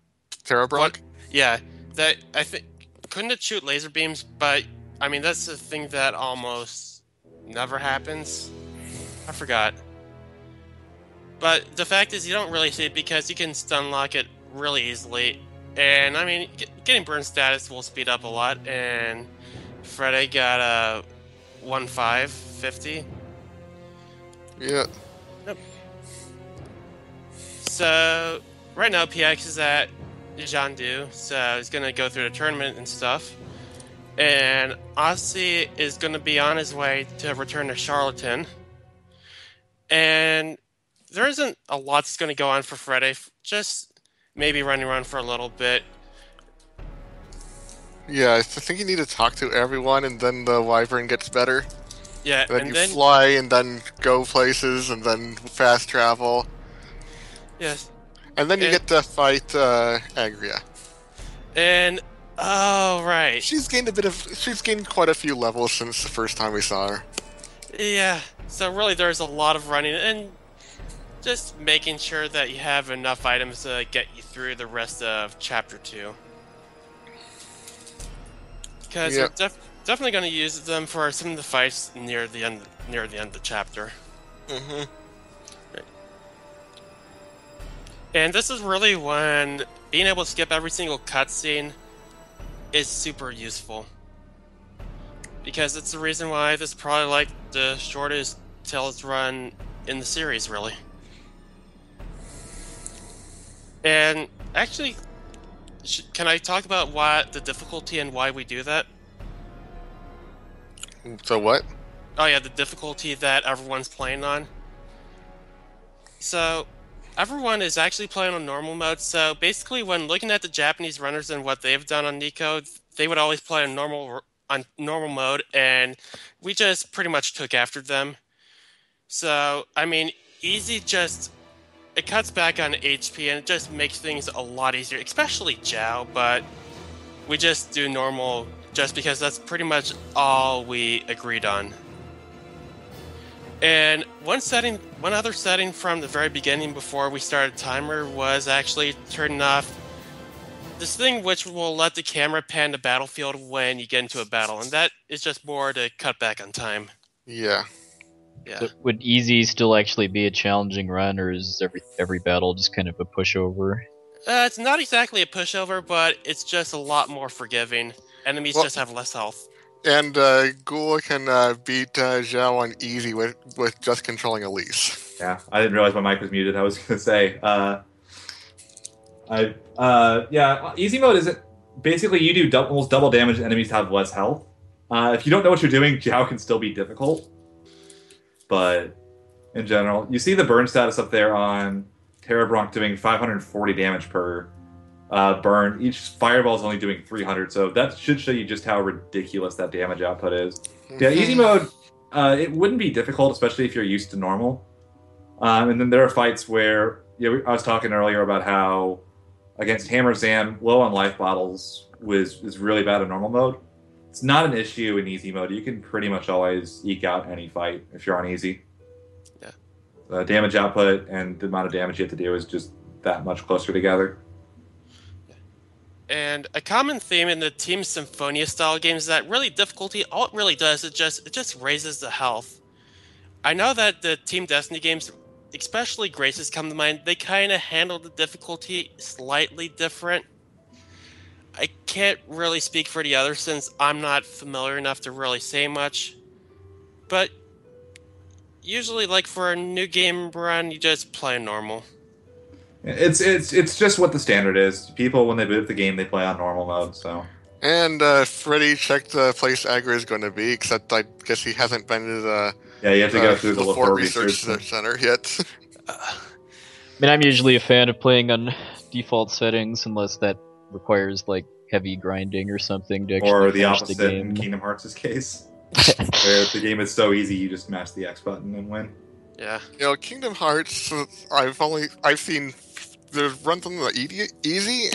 What? Yeah, that I think couldn't it shoot laser beams, but I mean that's the thing that almost never happens. I forgot. But the fact is, you don't really see it because you can stun lock it really easily, and I mean, getting burn status will speed up a lot. And Freddy got a 1.550. Yeah. Yep. So right now PX is at Jiao, so he's gonna go through the tournament and stuff. And Aussie is gonna be on his way to return to Charlatan. And there isn't a lot that's gonna go on for Freddy. Just maybe running around for a little bit. Yeah, I think you need to talk to everyone, and then the wyvern gets better. Yeah, And then you fly, and then go places, and then fast travel. Yes. And then you get to fight Agria. And oh right. She's gained quite a few levels since the first time we saw her. Yeah. So really there's a lot of running and just making sure that you have enough items to get you through the rest of chapter 2. Because we're definitely going to use them for some of the fights near the end of the chapter. Mm-hmm. Right. And this is really when being able to skip every single cutscene is super useful. Because it's the reason why this is probably like the shortest Tales run in the series, really. And actually, can I talk about the difficulty and why we do that? So what? Oh yeah, the difficulty that everyone's playing on. So, everyone is actually playing on normal mode, so basically when looking at the Japanese runners and what they've done on Nico, they would always play on normal mode, and we just pretty much took after them. So, I mean, easy it cuts back on HP and it just makes things a lot easier, especially Jiao, but we just do normal just because that's pretty much all we agreed on. And one other setting from the very beginning before we started timer was actually turning off this thing which will let the camera pan the battlefield when you get into a battle, and that is just more to cut back on time. Yeah. Yeah. So would easy still actually be a challenging run, or is every battle just kind of a pushover? It's not exactly a pushover, but it's just a lot more forgiving. Enemies just have less health. And Ghoul can beat Jiao on easy with just controlling Elise. Yeah, I didn't realize my mic was muted. I was going to say, easy mode isn't basically you do almost double damage. Enemies have less health. If you don't know what you're doing, Jiao can still be difficult. But in general, you see the burn status up there on Terrabronk doing 540 damage per burn. Each fireball is only doing 300, so that should show you just how ridiculous that damage output is. Yeah, easy mode, it wouldn't be difficult, especially if you're used to normal. And then there are fights where I was talking earlier about how against Hammer Zam, low on life bottles is really bad in normal mode. It's not an issue in easy mode. You can pretty much always eke out any fight if you're on easy. Yeah. The damage output and the amount of damage you have to do is just that much closer together. And a common theme in the Team Symphonia style games is that really difficulty, all it really does is it just raises the health. I know that the Team Destiny games, especially Graces come to mind, they kind of handle the difficulty slightly different. I can't really speak for the others since I'm not familiar enough to really say much. But usually, like for a new game run, you just play normal. It's just what the standard is. People, when they boot the game, they play on normal mode. So. And Freddy checked the place Agra is going to be, except I guess he hasn't been to the you have to go through the Fort Research Center yet. I mean, I'm usually a fan of playing on default settings unless that requires like heavy grinding or something to actually or the finish opposite the game. in Kingdom Hearts' case, where the game is so easy you just mash the X button and win. Yeah. Kingdom Hearts, I've seen the runs on the easy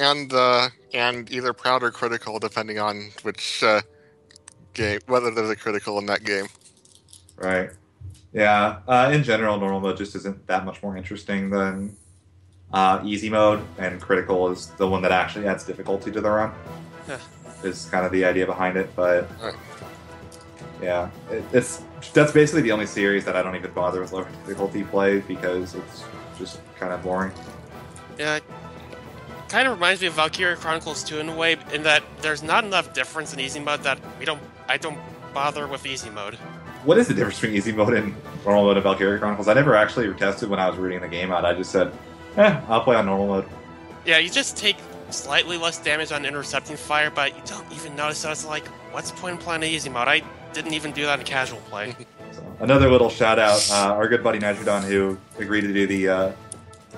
and either proud or critical, depending on which game, whether there's a critical in that game. Right. Yeah. In general, normal mode just isn't that much more interesting than easy mode, and critical is the one that actually adds difficulty to the run. Huh. Is kind of the idea behind it, but Right. yeah, that's basically the only series that I don't even bother with lower difficulty play because it's just kind of boring. Yeah, it kind of reminds me of Valkyria Chronicles 2 in a way, in that there's not enough difference in easy mode that I don't bother with easy mode. What is the difference between easy mode and normal mode in Valkyria Chronicles? I never actually tested when I was reading the game out. I just said, I'll play on normal mode. Yeah, you just take slightly less damage on intercepting fire, but you don't even notice that. It's like, what's the point in playing easy mode? I didn't even do that in casual play. So, another little shout out, our good buddy Nitrodon, who agreed to do the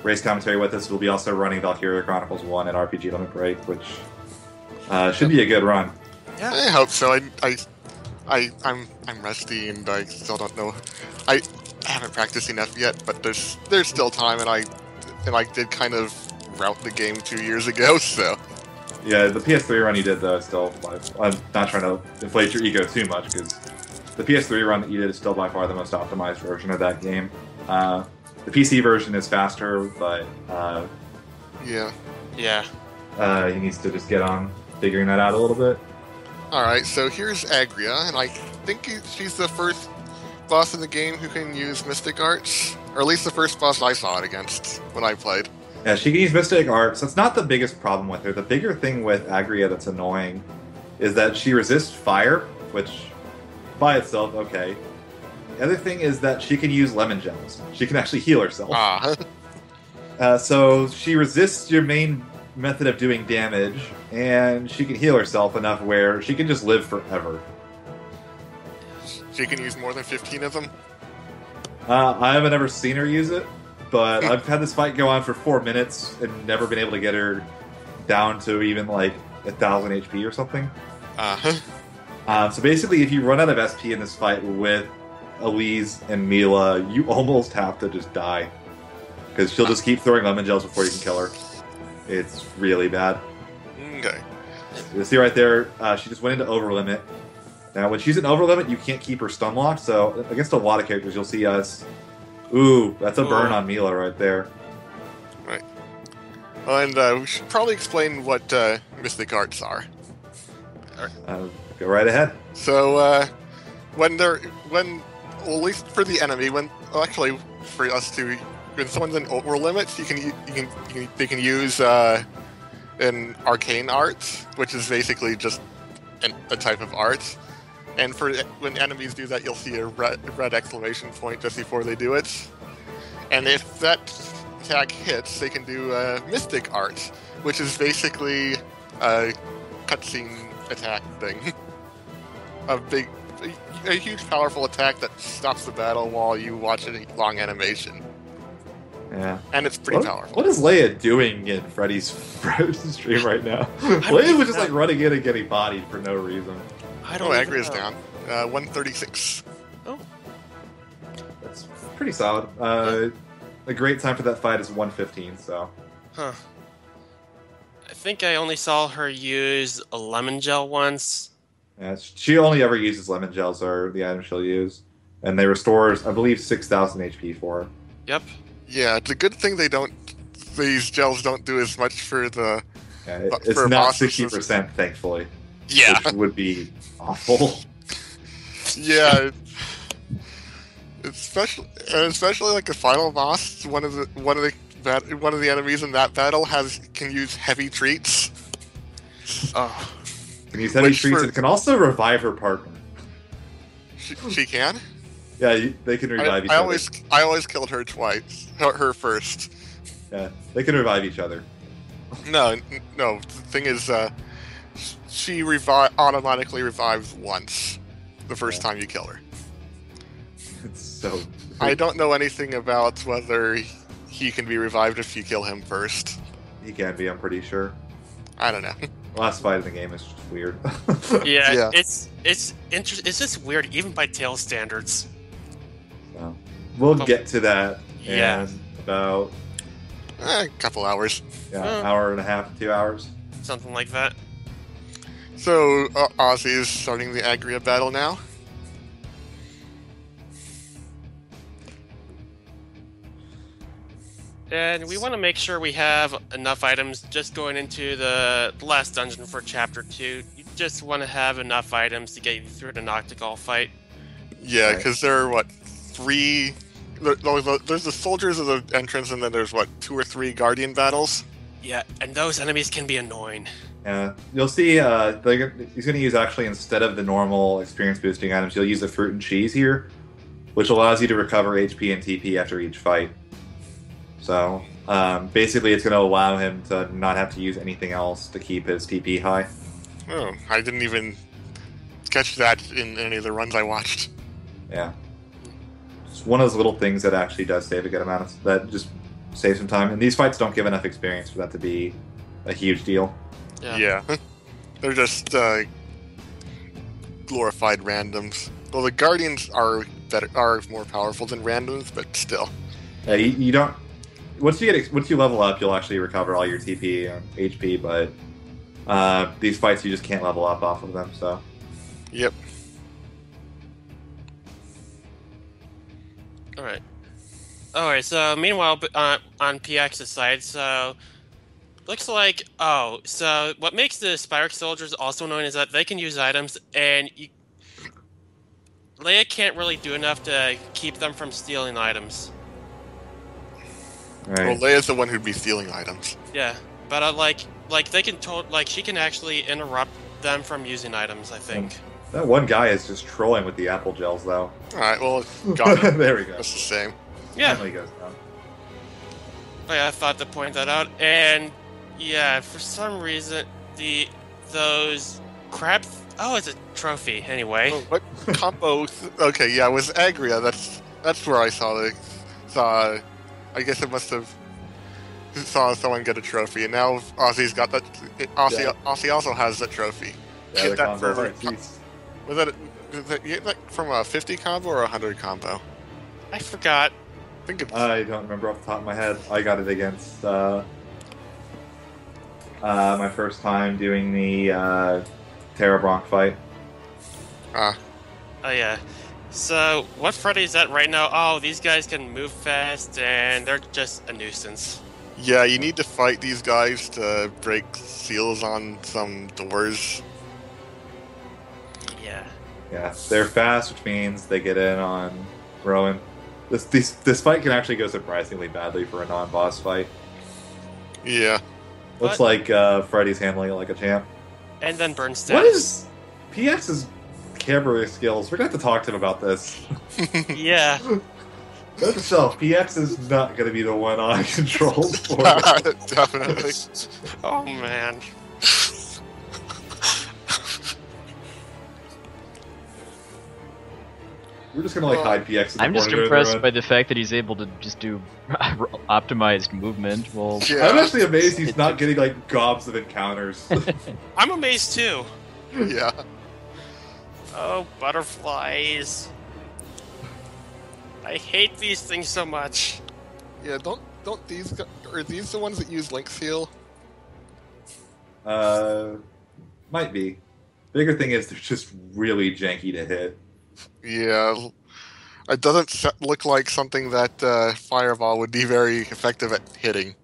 race commentary with us, will be also running Valkyria Chronicles 1 at RPG Limit Break, which should be a good run. Yeah. I hope so. I'm rusty and I still don't know. I haven't practiced enough yet, but there's still time, and I did kind of route the game 2 years ago, so. Yeah, the PS3 run you did, though, is still... I'm not trying to inflate your ego too much, because the PS3 run that you did is still by far the most optimized version of that game. The PC version is faster, but... Yeah. he needs to just get on figuring that out a little bit. Alright, so here's Agria, and I think she's the first boss in the game who can use Mystic Arts. Or at least the first boss I saw it against when I played. Yeah, she can use Mystic Arts. That's not the biggest problem with her. The bigger thing with Agria that's annoying is that she resists fire, which by itself, okay. The other thing is that she can use lemon gems. She can actually heal herself. So she resists your main method of doing damage, and she can heal herself enough where she can just live forever. She can use more than 15 of them? I haven't ever seen her use it, but I've had this fight go on for 4 minutes and never been able to get her down to even like 1,000 HP or something. So basically, if you run out of SP in this fight with Elise and Milla, you almost have to just die. Because she'll just keep throwing lemon gels before you can kill her. It's really bad. Okay. You see right there, she just went into over limit. Now, when she's in over limit, you can't keep her stun locked, so against a lot of characters, you'll see us... Ooh, that's a burn on Milla right there. Right. And we should probably explain what Mystic Arts are. Go right ahead. So, well, at least for the enemy, actually, for us to... When someone's in over limits, they can use an arcane art, which is basically just a type of art. And when enemies do that, you'll see a red exclamation point just before they do it. And if that attack hits, they can do Mystic Art, which is basically a cutscene attack thing. A huge, powerful attack that stops the battle while you watch a long animation. Yeah. And it's pretty powerful. What is Leia doing in Freddy's stream right now? Leia was just like running in and getting bodied for no reason. Agria's down. 136. Oh. That's pretty solid. A great time for that fight is 115, so. Huh. I think I only saw her use a lemon gel once. Yeah, she only ever uses lemon gels, are the items she'll use. And they restore, I believe, 6,000 HP for her. Yep. Yeah, it's a good thing these gels don't do as much for the... Yeah, it's not 60%, thankfully. Yeah. Which would be awful. Yeah. Especially like a final boss, one of the enemies in that battle can use heavy treats. Oh. Can use heavy treats, and it can also revive her partner. She can? Yeah, they can revive each other. I always killed her twice. Her first. Yeah, they can revive each other. No. The thing is, she automatically revives once the first time you kill her. It's so... I don't know anything about whether he can be revived if you kill him first. He can be, I'm pretty sure. I don't know. The last fight in the game is just weird. Yeah. It's just weird, even by Tales standards. So, we'll get to that in about... a couple hours. Yeah, an hour and a half, 2 hours. Something like that. So, Ozzy is starting the Agria battle now. And we want to make sure we have enough items just going into the last dungeon for Chapter 2. You just want to have enough items to get you through the Noctigal fight. Yeah, because there are, what, 3... There's the soldiers of the entrance, and then there's, what, 2 or 3 guardian battles? Yeah, and those enemies can be annoying. Yeah, you'll see he's going to use, actually, instead of the normal experience boosting items, you'll use the fruit and cheese here, which allows you to recover HP and TP after each fight. So, basically it's going to allow him to not have to use anything else to keep his TP high. Oh, I didn't even catch that in any of the runs I watched. Yeah. It's one of those little things that actually does save a good amount of... that just saves some time. And these fights don't give enough experience for that to be a huge deal. Yeah. They're just glorified randoms. Well, the Guardians are more powerful than randoms, but still. Yeah, you don't... Once you level up, you'll actually recover all your TP and HP, but these fights you just can't level up off of them, so... Yep. Alright, so meanwhile, on PX's side, so... Looks like... Oh, so what makes the Spyrix soldiers also known is that they can use items, and Leia can't really do enough to keep them from stealing items. Right. Well, Leia's the one who'd be stealing items. Yeah, but like they can she can actually interrupt them from using items, I think. That one guy is just trolling with the apple gels, though. Alright, well, got it. There we go. That's the same. Yeah. Finally goes down. Oh, yeah, I thought to point that out, and yeah, for some reason those crab. Oh, it's a trophy anyway. Oh, what combo? Okay, yeah, it was Agria. That's where I saw. I guess it must have saw someone get a trophy, and now Ozzy's got that. Ozzy also has that trophy. Yeah, Get the that combo for. right, jeez. Was that you get that from a 50 combo or a 100 combo? I forgot. I think it's. I don't remember off the top of my head. I got it against my first time doing the Terra Bronc fight. Oh yeah. So what Freddy is at right now? Oh, these guys can move fast, and they're just a nuisance. Yeah, you need to fight these guys to break seals on some doors. Yeah. Yeah, they're fast, which means they get in on Rowan. This fight can actually go surprisingly badly for a non-boss fight. Yeah. Looks like Freddy's handling it like a champ. And then burn status. What is PX's camera skills? We're gonna have to talk to him about this. Yeah. Note to self, PX is not gonna be the one I control for. Definitely. Oh man. We're just gonna hide PX. I'm just impressed by the fact that he's able to just do optimized movement. Well, Yeah. I'm actually amazed he's not getting like gobs of encounters. I'm amazed too. Yeah. Oh, butterflies. I hate these things so much. Yeah, don't these are these the ones that use Link Seal? Might be. Bigger thing is they're just really janky to hit. Yeah. It doesn't look like something that Fireball would be very effective at hitting.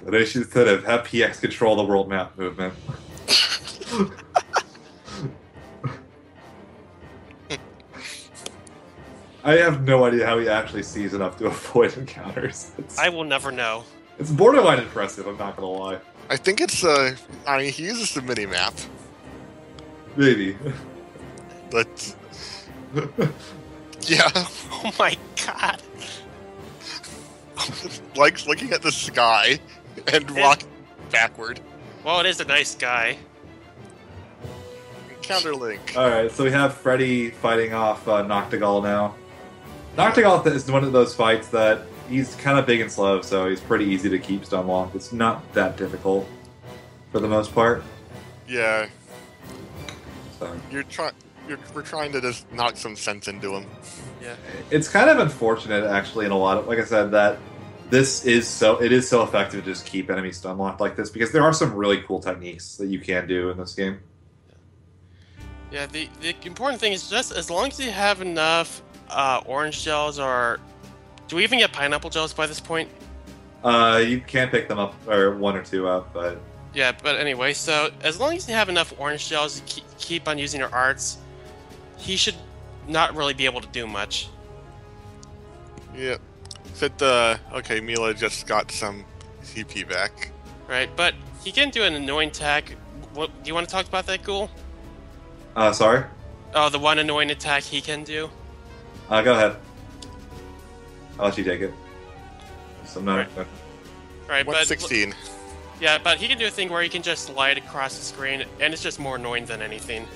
They should instead of have PX control the world map movement. I have no idea how he actually sees enough to avoid encounters. I will never know. It's borderline impressive, I'm not gonna lie. I think it's I mean, he uses the mini map, Maybe. but yeah, Oh my god. like looking at the sky and walking backward. Well, it is a nice guy. Counter Link. Alright, so we have Freddy fighting off Noctigal now. Noctigal is one of those fights that he's kind of big and slow, so he's pretty easy to keep stun locked. It's not that difficult for the most part. Yeah, So we're trying to just knock some sense into him. Yeah. it's kind of unfortunate, actually, in a lot of, like I said, that it is so effective to just keep enemies stun locked like this, because there are some really cool techniques that you can do in this game. Yeah, the important thing is just as long as you have enough orange gels, or do we even get pineapple gels by this point? You can pick them up, or 1 or 2 up, but Yeah, but anyway, so as long as you have enough orange gels to keep on using your arts, he should not really be able to do much. Yep. Okay, Milla just got some CP back. Right, but he can do an annoying attack. What, do you want to talk about that, Ghoul? sorry? Oh, the one annoying attack he can do? Go ahead. I'll let you take it. So no, Right. Right, but 116. yeah, but he can do a thing where he can just slide across the screen, and it's just more annoying than anything.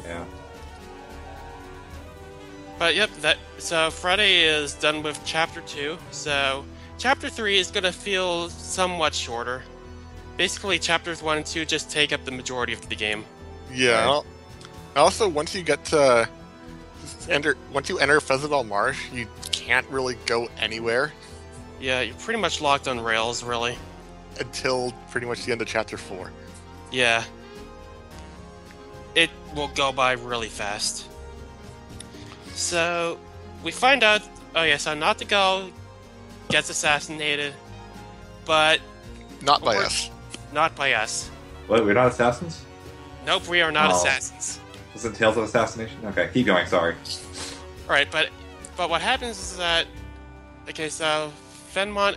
yeah. But yep, so Friday is done with Chapter 2, so Chapter 3 is going to feel somewhat shorter. Basically, Chapters 1 and 2 just take up the majority of the game. Yeah. Right. Also, once you get to once you enter Fezzival Marsh, you can't really go anywhere Yeah, you're pretty much locked on rails, really. until pretty much the end of Chapter 4. Yeah. It will go by really fast. So, we find out, oh yeah, so Nottigal gets assassinated, but Not by us. not by us. What, we're not assassins? Nope, we are not Oh. assassins. Was it Tales of Assassination? Okay, keep going, sorry. Alright, but what happens is that, okay, so Fenmont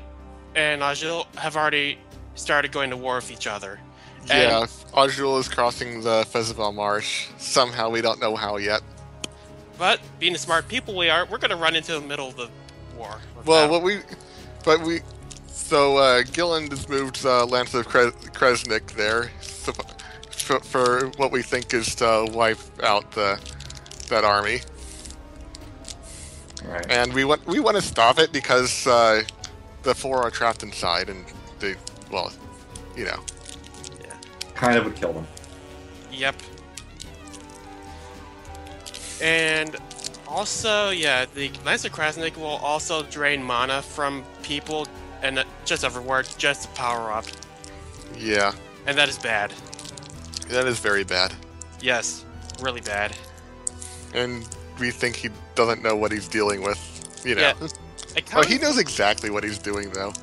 and Ajil have already started going to war with each other. Yeah, Ajul is crossing the Fezzival Marsh. Somehow, we don't know how yet. But, being the smart people we are, we're going to run into the middle of the war. Well, Gilland has moved Lance of Kresnik there for what we think is to wipe out that army, Right. and we want to stop it because the 4 are trapped inside, and they, well, you know. Kind of would kill them. Yep. And also, yeah, the Knights of Krasnik will also drain mana from people and just everywhere just to power up. Yeah, And that is bad. that is very bad, Yes, really bad. and we think he doesn't know what he's dealing with. You know. Yeah. A Well, common, he knows exactly what he's doing, though.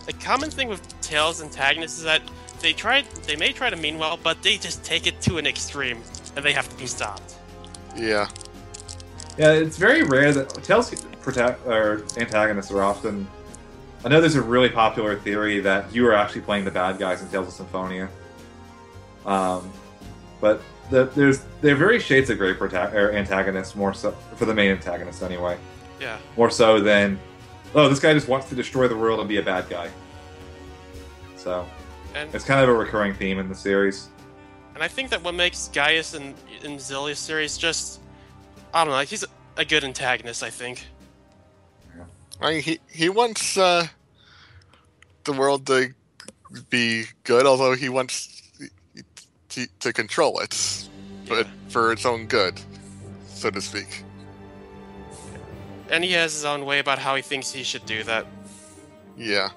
a common thing with Tales antagonists is that they may try to mean well, but they just take it to an extreme, and they have to be stopped. Yeah. Yeah, it's very rare that Tales antagonists are often. I know there's a really popular theory that you are actually playing the bad guys in Tales of Symphonia. But they're very shades of gray antagonists, more so for the main antagonist anyway. Yeah. More so than, oh, this guy just wants to destroy the world and be a bad guy. So And it's kind of a recurring theme in the series. I think that what makes Gaius in Xillia's series just, I don't know, he's a good antagonist, I think. I mean, he wants the world to be good, although he wants to control it, but for its own good, so to speak. And he has his own way about how he thinks he should do that. Yeah.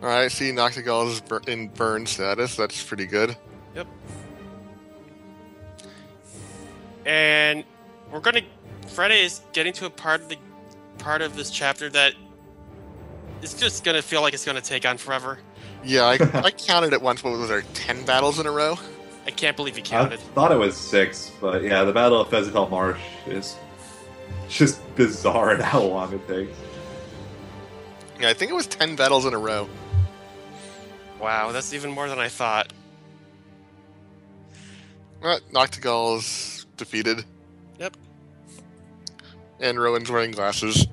Alright, see, Noctigal is in burn status. That's pretty good. Yep. And we're gonna. Friday is getting to a part of this chapter that is just gonna feel like it's gonna take on forever. Yeah, I counted it once. What was there? 10 battles in a row. I can't believe he I counted. thought it was 6, but yeah, the Battle of Fezzival Marsh is just bizarre at how long it takes. Yeah, I think it was 10 battles in a row. Wow, that's even more than I thought. Noctigal is defeated. Yep. And Rowan's wearing glasses.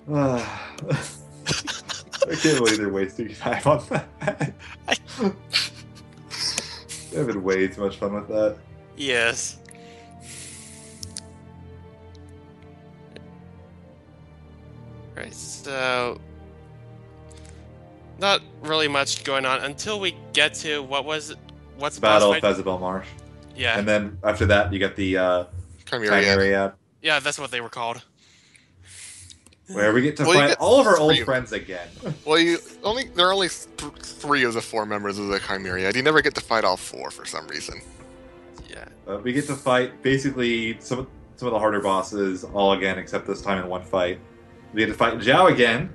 I can't believe they're wasting time on that. They're having way too much fun with that. Yes. Right, so not really much going on until we get to what's the boss Battle of fight? Fezzival Marsh. Yeah, And then after that, you get the Chimera. Chimera. yeah, that's what they were called. where we get to Well, you fight get all of our old three. friends again. Well, there are only 3 of the 4 members of the Chimera. You never get to fight all 4 for some reason. Yeah. We get to fight basically some of the harder bosses all again, except this time in one fight. We get to fight Jiao again,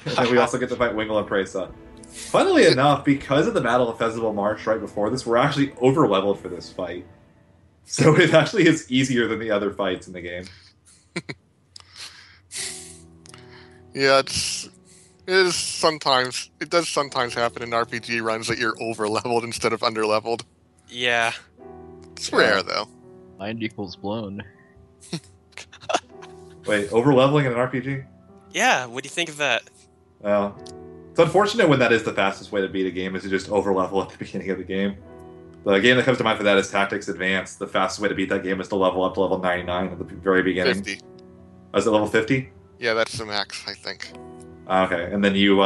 and then we also get to fight Wingle and Presa. Funnily enough, because of the Battle of Festival Marsh right before this, we're actually over-leveled for this fight. So it actually is easier than the other fights in the game. Yeah, it does sometimes happen in RPG runs that you're over-leveled instead of under-leveled. Yeah. It's rare, though. Mind equals blown. Wait, over-leveling in an RPG? Yeah, what do you think of that? Well, it's unfortunate when that is the fastest way to beat a game, is to just over-level at the beginning of the game. The game that comes to mind for that is Tactics Advanced. The fastest way to beat that game is to level up to level 99 at the very beginning. 50. Oh, is it level 50? Yeah, that's the max, I think. Okay, and then you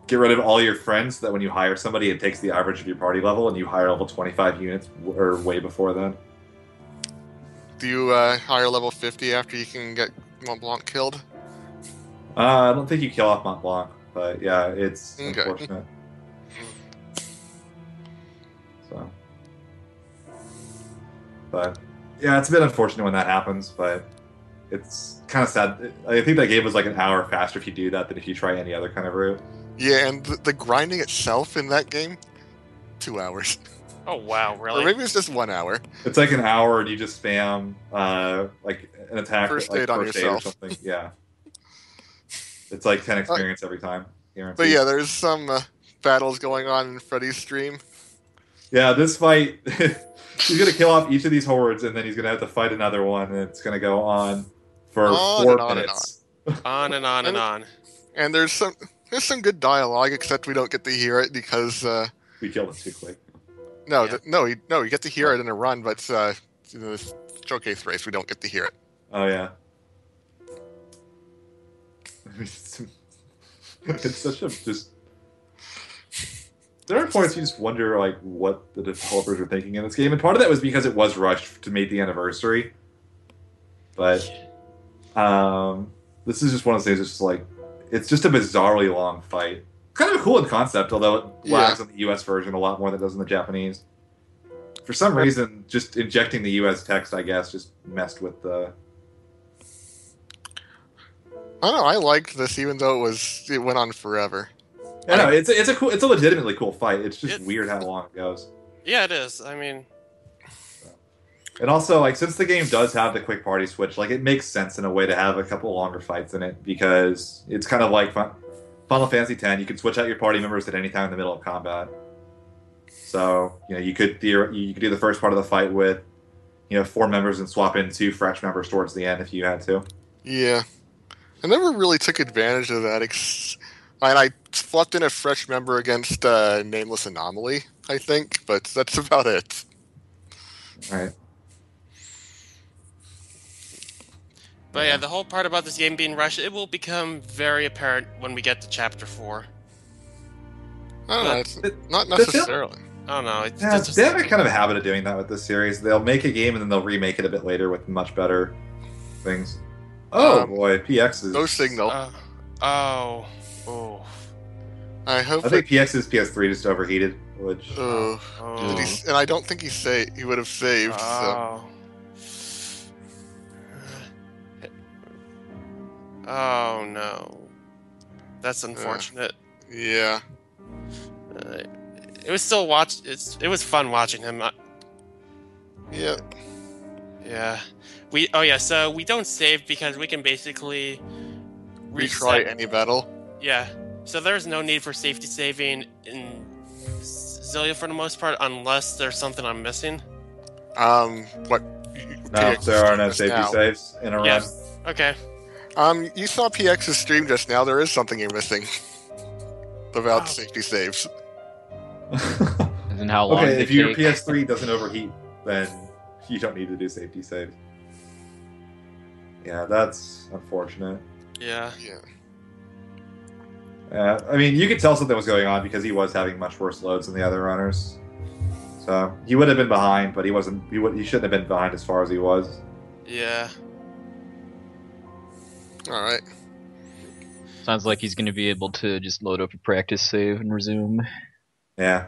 get rid of all your friends, so that when you hire somebody, it takes the average of your party level, and you hire level 25 units, or way before then. Do you hire level 50 after you can get Mont Blanc killed? I don't think you kill off Mont Blanc, but yeah, it's Okay. unfortunate. So, but yeah, it's a bit unfortunate when that happens, but it's kind of sad. I think that game was like an hour faster if you do that than if you try any other kind of route. Yeah, and the grinding itself in that game, 2 hours. Oh wow, really? Or maybe it's just 1 hour. It's like an hour and you just spam like an attack First like aid on first aid or yourself. something. Yeah, it's like 10 experience every time. Guaranteed. But yeah, there's some battles going on in Freddy's stream. Yeah, this fight, he's gonna kill off each of these hordes, and then he's gonna have to fight another one, and it's gonna go on for On 4 and on and minutes. On and on and on. And there's some good dialogue, except we don't get to hear it because We killed him too quick. you get to hear it in a run, but in the showcase race we don't get to hear it. Oh yeah. It's such a just. There are points you just wonder like what the developers were thinking in this game, and part of that was because it was rushed to make the anniversary. But this is just one of those things. It's just like it's just a bizarrely long fight. Kind of cool in concept, although it lags on the US version a lot more than it does in the Japanese. For some reason, just injecting the US text, I guess, just messed with the. I don't know. I liked this, even though it went on forever. Yeah, no, it's a legitimately cool fight. It's just weird how long it goes. Yeah, it is. I mean, And also, like, since the game does have the quick party switch, like, it makes sense in a way to have a couple longer fights in it, because it's kind of like Final Fantasy X. You can switch out your party members at any time in the middle of combat. So, you could do the first part of the fight with, 4 members and swap in 2 fresh members towards the end if you had to. Yeah. I never really took advantage of that. And I swapped in a fresh member against Nameless Anomaly, I think, but that's about it. All right. but yeah, the whole part about this game being rushed, it will become very apparent when we get to Chapter 4. I don't know. Not necessarily. I don't know. It's Yeah, just they have a kind of a habit of doing that with this series. They'll make a game and then they'll remake it a bit later with much better things. Oh boy, PX is... No signal. Oh. I hope. I think PX's PS3 just overheated, which... And I don't think he would have saved. So. Oh no, that's unfortunate. Yeah. It was still it was fun watching him. Yeah. Yeah. So we don't save because we can basically Retry any battle. Yeah. So there's no need for safety saving in Xillia for the most part, unless there's something I'm missing. What? No, PX there are no just safety now. saves in a run. Okay. You saw PX's stream just now. There is something you're missing about safety saves. And how long Okay, they if your take. PS3 doesn't overheat, then you don't need to do safety saves. Yeah, that's unfortunate. Yeah. Yeah. I mean, you could tell something was going on because he was having much worse loads than the other runners. So he would have been behind, but he wasn't. He shouldn't have been behind as far as he was. Yeah. All right. Sounds like he's going to be able to just load up a practice save and resume. Yeah.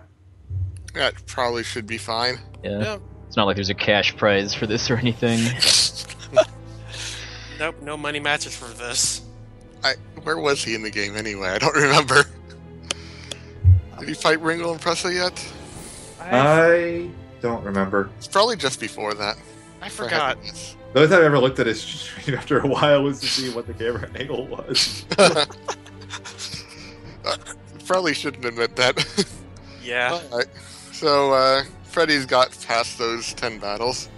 That probably should be fine. Yeah. Yeah. It's not like there's a cash prize for this or anything. Nope, no money matches for this. Where was he in the game anyway? I don't remember. Did he fight Ringo and Pressa yet? I don't remember. It's probably just before that. I forgot. The only time I ever looked at his stream after a while was to see what the camera angle was. Probably shouldn't admit that. Yeah. Alright. So, Freddy's got past those 10 battles.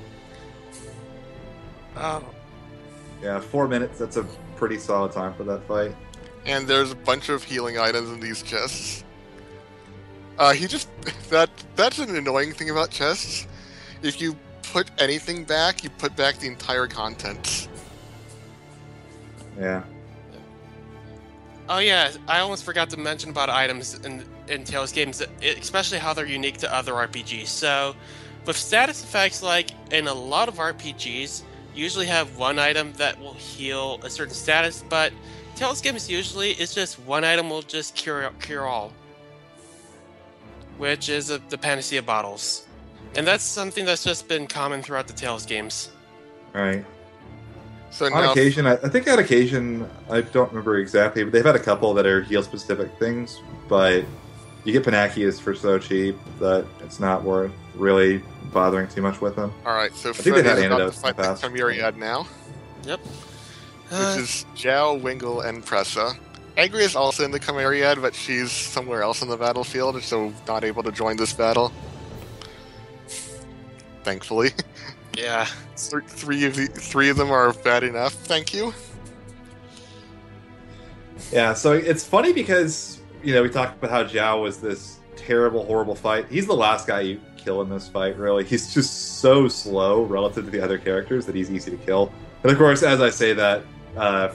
Oh. Yeah, 4 minutes. That's a pretty solid time for that fight. And there's a bunch of healing items in these chests. That's an annoying thing about chests. If you put anything back, you put back the entire contents. Yeah. Oh yeah, I almost forgot to mention about items in Tales games, especially how they're unique to other RPGs. So, with status effects, like in a lot of RPGs, you usually have one item that will heal a certain status, but Tales games usually it's just one item will just cure all, which is the Panacea bottles, and that's something that's just been common throughout the Tales games. Right. So On now, occasion, I think on occasion, I don't remember exactly, but they've had a couple that are heal-specific things, but you get Panaceas for so cheap that it's not worth really bothering too much with them. alright, so think they've had Freddy's about to antidotes in fight the the past. Chimeriad now, Yep. which is Jiao, Wingle, and Pressa. Angry is also in the Chimeriad, but she's somewhere else in the battlefield, so not able to join this battle. Thankfully. Yeah. Three of them are bad enough, thank you. Yeah, so it's funny because, we talked about how Jiao was this terrible, horrible fight. He's the last guy you kill in this fight, really. He's just so slow relative to the other characters that he's easy to kill. And of course, as I say that,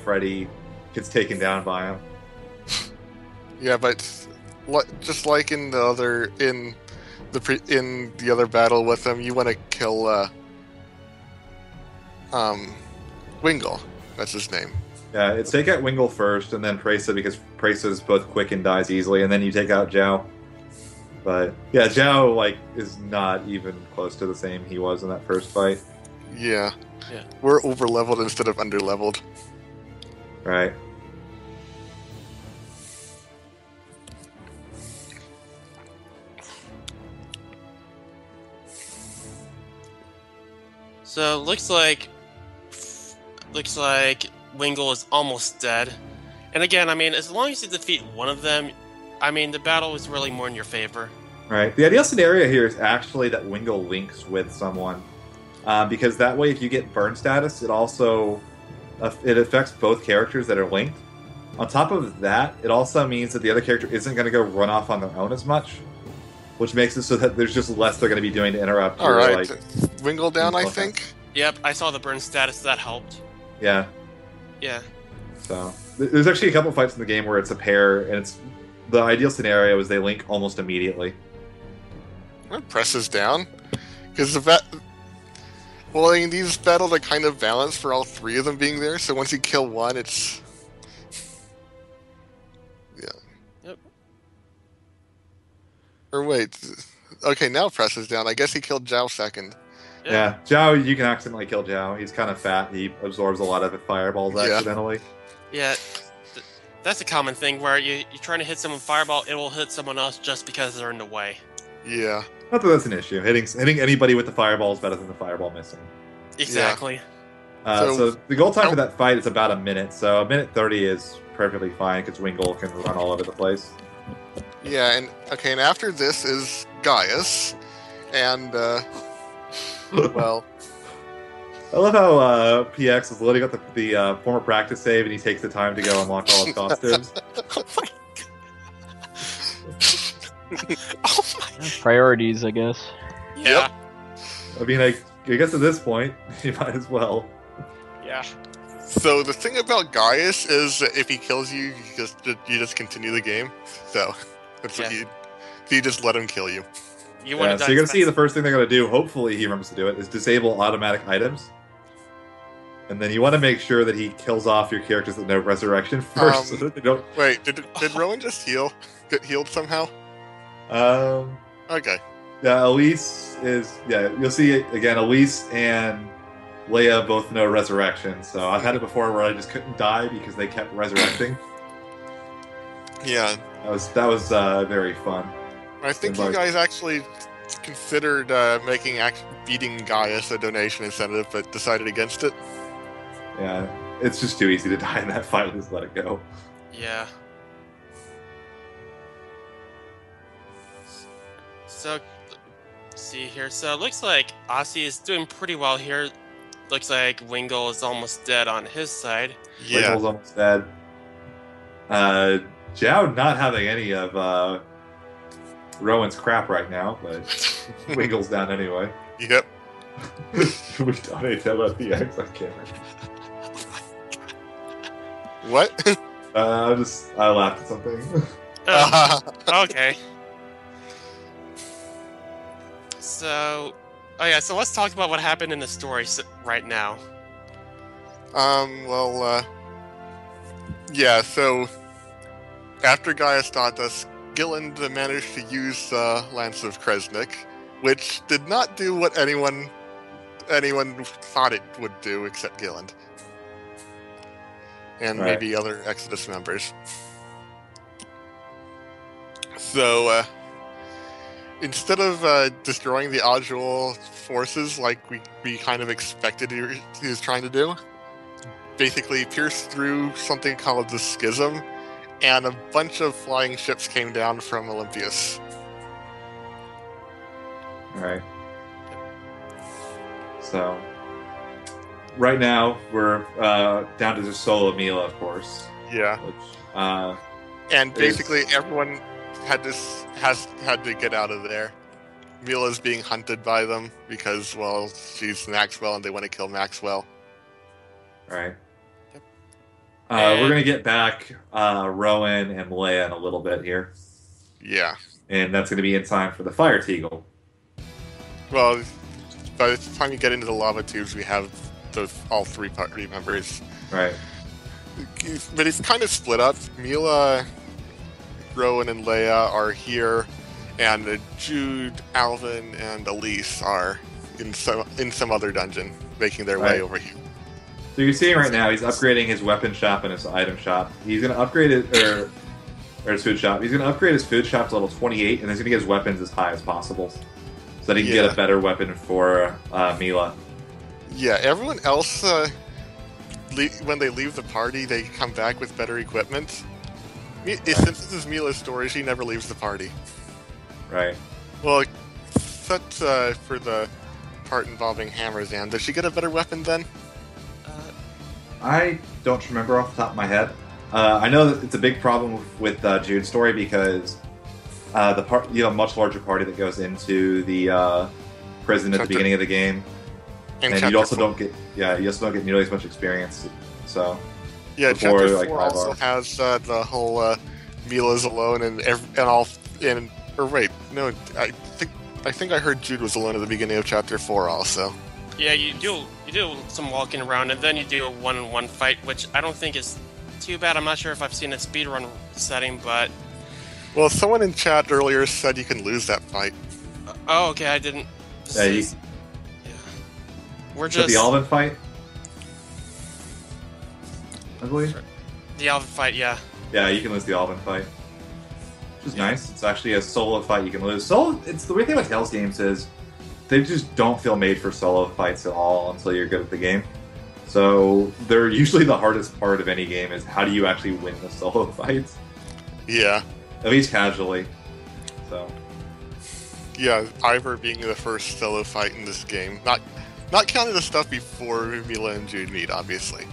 Freddy gets taken down by him. Yeah, but just like in the other battle with him, you want to kill Wingle. That's his name. Yeah, it's take out Wingle first, and then Presa, because Presa's both quick and dies easily, and then you take out Jiao. But yeah, Jiao is not even close to the same he was in that first fight. Yeah. Yeah. We're over leveled instead of under leveled. Right. So looks like Wingle is almost dead. And again, I mean, as long as you defeat one of them, I mean, the battle is really more in your favor. Right. The ideal scenario here is actually that Wingle links with someone, because that way, if you get burn status, it also it affects both characters that are linked. On top of that, it also means that the other character isn't going to go run off on their own as much, which makes it so that there's just less they're going to be doing to interrupt. All right, Wingle down, I think. Yep, I saw the burn status. That helped. Yeah. Yeah. So there's actually a couple fights in the game where it's a pair, and it's the ideal scenario is they link almost immediately. Presses down, because these battles are kind of balanced for all three of them being there. So once you kill one, it's Yep. Or wait, okay, now Presses down. I guess he killed Jiao second. Yeah, Jiao, you can accidentally kill Jiao. He's kind of fat. He absorbs a lot of fireballs accidentally. Yeah. That's a common thing where you're trying to hit someone with fireball, it will hit someone else just because they're in the way. Yeah. Not that that's an issue. Hitting anybody with the fireball is better than the fireball missing. Exactly. So the goal time for that fight is about a minute. So a minute 30 is perfectly fine because Wingle can run all over the place. Yeah, and after this is Gaius, and well, I love how PX is loading up the former practice save, and he takes the time to go unlock all his costumes. Oh my. Priorities, I guess. Yeah. I mean, I guess at this point, you might as well. Yeah. So the thing about Gaius is that if he kills you, you just continue the game. So that's what you just let him kill you. You want So you're gonna see the first thing they're gonna do. Hopefully, he remembers to do it. Is disable automatic items. And then you want to make sure that he kills off your characters that know resurrection first, so that they don't. Wait, did Rowan just get healed somehow? Okay. Yeah, Elise is. Yeah, you'll see it again. Elise and Leia both know resurrection, so I've had it before where I just couldn't die because they kept resurrecting. Yeah. That was very fun. I think you guys actually considered beating Gaius a donation incentive, but decided against it. Yeah, it's just too easy to die in that fight. Just let it go. Yeah. So, let's see here. So it looks like Aussie is doing pretty well here. Looks like Wingle is almost dead on his side. Yeah. Wingle's almost dead. Jiao not having any of Rowan's crap right now, but Wingle's down anyway. Yep. We donate about the X. I can't remember. What? I laughed at something. Okay. So let's talk about what happened in the story right now. Yeah, so after Gaius taught us, Gilland managed to use Lance of Kresnik, which did not do what anyone thought it would do except Gilland. And right. Maybe other Exodus members. So, instead of destroying the Ojul forces like we kind of expected he was trying to do, basically pierced through something called the Schism, and a bunch of flying ships came down from Olympius. Alright. So, right now, we're down to the solo Milla, of course. Yeah. Which, and basically everyone had to get out of there. Milla's being hunted by them because, well, she's Maxwell and they want to kill Maxwell. Alright. We're going to get back Rowan and Leia in a little bit here. Yeah. And that's going to be in time for the Fire Teagle. Well, by the time you get into the lava tubes, we have all three party members. Right. But it's kind of split up. Milla, Rowan, and Leia are here, and Jude, Alvin, and Elise are in some other dungeon, making their way over here. So you're seeing right now, he's upgrading his weapon shop and his item shop. He's going to upgrade it, or his food shop. He's going to upgrade his food shop to level 28, and he's going to get his weapons as high as possible, so that he can get a better weapon for Milla. Yeah, everyone else, when they leave the party, they come back with better equipment. Since this is Milla's story, she never leaves the party. Right. Well, except for the part involving Hammerzan. Does she get a better weapon then? I don't remember off the top of my head. I know that it's a big problem with Jude's story because the part, you have a much larger party that goes into the prison at the beginning of the game, and you also don't get nearly as much experience. So Chapter 4 also has the whole Milla's alone I think I heard Jude was alone at the beginning of Chapter 4 also. Yeah, you do some walking around, and then you do a one-on-one fight, which I don't think is too bad. I'm not sure if I've seen a speedrun setting, but... Well, someone in chat earlier said you can lose that fight. Oh, okay, I didn't... We're just... the Alvin fight? I believe? The Alvin fight, yeah. Yeah, you can lose the Alvin fight. Which is nice. It's actually a solo fight you can lose. It's the weird thing about Tales games is they just don't feel made for solo fights at all until you're good at the game. So they're usually the hardest part of any game is how do you actually win the solo fights? Yeah. At least casually. So. Yeah, Ivar being the first solo fight in this game. Not counting the stuff before Milla and Jude meet, obviously.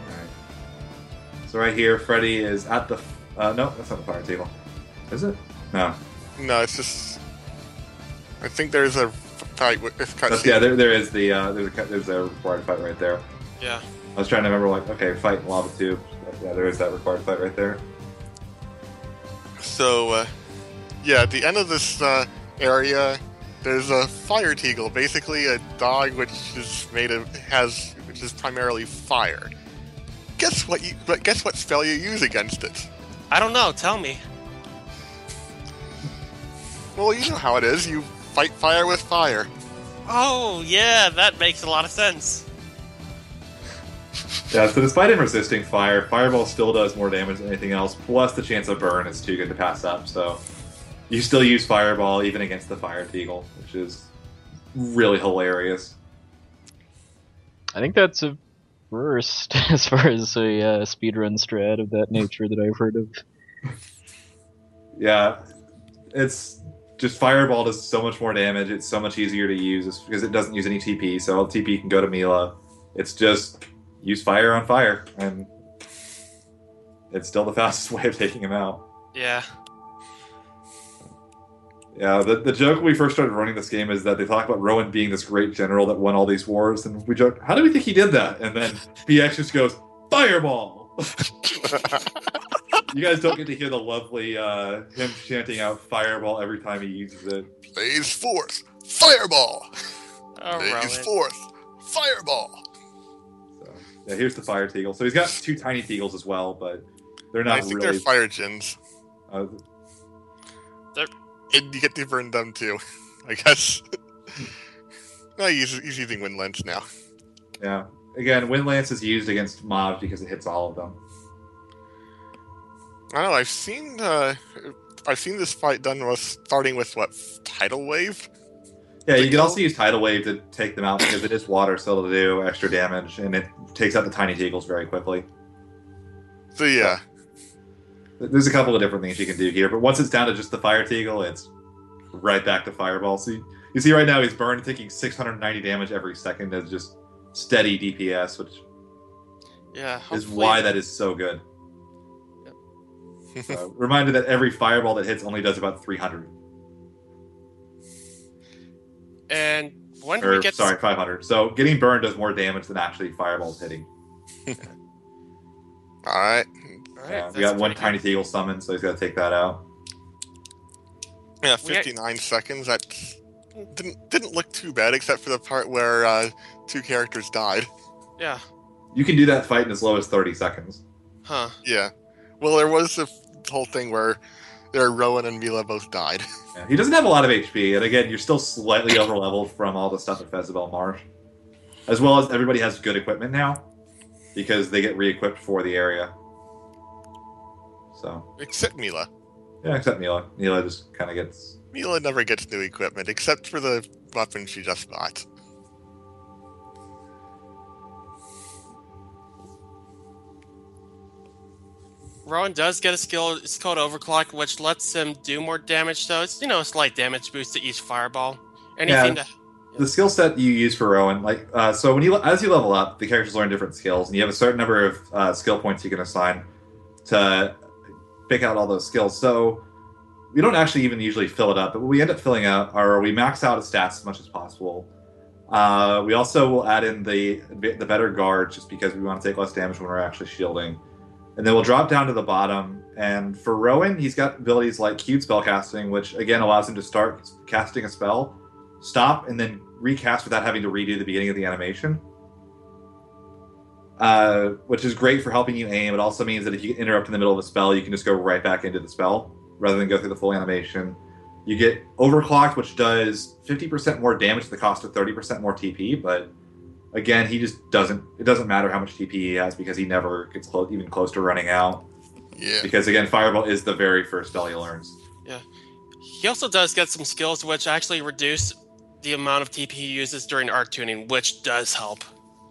Alright. So right here, Freddy is at the... no, that's not the fire table. Is it? No. No, it's just... I think there's a fight with cutscene. Yeah, there is there's a required fight right there. Yeah. I was trying to remember, fight in lava tube. Yeah, there is that required fight right there. So, at the end of this area, there's a fire teagle, basically a dog which which is primarily fire. Guess what spell you use against it? I don't know. Tell me. Well, you know how it is. You fight fire with fire. Oh, yeah, that makes a lot of sense. Yeah, so despite him resisting fire, Fireball still does more damage than anything else, plus the chance of burn is too good to pass up, so you still use Fireball even against the Fire Teagle, which is really hilarious. I think that's a first as far as a speedrun strat of that nature that I've heard of. Yeah, it's just Fireball does so much more damage, it's so much easier to use because it doesn't use any TP, so all TP can go to Milla. It's just use fire on fire, and it's still the fastest way of taking him out. Yeah. Yeah, the joke when we first started running this game is that they talk about Rowan being this great general that won all these wars, and we joke, how do we think he did that? And then PX just goes, Fireball! You guys don't get to hear the lovely him chanting out Fireball every time he uses it. Blaze forth, Fireball! Oh, Blaze forth, Fireball! So, yeah, here's the Fire Teagle. So he's got two tiny Teagles as well, but they're not I think really... they're Fire Djinns. They're... And you get to burn them too, I guess. No, he's using Wind Lance now. Yeah. Again, Wind Lance is used against mobs because it hits all of them. I don't know, I've seen this fight done with starting with Tidal Wave? Yeah, you can also use Tidal Wave to take them out because it is water, so it'll do extra damage, and it takes out the tiny Teagles very quickly. So yeah. There's a couple of different things you can do here, but once it's down to just the Fire Teagle, it's right back to Fireball. So you see right now he's burned, taking 690 damage every second as just steady DPS, which is why that is so good. Yep. Reminder that every Fireball that hits only does about 300. And when do we get... Sorry, 500. So getting burned does more damage than actually Fireballs hitting. Alright. Yeah, we got one tiny Teagle summon, so he's got to take that out. Yeah, 59 seconds. That didn't look too bad, except for the part where two characters died. Yeah. You can do that fight in as low as 30 seconds. Huh. Yeah. Well, there was the whole thing where Rowan and Milla both died. Yeah, he doesn't have a lot of HP, and again, you're still slightly overleveled from all the stuff at Fezabel Marsh. As well as everybody has good equipment now, because they get re-equipped for the area. So. Except Milla. Yeah, except Milla. Milla just kind of gets... Milla never gets new equipment, except for the weapon she just bought. Rowan does get a skill, it's called Overclock, which lets him do more damage, so it's, a slight damage boost to each Fireball. Anything to... The skill set you use for Rowan, so when as you level up, the characters learn different skills, and you have a certain number of skill points you can assign to pick out all those skills. So we don't actually even usually fill it up, but what we end up filling out are we max out its stats as much as possible. We also will add in the better guard just because we want to take less damage when we're actually shielding. And then we'll drop down to the bottom. And for Rowan, he's got abilities like Cute Spellcasting, which again allows him to start casting a spell, stop, and then recast without having to redo the beginning of the animation. Which is great for helping you aim. It also means that if you get interrupted in the middle of a spell, you can just go right back into the spell rather than go through the full animation. You get Overclocked, which does 50% more damage at the cost of 30% more TP, but again, it doesn't matter how much TP he has because he never gets even close to running out. Yeah. Because again, Fireball is the very first spell he learns. Yeah. He also does get some skills which actually reduce the amount of TP he uses during arc tuning, which does help.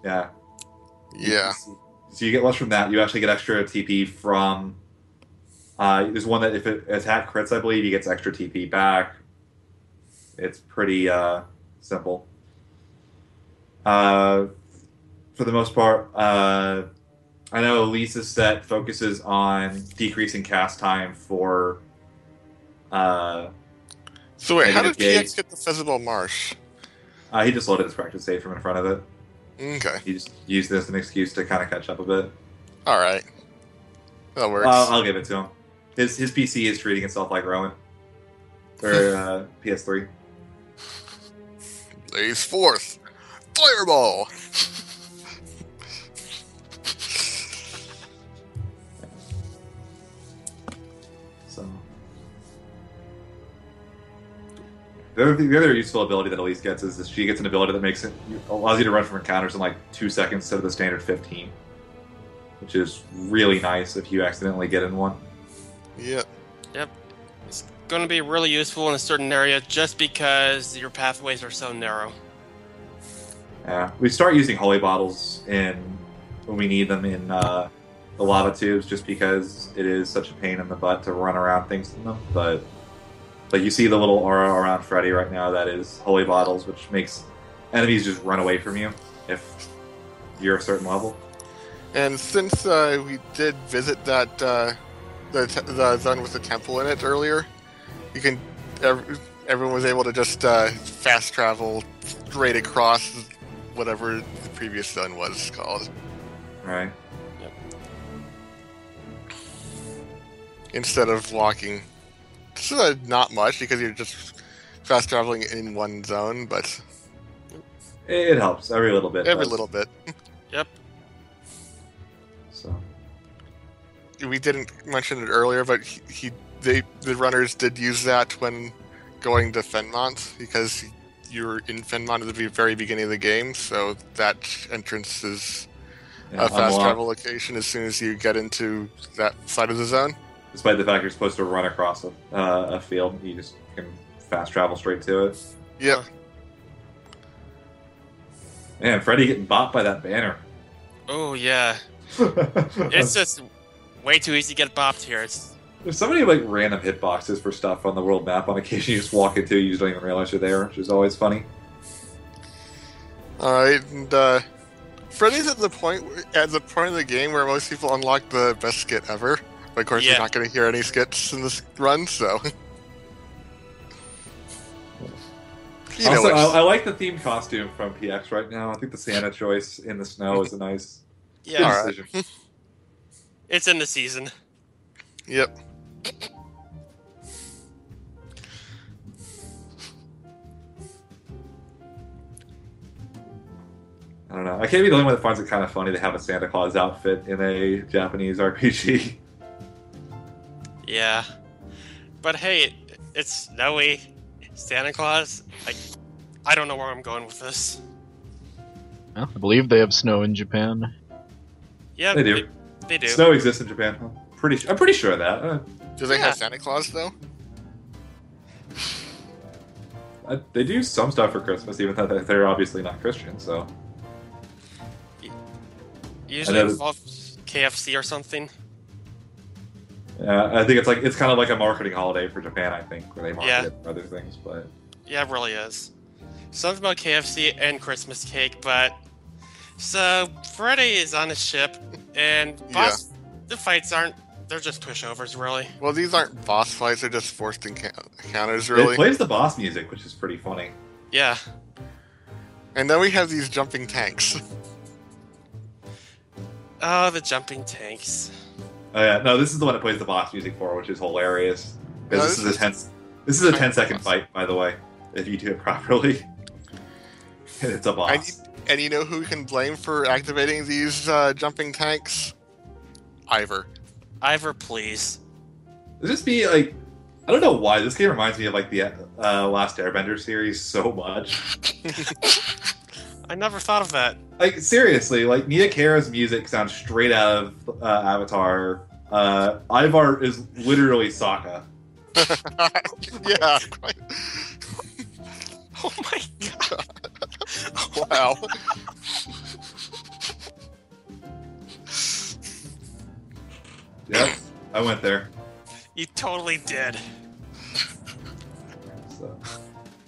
Yeah. Yeah. So you get less from that. You actually get extra TP from... there's one that if it attack crits, I believe, he gets extra TP back. It's pretty simple. For the most part, I know Lisa's set focuses on decreasing cast time for... so wait, how did gaze. PX get the Fezabel Marsh? He just loaded his practice save from in front of it. Okay. He just used this as an excuse to kind of catch up a bit. Alright. That works. I'll give it to him. His PC is treating itself like Rowan. Or PS3. Blaze forth! Fireball! The other useful ability that Elise gets is that she gets an ability that allows you to run from encounters in like 2 seconds instead of the standard 15, which is really nice if you accidentally get in one. Yep. Yep. It's going to be really useful in a certain area just because your pathways are so narrow. Yeah, we start using holy bottles when we need them in the lava tubes, just because it is such a pain in the butt to run around things in them. But you see the little aura around Freddy right now, that is holy bottles, which makes enemies just run away from you if you're a certain level. And since we did visit that the zone with the temple in it earlier, you can everyone was able to just fast travel straight across whatever the previous zone was called. Right. Yep. Instead of walking. This is not much because you're just fast traveling in one zone, but It helps every little bit. every little bit. Yep. So We didn't mention it earlier, but the runners did use that when going to Fenmont, because you're in Fenmont at the very beginning of the game, so that entrance is a fast travel location as soon as you get into that side of the zone. Despite the fact you're supposed to run across a field, you just can fast travel straight to it. Yep. Man, Freddy getting bopped by that banner. Oh, yeah. It's just way too easy to get bopped here. There's so many like random hitboxes for stuff on the world map. On occasion, you just walk into, you just don't even realize you're there, which is always funny. All right, and Freddy's at the point of the game where most people unlock the best skit ever. But of course, Yeah. you're not going to hear any skits in this run, so. Also, I like the themed costume from PX right now. I think the Santa choice in the snow is a nice Yeah, decision. it's in the season. Yep. I don't know. I can't be the only one that finds it kind of funny to have a Santa Claus outfit in a Japanese RPG. Yeah. But hey, it's snowy. Santa Claus. I don't know where I'm going with this. Well, I believe they have snow in Japan. Yeah, They do. They do. Snow exists in Japan. I'm pretty sure of that. Do they Yeah. have Santa Claus, though? They do some stuff for Christmas, even though they're obviously not Christian. So Usually I know involves KFC or something. I think it's kind of like a marketing holiday for Japan. I think where they market Yeah. it for other things, but Yeah, it really is. Something about KFC and Christmas cake, but so Freddy is on a ship, and the fights they're just pushovers, really. Well, these aren't boss fights; they're just forced encounters, it really. plays the boss music, which is pretty funny. Yeah. And then we have these jumping tanks. Oh, the jumping tanks. Oh yeah, no, this is the one that plays the boss music for, which is hilarious. No, Because this is a 10-second fight, by the way, if you do it properly. And it's a boss. And you know who we can blame for activating these jumping tanks? Ivar. Ivor, please. It'd just be like, I don't know why this game reminds me of like the Last Airbender series so much. I never thought of that. Like seriously, like Nia Kara's music sounds straight out of Avatar. Ivar is literally Sokka. Yeah. Oh my god. Wow. Yeah, I went there. You totally did. So,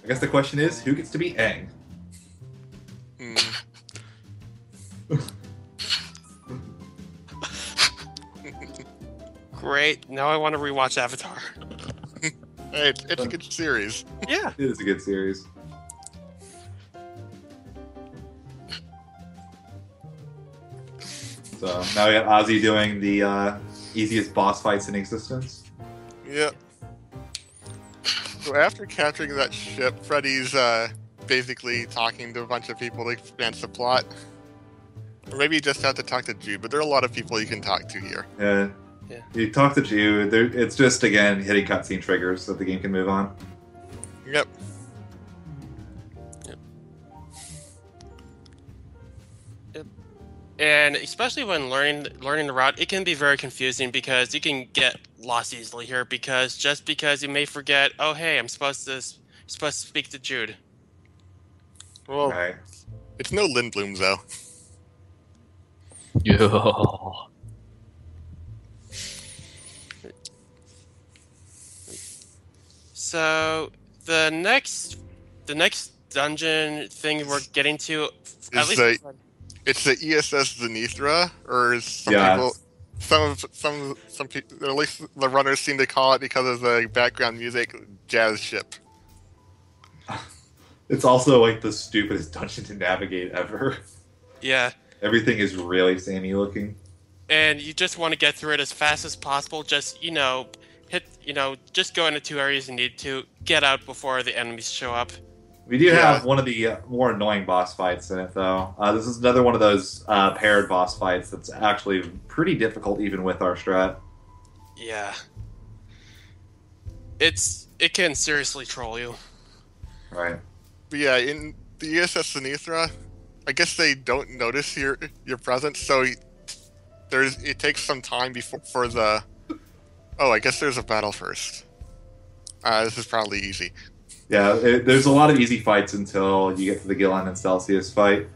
I guess the question is, who gets to be Aang? Great. Now I want to rewatch Avatar. Hey, it's a good series. Yeah. It is a good series. So now we got Ozzy doing the easiest boss fights in existence. Yep. So after capturing that ship, Freddy's basically talking to a bunch of people to advance the plot. Or maybe you just have to talk to Jude, but there are a lot of people you can talk to here. Yeah. You talk to Jiao. It's just again hitting cutscene triggers so the game can move on. Yep. And especially when learning the route, it can be very confusing because you can get lost easily here because you may forget, oh hey, I'm supposed to speak to Jude. Well, Right. it's no Lindblom though. Yo. So the next dungeon thing we're getting to, at Is least it's the ESS Zenithra, or is some Yeah. people, some people, at least the runners seem to call it because of the background music, jazz ship. It's also like the stupidest dungeon to navigate ever. yeah. Everything is really samey looking. And you just want to get through it as fast as possible. Just just go into 2 areas you need to get out before the enemies show up. We do have one of the more annoying boss fights in it, though. This is another one of those paired boss fights that's actually pretty difficult, even with our strat. Yeah, it can seriously troll you. Right. But yeah, in the ESS Zenithra, I guess they don't notice your presence, so it takes some time for the. Oh, I guess there's a battle first. This is probably easy. Yeah, there's a lot of easy fights until you get to the Gillen and Celsius fight.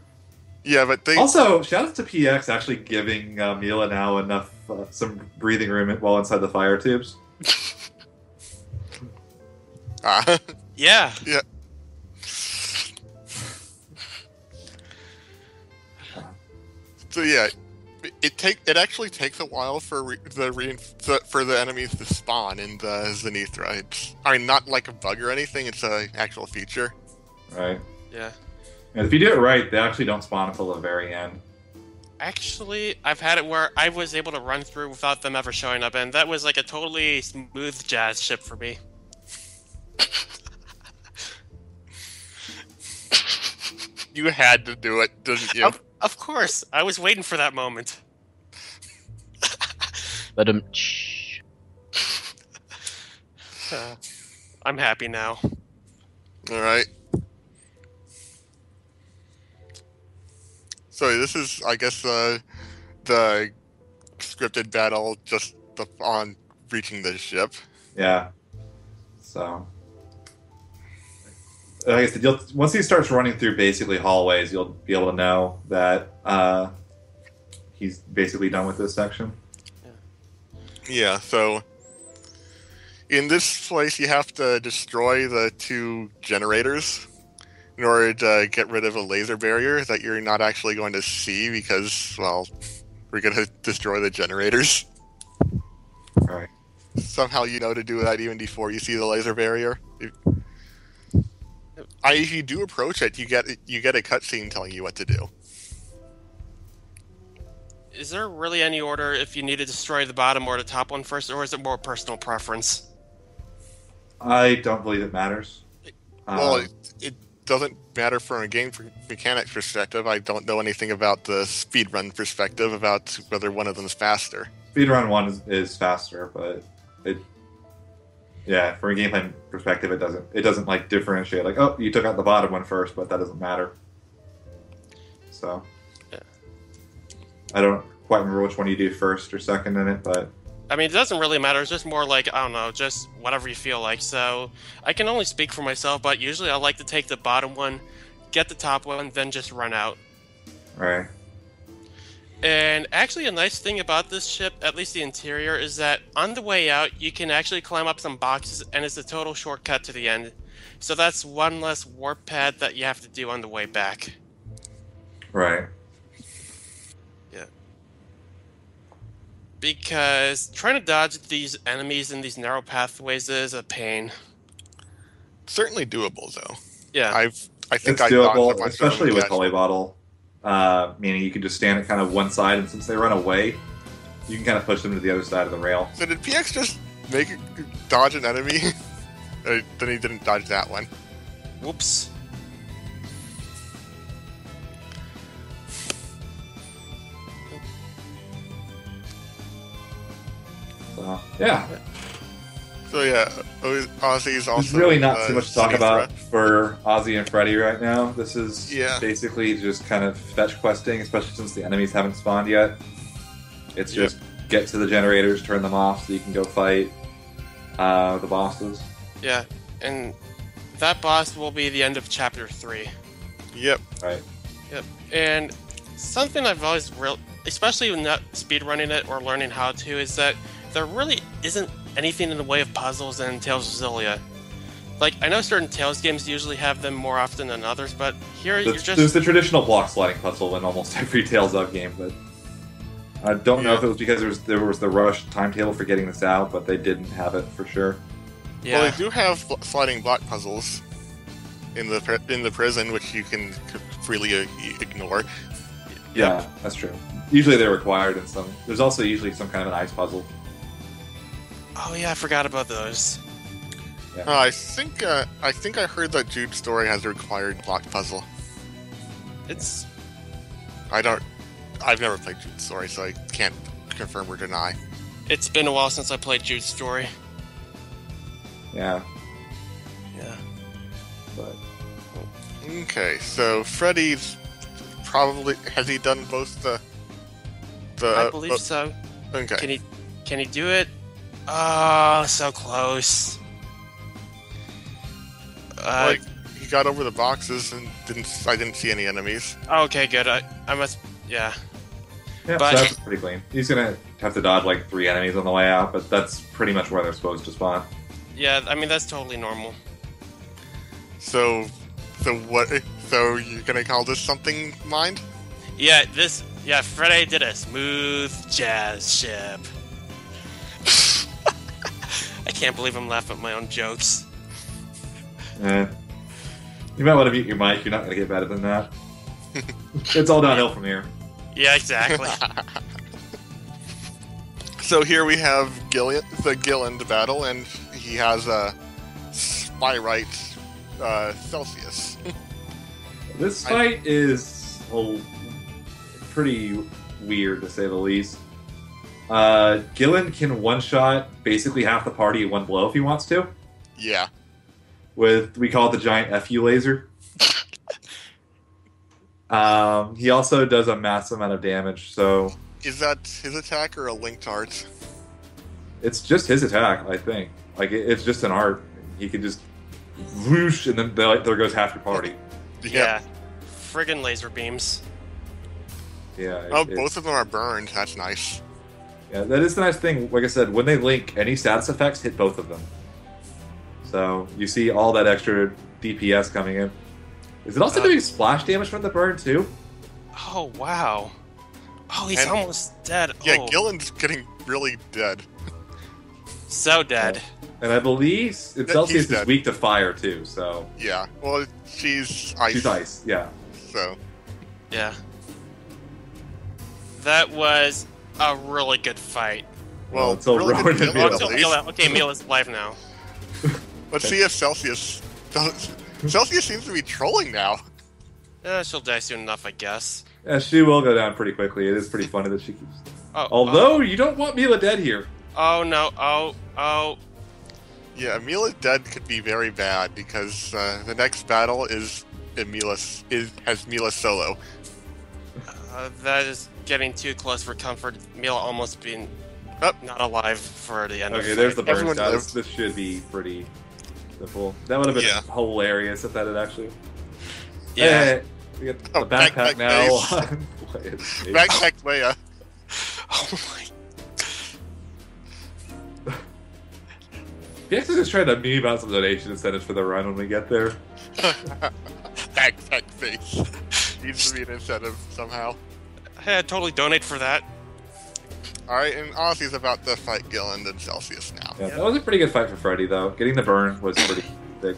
Yeah, but they Also, shout out to PX actually giving Milla now enough some breathing room while inside the fire tubes. Yeah. Yeah. So yeah, it actually takes a while for the enemies to spawn in the Zenithra. I mean, not like a bug or anything. It's an actual feature. Right. Yeah. And if you do it right, they actually don't spawn until the very end. Actually, I've had it where I was able to run through without them ever showing up, and that was like a totally smooth jazz ship for me. You had to do it, didn't you? Of course, I was waiting for that moment. Let him. I'm happy now. All right. So this is, I guess, the scripted battle just on reaching the ship. Yeah. So, like I said, once he starts running through basically hallways, you'll be able to know that he's basically done with this section. Yeah, so in this place you have to destroy the 2 generators in order to get rid of a laser barrier that you're not actually going to see because, well, we're going to destroy the generators. Right. Somehow you know to do that even before you see the laser barrier. If you do approach it, you get a cutscene telling you what to do. Is there really any order if you need to destroy the bottom or the top one first, or is it more personal preference? I don't believe it matters. Well, it doesn't matter from a game mechanics perspective. I don't know anything about the speedrun perspective about whether one of them is faster. Speedrun 1 is faster, but from a gameplay perspective, it doesn't like differentiate. Like, oh, you took out the bottom one first, but that doesn't matter. So, yeah. I don't quite remember which one you do first or second in it, but I mean, it doesn't really matter. It's just more like, I don't know, just whatever you feel like. So, I can only speak for myself, but usually I like to take the bottom one, get the top one, then just run out. right. And actually, a nice thing about this ship, at least the interior, is that on the way out, you can actually climb up some boxes, and it's a total shortcut to the end. So that's one less warp pad that you have to do on the way back. Right. Yeah. Because trying to dodge these enemies in these narrow pathways is a pain. Certainly doable, though. Yeah. I think It's I doable, dodged especially with Holy Holy Bottle. Meaning you can just stand at kind of one side, and since they run away, you can kind of push them to the other side of the rail. So did PX just dodge an enemy? Then he didn't dodge that one. Whoops. So, yeah. So yeah, Ozzy's also... There's really not too much to talk City about threat. for Ozzy and Freddy right now. This is Yeah. basically just kind of fetch questing, especially since the enemies haven't spawned yet. It's just get to the generators, turn them off so you can go fight the bosses. Yeah, and that boss will be the end of Chapter 3. Yep. Right. Yep. And something I've always especially when not speedrunning it or learning how to, is that there really isn't anything in the way of puzzles in Tales of Xillia. Like, I know certain Tales games usually have them more often than others, but here you're just... There's the traditional block sliding puzzle in almost every Tales of game, but I don't know if it was because there was the rush timetable for getting this out, but they didn't have it for sure. Yeah. Well, they do have sliding block puzzles in the prison, which you can freely ignore. Yeah, that's true. Usually they're required in some. There's also usually some kind of an ice puzzle. Oh yeah, I forgot about those. Yeah. I think I heard that Jude's Story has a required block puzzle. It's... I've never played Jude's Story, so I can't confirm or deny. It's been a while since I played Jude's Story. Yeah, Yeah. but Okay, so Freddy's probably... Has he done both the I believe so. Okay. Can he do it? Oh, so close. He got over the boxes and I didn't see any enemies. Okay, good. I must... Yeah. yeah, But- so that's pretty clean. He's gonna have to dodge like 3 enemies on the way out, but that's pretty much where they're supposed to spawn. Yeah, I mean, that's totally normal. So what? So you're gonna call this something, Mind? Yeah, Freddy did a smooth jazz ship. I can't believe I'm laughing at my own jokes. You might want to mute your mic. You're not gonna get better than that. It's all downhill from here. Yeah, exactly. So here we have the Gilland battle, and he has a Spyrite Celsius. This fight is pretty weird, to say the least. Gillen can one-shot basically half the party in one blow if he wants to. Yeah. We call it the giant FU laser. He also does a massive amount of damage, so... Is that his attack or a linked art? It's just his attack, I think. Like, it's just an art. He can just whoosh, and then there goes half your party. Yeah. Friggin' laser beams. Yeah. Both of them are burned. That's nice. Yeah, that is the nice thing. Like I said, when they link, any status effects hit both of them. So you see all that extra DPS coming in. Is it also doing splash damage from the burn too? Oh, wow. Oh, he's almost dead. Yeah, oh. Gillen's getting really dead. So dead. And I believe Celsius is dead. weak to fire too, so... Yeah, well, she's ice. She's ice, yeah. So... Yeah. That was a really good fight. Well, until really Rowan good and Milla, Milla. at Until least. Milla. Okay, Milla's alive now. Let's see if Celsius seems to be trolling now. She'll die soon enough, I guess. Yeah, she will go down pretty quickly. It is pretty funny that she keeps... Oh, Although, you don't want Milla dead here. Oh, no. Oh. Yeah, Milla's dead could be very bad because the next battle has Milla solo. That is getting too close for comfort. Milla almost being not alive for the end of Okay, the there's fight. the burn Everyone status. lived. This should be pretty simple. That would have been hilarious if that had actually... Yeah. Hey, we got the backpack backpack now. face. Backpack Leia. Oh my... We actually just tried to meme out some donation incentives for the run when we get there. Backpack face. Needs to be an incentive somehow. Hey, I'd totally donate for that. Alright, and Ozzy's about to fight Gilland and Celsius now. Yeah, that was a pretty good fight for Freddy, though. Getting the burn was pretty big.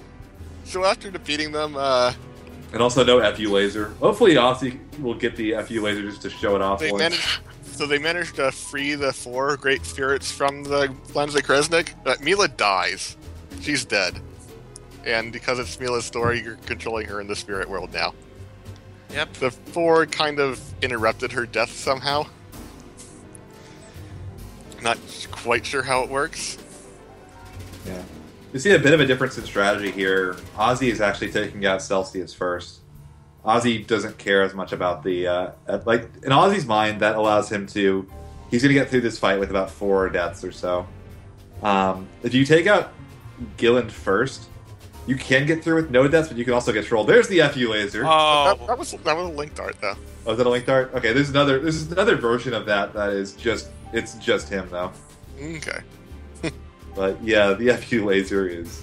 So after defeating them, And also no FU laser. Hopefully Ozzy will get the FU laser just to show it off. they managed to free the 4 great spirits from the Lens of Kresnik. Milla dies. She's dead. And because it's Milla's story, you're controlling her in the spirit world now. Yep. The 4 kind of interrupted her death somehow. Not quite sure how it works. Yeah. You see a bit of a difference in strategy here. Ozzy is actually taking out Celsius first. Ozzy doesn't care as much about the... like, in Ozzy's mind, that allows him to... He's going to get through this fight with about 4 deaths or so. If you take out Gilland first, you can get through with no deaths, but you can also get trolled. There's the FU laser. Oh, That was a link dart, though. Oh, is that a link dart? Okay, there's another version of that is just... It's just him, though. Okay. But yeah, the FU laser is...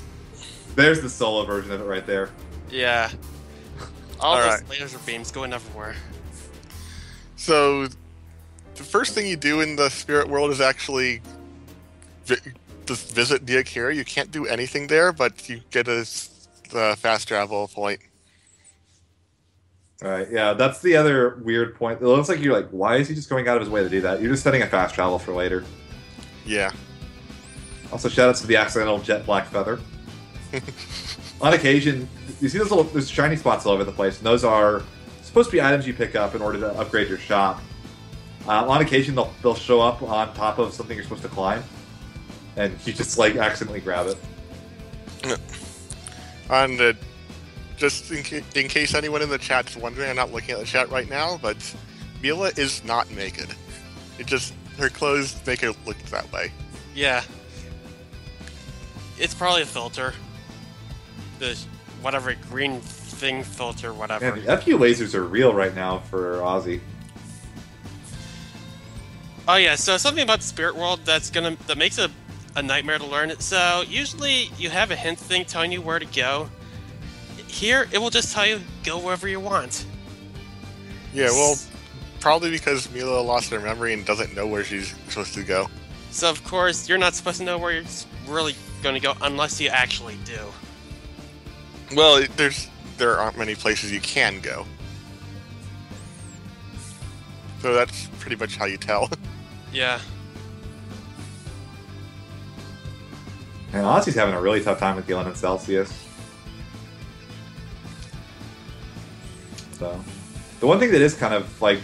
There's the solo version of it right there. yeah. All those Alright. laser beams going everywhere. So, the first thing you do in the spirit world is actually just visit Diakira. You can't do anything there, but you get a fast travel point. Alright, yeah, that's the other weird point. It looks like you're like, why is he just going out of his way to do that? You're just setting a fast travel for later. Yeah. Also, shoutouts to the accidental jet black feather. On occasion, you see there's shiny spots all over the place, and those are supposed to be items you pick up in order to upgrade your shop. On occasion, they'll show up on top of something you're supposed to climb, and you just like accidentally grab it. And just in case anyone in the chat is wondering, I'm not looking at the chat right now, but Milla is not naked. It just, her clothes make her look that way. Yeah. It's probably a filter. The whatever green thing filter, whatever. Man, the FU lasers are real right now for Ozzy. Oh yeah, so something about the spirit world that makes it a nightmare to learn. So usually you have a hint thing telling you where to go. Here, it will just tell you go wherever you want. Yeah, well, probably because Milla lost her memory and doesn't know where she's supposed to go. So of course, you're not supposed to know where you're really going to go unless you actually do. Well, there aren't many places you can go. So that's pretty much how you tell. Yeah. And Ozzy's having a really tough time with Gillen and Celsius. So, the one thing that is kind of like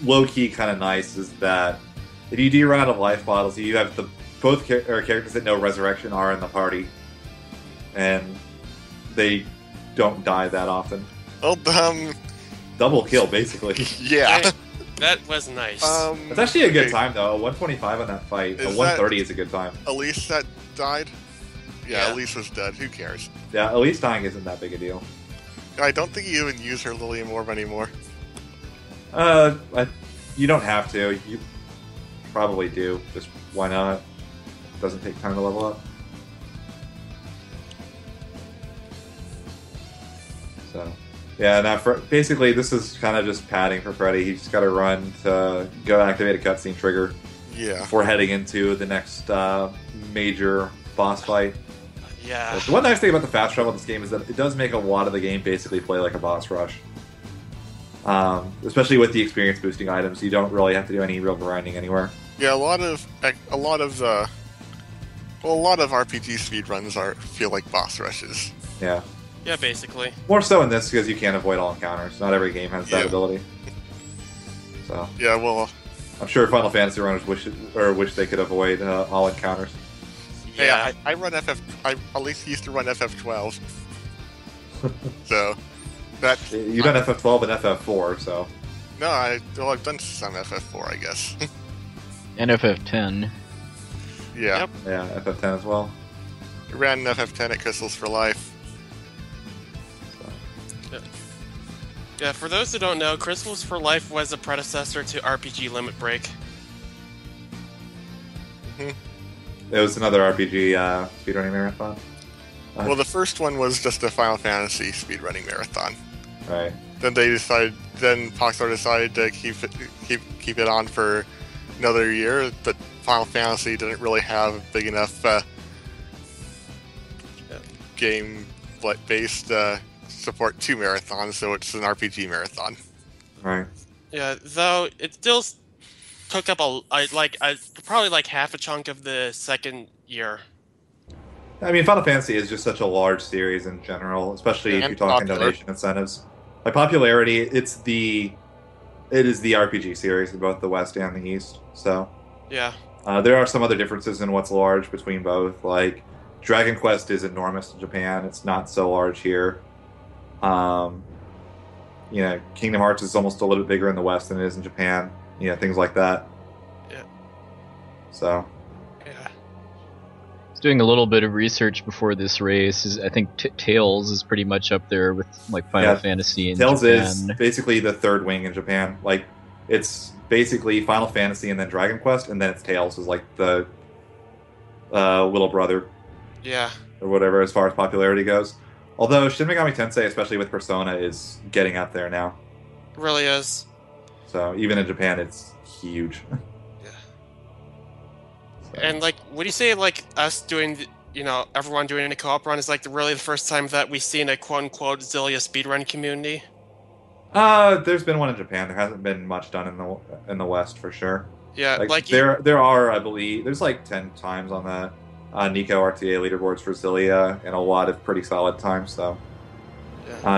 low-key kind of nice is that if you do run out of life bottles, you have both characters that know Resurrection are in the party, and they don't die that often. Well, Double kill, basically. yeah. That was nice. It's actually a good okay. time, though. A 125 on that fight. Is A 130 is a good time. Elise that died? Yeah, Yeah. Elise was dead. Who cares? Yeah, Elise dying isn't that big a deal. I don't think you even use her Lilium Orb anymore. You don't have to. You probably do. Just why not? Doesn't take time to level up. So, yeah. Now, basically, this is kind of just padding for Freddy. He's got to run to go activate a cutscene trigger Yeah. before heading into the next major boss fight. yeah. The one nice thing about the fast travel in this game is that it does make a lot of the game basically play like a boss rush. Especially with the experience boosting items, you don't really have to do any real grinding anywhere. Yeah, a lot of RPG speedruns feel like boss rushes. Yeah. Yeah, basically. More so in this because you can't avoid all encounters. Not every game has that Yeah. ability. So Yeah, well, I'm sure Final Fantasy runners wish they could avoid all encounters. Yeah. hey, I run I at least used to run FF12. So that You've done FF12 and FF4, so no, I've done some FF4, I guess. And FF10. Yeah, Yep. yeah, FF10 as well. I ran FF10 at Crystals for Life. Yeah, for those who don't know, Crystals for Life was a predecessor to RPG Limit Break. It was another RPG speedrunning marathon. Well, the first one was just a Final Fantasy speedrunning marathon. Right. Then Poxstar decided to keep it on for another year, but Final Fantasy didn't really have a big enough game-based support to marathons, so it's an RPG marathon. Right. Yeah, though it still took up probably like half a chunk of the second year. I mean, Final Fantasy is just such a large series in general, especially if And you're talking popular. donation incentives. By popularity, it is the RPG series in both the West and the East. So Yeah. There are some other differences in what's large between both. Like, Dragon Quest is enormous in Japan. It's not so large here. Kingdom Hearts is almost a little bit bigger in the West than it is in Japan. Things like that. Yeah. So. Yeah. I was doing a little bit of research before this race. I think Tales is pretty much up there with like Final Fantasy in Tales Japan. is basically the third wing in Japan. Like, it's basically Final Fantasy and then Dragon Quest, and then it's Tales is like the little brother. Yeah. Or whatever as far as popularity goes. Although Shin Megami Tensei, especially with Persona, is getting up there now. It really is. So even in Japan, it's huge. Yeah. So. And like, would you say like us doing, everyone doing a co-op run is like really the first time that we've seen a quote-unquote Xillia speedrun community? There's been one in Japan. There hasn't been much done in the West for sure. Yeah, there are, I believe, there's like 10 times on the Nico RTA leaderboards for Xillia, and a lot of pretty solid times. So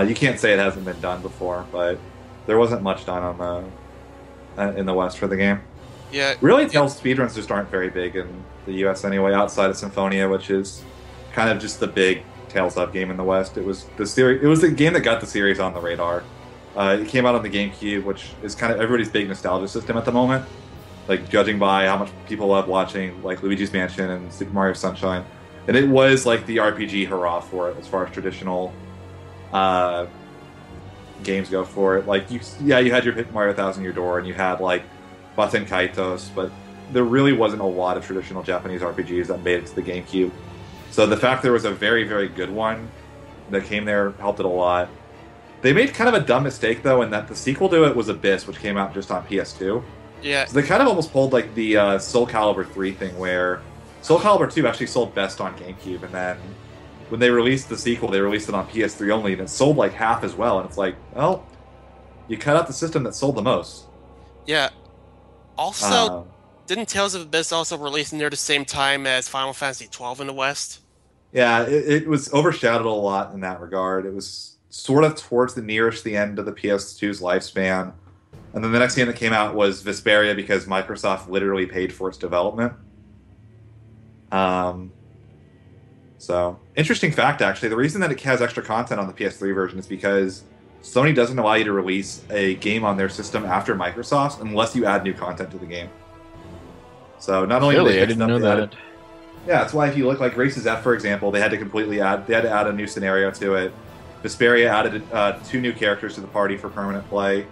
you can't say it hasn't been done before, but there wasn't much done on the in the West for the game. Yeah, really, Tales speedruns just aren't very big in the U.S. anyway. Outside of Symphonia, which is kind of just the big Tales up game in the West. It was the game that got the series on the radar. It came out on the GameCube, which is kind of everybody's big nostalgia system at the moment. Like, judging by how much people love watching, like, Luigi's Mansion and Super Mario Sunshine. And it was, like, the RPG hurrah for it, as far as traditional games go for it. Like, you had your Mario 1000 Year Door, and you had, like, Baten Kaitos, but there really wasn't a lot of traditional Japanese RPGs that made it to the GameCube. So the fact there was a very, very good one that came there helped it a lot. They made kind of a dumb mistake, though, in that the sequel to it was Abyss, which came out just on PS2. Yeah. So they kind of almost pulled like the Soul Calibur 3 thing, where Soul Calibur 2 actually sold best on GameCube, and then when they released the sequel, they released it on PS3 only, and it sold like half as well. And it's like, well, you cut out the system that sold the most. Yeah. Also, didn't Tales of Abyss also release near the same time as Final Fantasy XII in the West? Yeah, it was overshadowed a lot in that regard. It was sort of towards the end of the PS2's lifespan. And then the next game that came out was Vesperia, because Microsoft literally paid for its development. So, interesting fact, actually. The reason that it has extra content on the PS3 version is because Sony doesn't allow you to release a game on their system after Microsoft's unless you add new content to the game. So, not only really, I didn't know that. Yeah, that's why if you look like Races F, for example, they had to add a new scenario to it. Vesperia added 2 new characters to the party for permanent play.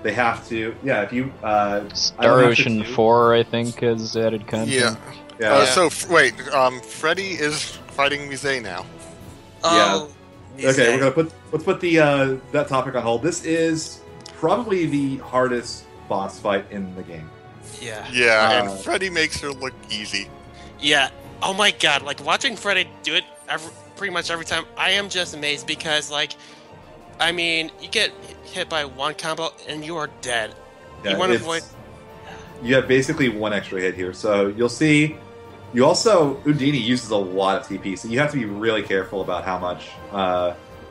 They have to, if you... Star Ocean 4, I think, has added content. Yeah. Wait, Freddy is fighting Mise now. Oh, yeah. Okay, let's put the that topic on hold. This is probably the hardest boss fight in the game. Yeah. Yeah, and Freddy makes her look easy. Yeah. Oh my god, like, watching Freddy do it pretty much every time, I am just amazed because, like, I mean, you get hit by one combo and you are dead. Yeah, you want to avoid... You have basically one extra hit here. So you'll see... You also... Undine uses a lot of TP, so you have to be really careful about how much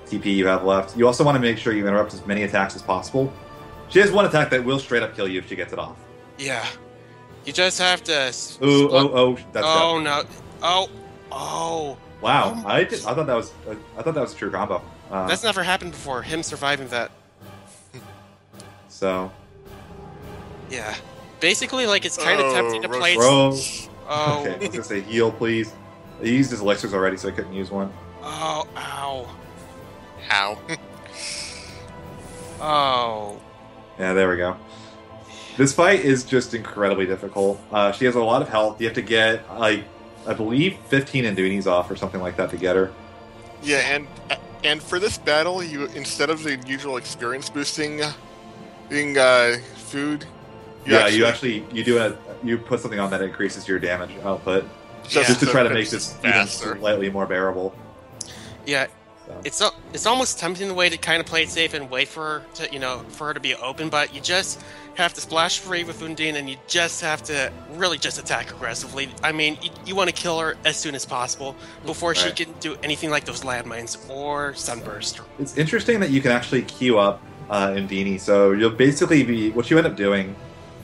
TP you have left. You also want to make sure you interrupt as many attacks as possible. She has one attack that will straight up kill you if she gets it off. Yeah. You just have to... That's no. dead. Oh. Wow. I thought that was a true combo. That's never happened before, him surviving that. So. Yeah. Basically, like, it's kind of tempting to play... Oh. Okay, I was gonna say heal, please. He used his elixirs already, so I couldn't use one. Oh, ow. How? Oh. Yeah, there we go. This fight is just incredibly difficult. She has a lot of health. You have to get, like, I believe 15 Indunis off or something like that to get her. Yeah, and for this battle, you, instead of the usual experience boosting food, you put something on that increases your damage output, just to try to make this even slightly more bearable. Yeah, so. It's almost tempting the way to kind of play it safe and wait for her to be open, but you just have to splash free with Undine, and you just have to really just attack aggressively. I mean, you want to kill her as soon as possible before she can do anything like those landmines or Sunburst. It's interesting that you can actually queue up Undine, so you'll basically be... What you end up doing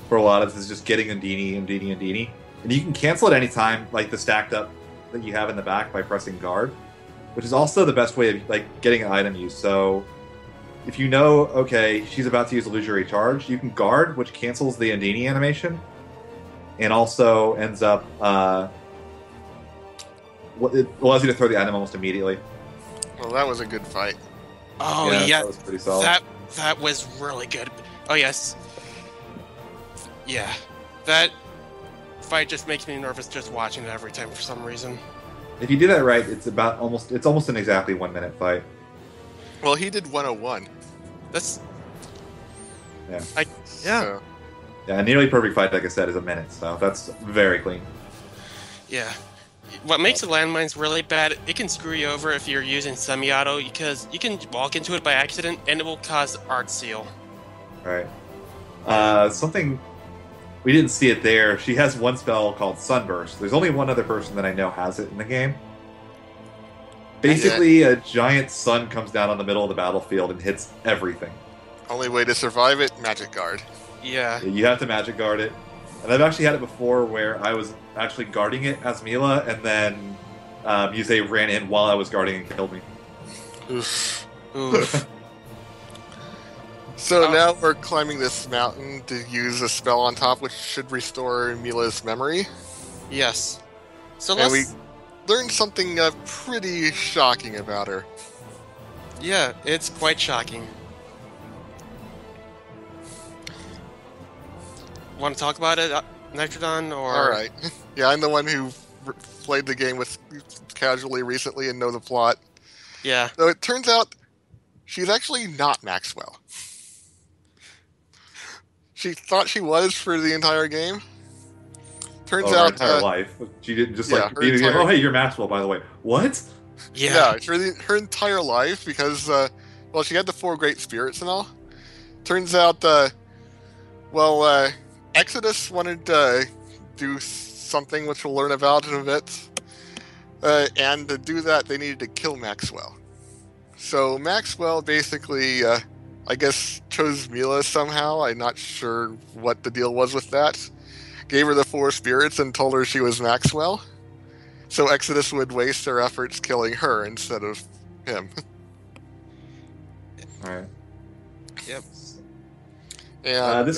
for a lot of this is just getting Undine. And you can cancel at any time, like the stacked up that you have in the back by pressing guard, which is also the best way of like getting an item use. So if you know, okay, she's about to use illusory charge, you can guard, which cancels the Andini animation, and also ends up it allows you to throw the item almost immediately. Well, that was a good fight. Oh Yeah, that was pretty solid. That was really good. Oh yes. Yeah. That fight just makes me nervous just watching it every time for some reason. If you do that right, it's almost an exactly 1 minute fight. Well, he did 101. That's Yeah. So, Yeah, a nearly perfect fight, like I said, is a minute, so that's very clean. yeah. What makes the landmines really bad, it can screw you over if you're using semi-auto, because you can walk into it by accident and it will cause art seal. Right. Something we didn't see it there. She has one spell called Sunburst. There's only one other person that I know has it in the game. Basically, a giant sun comes down on the middle of the battlefield and hits everything. only way to survive it, magic guard. Yeah. You have to magic guard it. And I've actually had it before where I was actually guarding it as Milla, and then Yusei ran in while I was guarding and killed me. Oof. Oof. So now we're climbing this mountain to use a spell on top, which should restore Milla's memory. Yes. So And let's... we learned something pretty shocking about her. Yeah, it's quite shocking. Want to talk about it, Nitrodon, or... Alright. Yeah, I'm the one who played the game with casually recently and know the plot. Yeah. So it turns out she's actually not Maxwell. She thought she was for the entire game. Turns Her out... entire life. She didn't just yeah, like, be entire- oh, hey, you're Maxwell, by the way. What? Yeah. for her entire life, because, well, she had the 4 great spirits and all. Turns out, Exodus wanted to do something which we'll learn about in a bit. And to do that, they needed to kill Maxwell. So Maxwell basically, I guess, chose Milla somehow. I'm not sure what the deal was with that. Gave her the 4 spirits and told her she was Maxwell. So Exodus would waste their efforts killing her instead of him. Alright. Yep. And This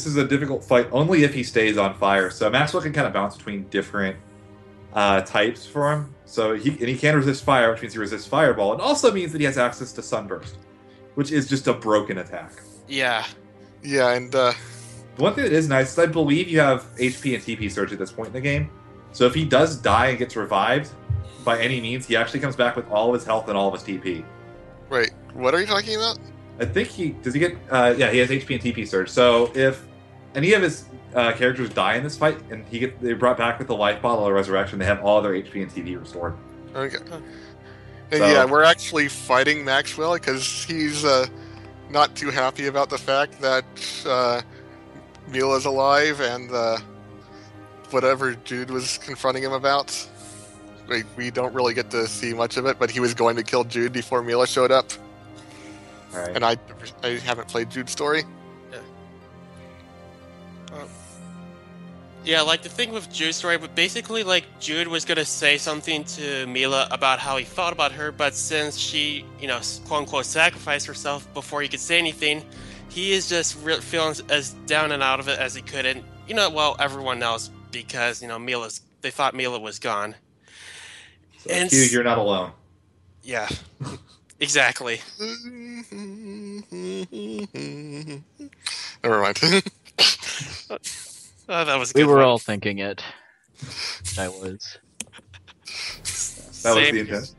is a difficult fight only if he stays on fire. So Maxwell can kind of bounce between different types for him. So he can resist fire, which means he resists fireball. It also means that he has access to sunburst, which is just a broken attack. Yeah. yeah, and The one thing that is nice is I believe you have HP and TP surge at this point in the game. So if he does die and gets revived by any means, he actually comes back with all of his health and all of his TP. wait, what are you talking about? I think he has HP and TP surge. So if any of his characters die in this fight and they're brought back with the life bottle or resurrection, they have all their HP and TP restored. Okay. Huh. And So- yeah, we're actually fighting Maxwell because he's not too happy about the fact that Milla's alive and whatever Jude was confronting him about. We don't really get to see much of it, but he was going to kill Jude before Milla showed up. All right. And I haven't played Jude's story. Yeah, like the thing with Jude's story, but basically, like, Jude was gonna say something to Milla about how he felt about her, but since she, quote unquote, sacrificed herself before he could say anything, he is just feeling as down and out of it as he could, and everyone else, because they thought Milla was gone. So, and Hugh, you're not alone. Yeah, exactly. Never mind. Oh, that was a We good were one. all thinking it. I was. That was Same. the intent.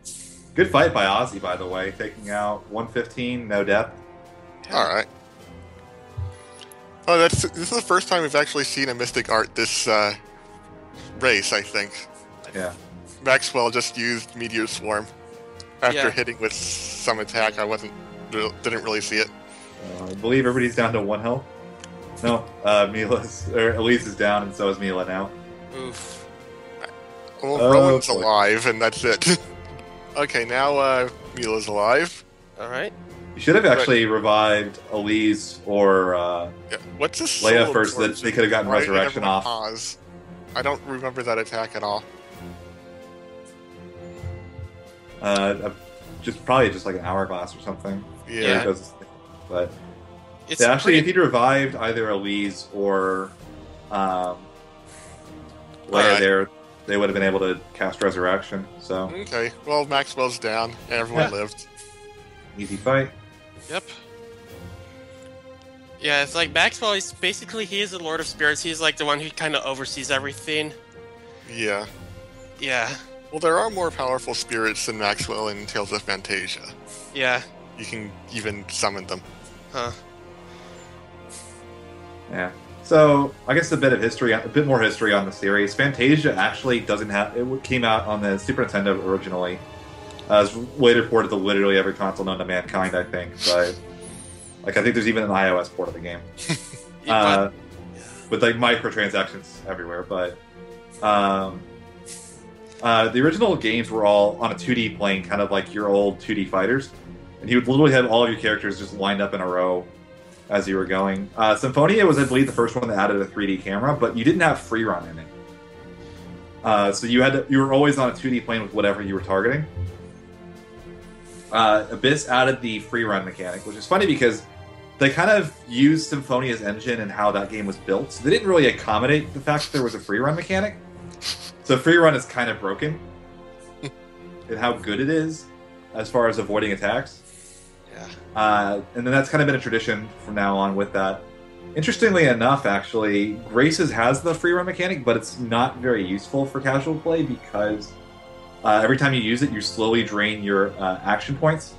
Good fight by Ozzy, by the way, taking out 115, no depth. Alright. Oh, this is the first time we've actually seen a Mystic Art this race, I think. Yeah. Maxwell just used Meteor Swarm after Yeah. hitting with some attack. I didn't really see it. I believe everybody's down to 1 health. No, Elise is down, and so is Milla now. Oof. Well, Oh, Rowan's boy. alive, and that's it. Okay, now Mila's alive. All right. You should have actually revived Elise or Yeah. What's this? Leia solo first, that torch they could have gotten right in resurrection everyone's off. paws? I don't remember that attack at all. Probably just like an hourglass or something. Yeah. But It's actually, pretty- if he'd revived either Elise or Leia Alright. there, they would have been able to cast Resurrection. So Okay, well, Maxwell's down, and everyone lived. easy fight. Yep. Yeah, it's like Maxwell. He is the Lord of Spirits. He's like the one who kind of oversees everything. Yeah. Yeah, Well, there are more powerful spirits than Maxwell in Tales of Fantasia. yeah, You can even summon them. huh? Yeah. So I guess a bit more history on the series. Fantasia actually doesn't have. It came out on the Super Nintendo originally. It was later ported to literally every console known to mankind, I think. But I think there's even an iOS port of the game. With like microtransactions everywhere. But the original games were all on a 2D plane, kind of like your old 2D fighters, and you would literally have all of your characters just lined up in a row as you were going. Symphonia was, I believe, the first one that added a 3D camera, but you didn't have free run in it. So you were always on a 2D plane with whatever you were targeting. Abyss added the free run mechanic, which is funny because they kind of used Symphonia's engine and how that game was built. So they didn't really accommodate the fact that there was a free run mechanic. So free run is kind of broken in how good it is as far as avoiding attacks. Yeah. And then that's kind of been a tradition from now on with that. Interestingly enough, actually, Graces has the free run mechanic, but it's not very useful for casual play because every time you use it, you slowly drain your action points.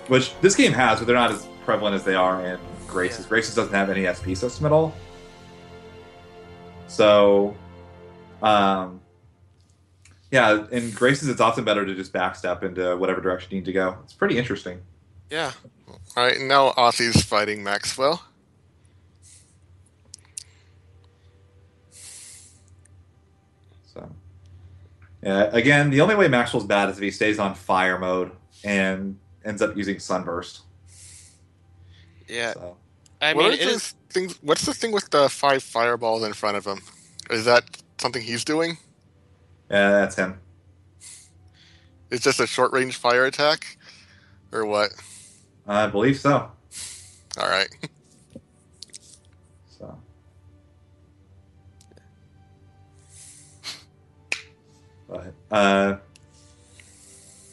Which this game has, but they're not as prevalent as they are in Graces. Yeah. Graces doesn't have any SP system at all. So, yeah, in Graces, it's often better to just backstep into whatever direction you need to go. It's pretty interesting. Yeah. Alright, now Ozzy's fighting Maxwell. So, yeah, again, the only way Maxwell's bad is if he stays on fire mode and ends up using Sunburst. Yeah. So, I What mean, are it is. what's the thing with the 5 fireballs in front of him? Is that something he's doing? yeah, that's him. It's just a short-range fire attack? Or what? I believe so. Alright. So. But,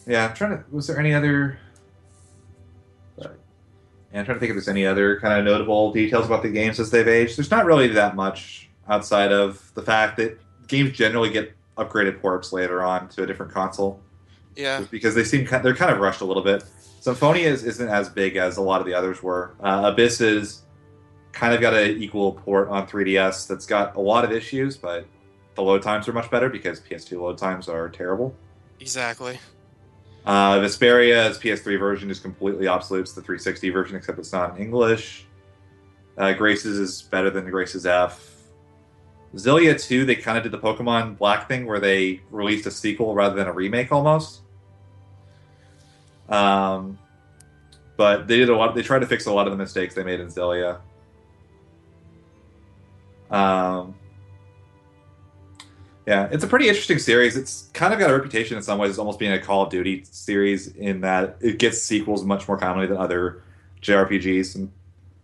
yeah, I'm trying to. Was there any other? Yeah, I'm trying to think if there's any other kind of notable details about the games as they've aged. There's not really that much outside of the fact that games generally get upgraded ports later on to a different console. Yeah. Just because they're kind of rushed a little bit. Symphonia isn't as big as a lot of the others were. Abyss is kind of got an equal port on 3DS that's got a lot of issues, but the load times are much better because PS2 load times are terrible. Exactly. Vesperia's PS3 version is completely obsolete. It's the 360 version, except it's not in English. Graces is better than Graces F. Xillia 2, they kind of did the Pokemon Black thing where they released a sequel rather than a remake almost. But they tried to fix a lot of the mistakes they made in Xillia. Yeah, it's a pretty interesting series. It's kind of got a reputation in some ways as almost being a Call of Duty series in that it gets sequels much more commonly than other JRPGs. And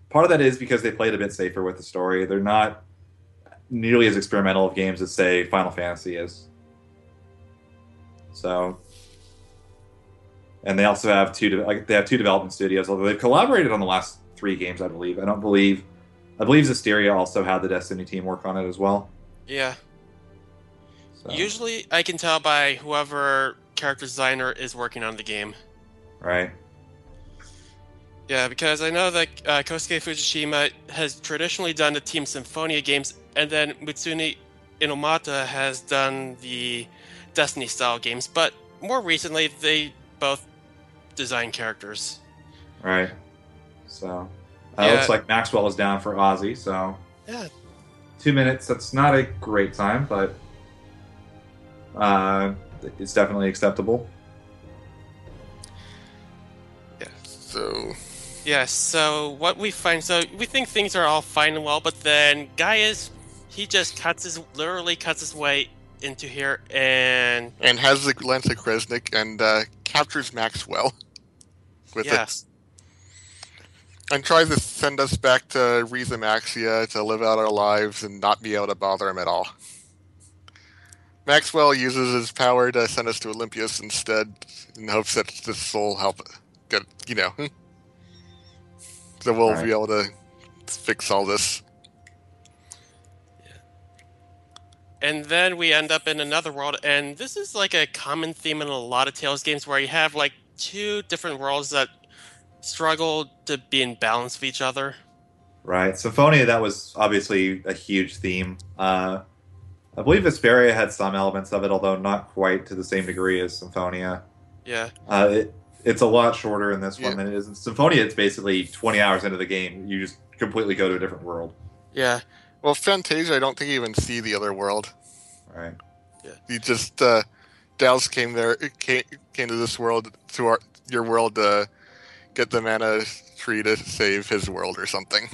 part of that is because they played a bit safer with the story. They're not nearly as experimental of games as, say, Final Fantasy is. So, and they also have two development studios, although they've collaborated on the last 3 games, I believe. I believe Zisteria also had the Destiny team work on it as well. Yeah. So, Usually, I can tell by whoever character designer is working on the game. right. Yeah, because I know that Kosuke Fujishima has traditionally done the Team Symphonia games, and then Mitsune Inomata has done the Destiny-style games, but more recently, they both design characters. Right. So, Yeah. looks like Maxwell is down for Ozzy, so Yeah. 2 minutes, that's not a great time, but it's definitely acceptable. So, Yeah, so what we find, so we think things are all fine and well, but then Gaius he just literally cuts his way into here and has the Lance of Kresnik and captures Maxwell with it. And tries to send us back to Riza Maxia to live out our lives and not be able to bother him at all. Maxwell uses his power to send us to Olympias instead in hopes that this will help get, so we'll be able to fix all this. And then we end up in another world, and this is like a common theme in a lot of Tales games where you have like two different worlds that struggle to be in balance with each other. Right. Symphonia, that was obviously a huge theme. I believe Vesperia had some elements of it, although not quite to the same degree as Symphonia. Yeah. It's a lot shorter in this one than it is in Symphonia. It's basically 20 hours into the game. You just completely go to a different world. Yeah. Well, Fantasia, I don't think you even see the other world. Right. Yeah. You just Dallas came to this world, to your world, to get the mana tree to save his world or something.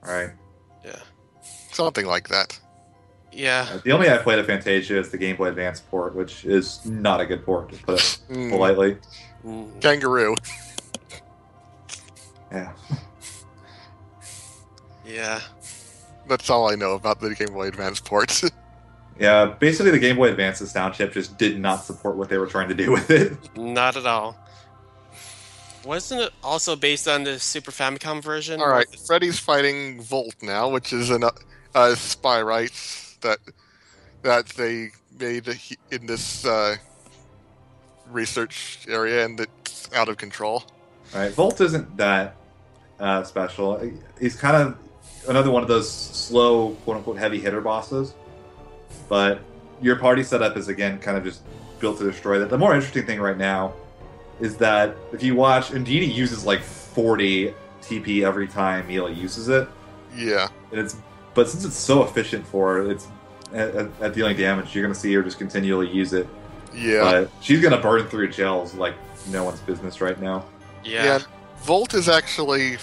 Right. Yeah. Something like that. Yeah. The only I played of Fantasia is the Game Boy Advance port, which is not a good port, to put it politely. Kangaroo. Yeah. Yeah. That's all I know about the Game Boy Advance ports. Yeah, basically the Game Boy Advance's sound chip just did not support what they were trying to do with it. Not at all. Wasn't it also based on the Super Famicom version? Alright, Freddy's fighting Volt now, which is a spy rights that they made in this research area, and it's out of control. Right, Volt isn't that special. He's kind of another one of those slow, quote-unquote, heavy hitter bosses. But your party setup is, again, kind of just built to destroy that. The more interesting thing right now is that if you watch, Indeed uses like 40 TP every time Milla uses it. Yeah. But since it's so efficient for her, it's at dealing damage, you're going to see her just continually use it. Yeah. But she's going to burn through gels like no one's business right now. Yeah. Volt is actually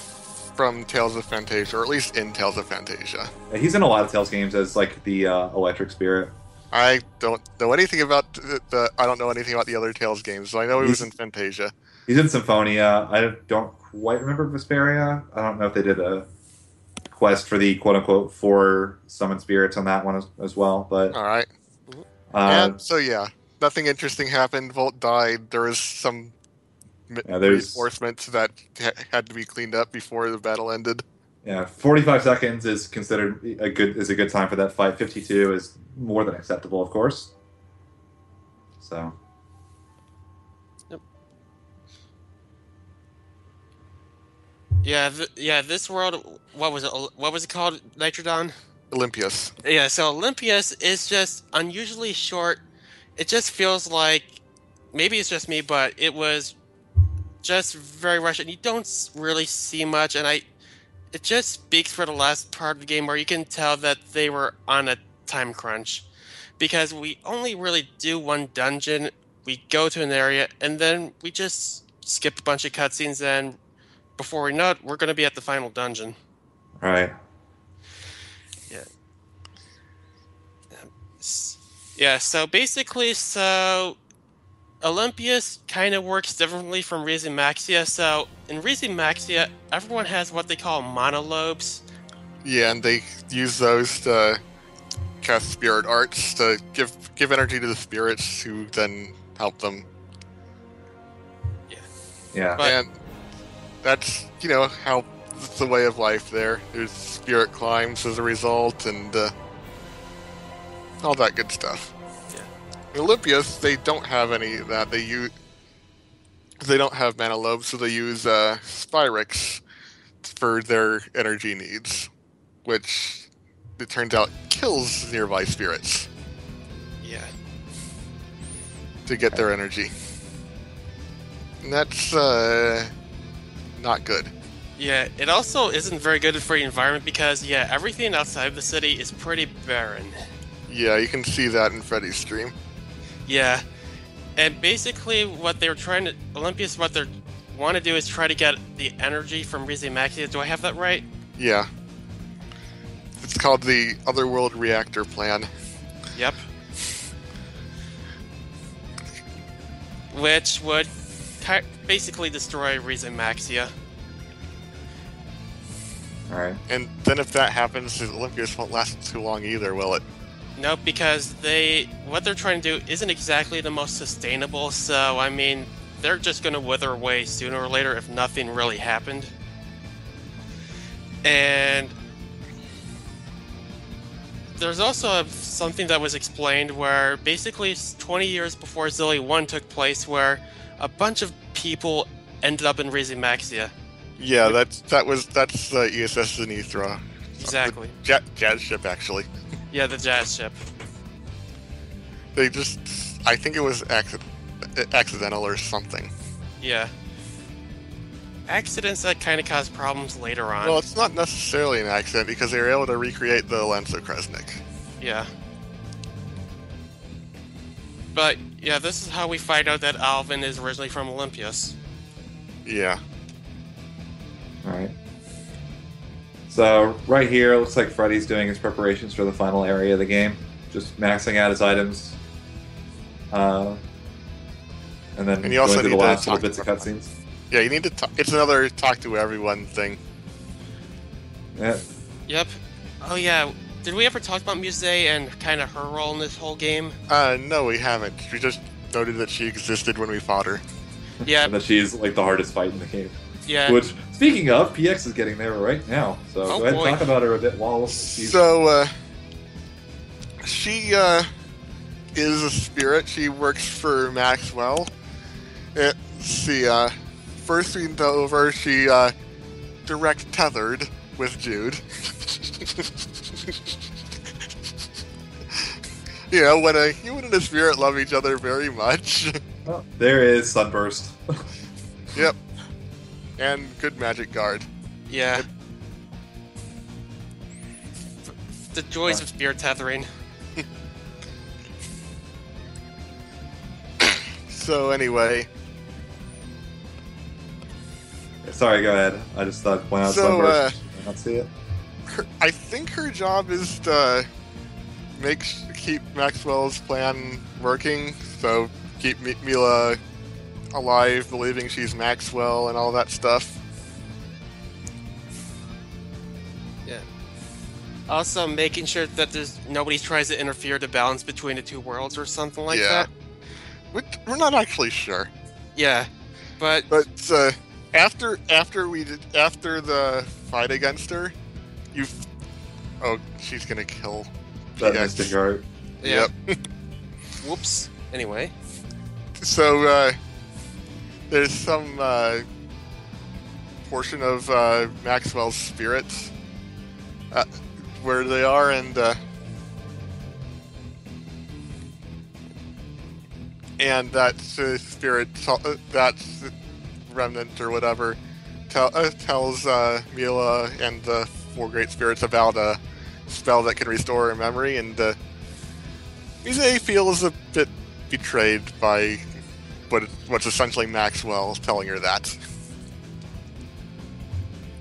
from Tales of Fantasia, or at least in Tales of Fantasia. He's in a lot of Tales games as like the electric spirit. I don't know anything about I don't know anything about the other Tales games, so I know he was in Fantasia. He's in Symphonia. I don't quite remember Vesperia. I don't know if they did a quest for the quote-unquote 4 summon spirits on that one as well. But all right. And so yeah, nothing interesting happened. Volt died. There was some reinforcements that had to be cleaned up before the battle ended. Yeah, 45 seconds is considered a good time for that fight. 52 is more than acceptable, of course. So. Yep. Yeah, this world. What was it? What was it called? Nitrodon. Olympias. Yeah, so Olympias is just unusually short. It just feels like, maybe it's just me, but it was just very rushed, and you don't really see much, and it just speaks for the last part of the game where you can tell that they were on a time crunch, because we only really do one dungeon, we go to an area, and then we just skip a bunch of cutscenes, and before we know it, we're going to be at the final dungeon. Right. Yeah, so basically, Olympias kind of works differently from Riza Maxia. So in Riza Maxia, everyone has what they call monolobes. Yeah, and they use those to cast spirit arts to give energy to the spirits who then help them. Yeah. And that's, how it's the way of life there. There's spirit climbs as a result, and all that good stuff. In Olympias, they don't have any of that. They don't have mana lobes, so they use Spyrix for their energy needs, which it turns out kills nearby spirits. Yeah. To get their energy. And that's not good. Yeah, it also isn't very good for the environment because, everything outside of the city is pretty barren. Yeah, you can see that in Freddy's stream. Yeah, and basically what they were trying to... Olympias, what they want to do is try to get the energy from Riza Maxia. Do I have that right? Yeah. It's called the Otherworld Reactor Plan. Yep. Which would basically destroy Maxia. Alright. And then if that happens, Olympius won't last too long either, will it? Nope, because what they're trying to do isn't exactly the most sustainable, so, I mean, they're just going to wither away sooner or later if nothing really happened. And there's also something that was explained where basically 20 years before Xillia 1 took place, where a bunch of people ended up in Maxia. Yeah, that's ESS Zenithra. Exactly. The jazz ship, actually. Yeah, the jazz ship. They just... I think it was accidental or something. Yeah. Accidents that kind of cause problems later on. Well, it's not necessarily an accident, because they were able to recreate the Lancer Kresnik. Yeah. But, yeah, this is how we find out that Alvin is originally from Olympius. Yeah. Alright. So, right here, it looks like Freddy's doing his preparations for the final area of the game. Just maxing out his items. And then you also going to the need to last little talk bits of to cutscenes. Yeah, you need to talk. It's another talk to everyone thing. Yeah. Yep. Oh, yeah. Did we ever talk about Muse and kind of her role in this whole game? No, we haven't. We just noted that she existed when we fought her. Yeah. And that she's like the hardest fight in the game. Yeah. Which, speaking of, PX is getting there right now. So go ahead and talk about her a bit while she's... So, she is a spirit. She works for Maxwell. Let's see, first we know of her, she direct tethered with Jude. You know, when a human and a spirit love each other very much. Oh, there is Sunburst. Yep. And good magic guard. Yeah. The joys of spirit tethering. So anyway. Sorry, go ahead. I just thought point out Sunburst. I don't see it. I think her job is to keep Maxwell's plan working, so keep Milla alive, believing she's Maxwell and all that stuff. Yeah. Also, making sure that nobody tries to interfere to balance between the two worlds or something like that. We're not actually sure. Yeah, but after the fight against her, she's gonna kill That PX. Mystic Art. yeah. Yep. Whoops. Anyway. So there's some portion of Maxwell's spirits where they are, and that's spirit, that's remnant or whatever, tells Milla and the four great spirits about a spell that can restore her memory, and Muse feels a bit betrayed by what's essentially Maxwell telling her that.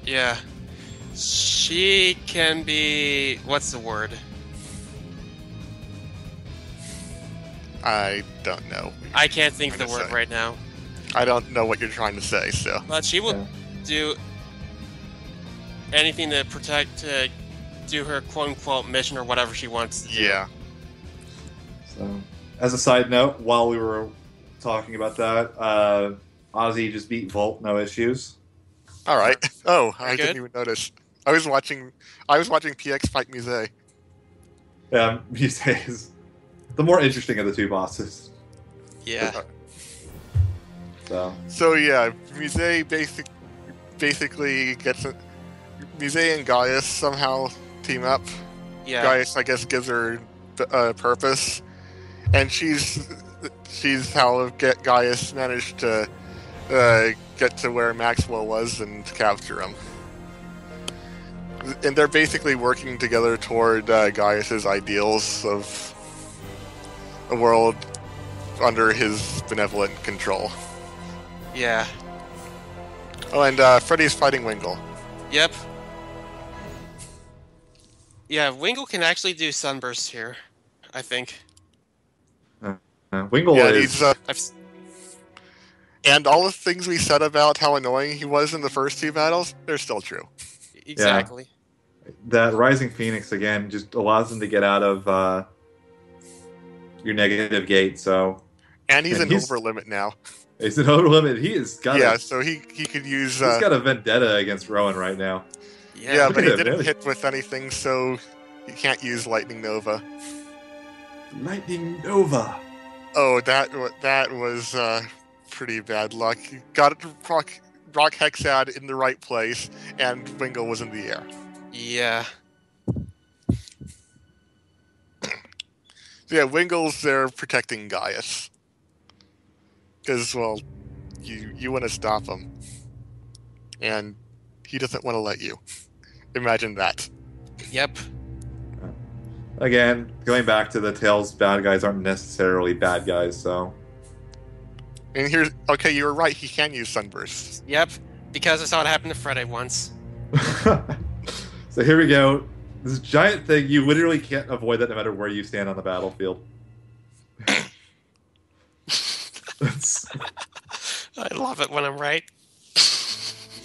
Yeah. She can be... what's the word? I don't know. I can't think of the word right now. I don't know what you're trying to say, so... But she will do anything to do her quote-unquote mission or whatever she wants to do. Yeah. So, as a side note, while we were talking about that, Ozzy just beat Volt, no issues. Alright. Oh, I Good. didn't even notice. I was watching PX fight Muse. Yeah, Muse is the more interesting of the two bosses. Yeah. So yeah, Muse basically gets Muse and Gaius somehow team up. Yeah. Gaius, I guess, gives her a purpose, and she's how Gaius managed to get to where Maxwell was and capture him. And they're basically working together toward Gaius's ideals of a world under his benevolent control. Yeah. Oh, and Freddy's fighting Wingle. Yep. Yeah, Wingle can actually do Sunburst here, I think. Wingle Yeah, is. he's and all the things we said about how annoying he was in the first two battles, they're still true. Exactly. That Rising Phoenix again just allows him to get out of your negative gate. So And he's an over limit now. he's an over limit. He is got so he could use. He's got a vendetta against Rowan right now. Yeah, Look but at he him, didn't man. hit with anything, so he can't use Lightning Nova. Lightning Nova. Oh, that was pretty bad luck. He got Rock Hexad in the right place, and Wingle was in the air. Yeah. So yeah, Wingle's there protecting Gaius. Because, well, you want to stop him. And he doesn't want to let you. Imagine that. Yep. Again, going back to the Tails bad guys aren't necessarily bad guys, so. And here's... Okay, you were right, he can use Sunburst. Yep. Because I saw it happen to Friday once. So here we go. This giant thing, you literally can't avoid that no matter where you stand on the battlefield. I love it when I'm right.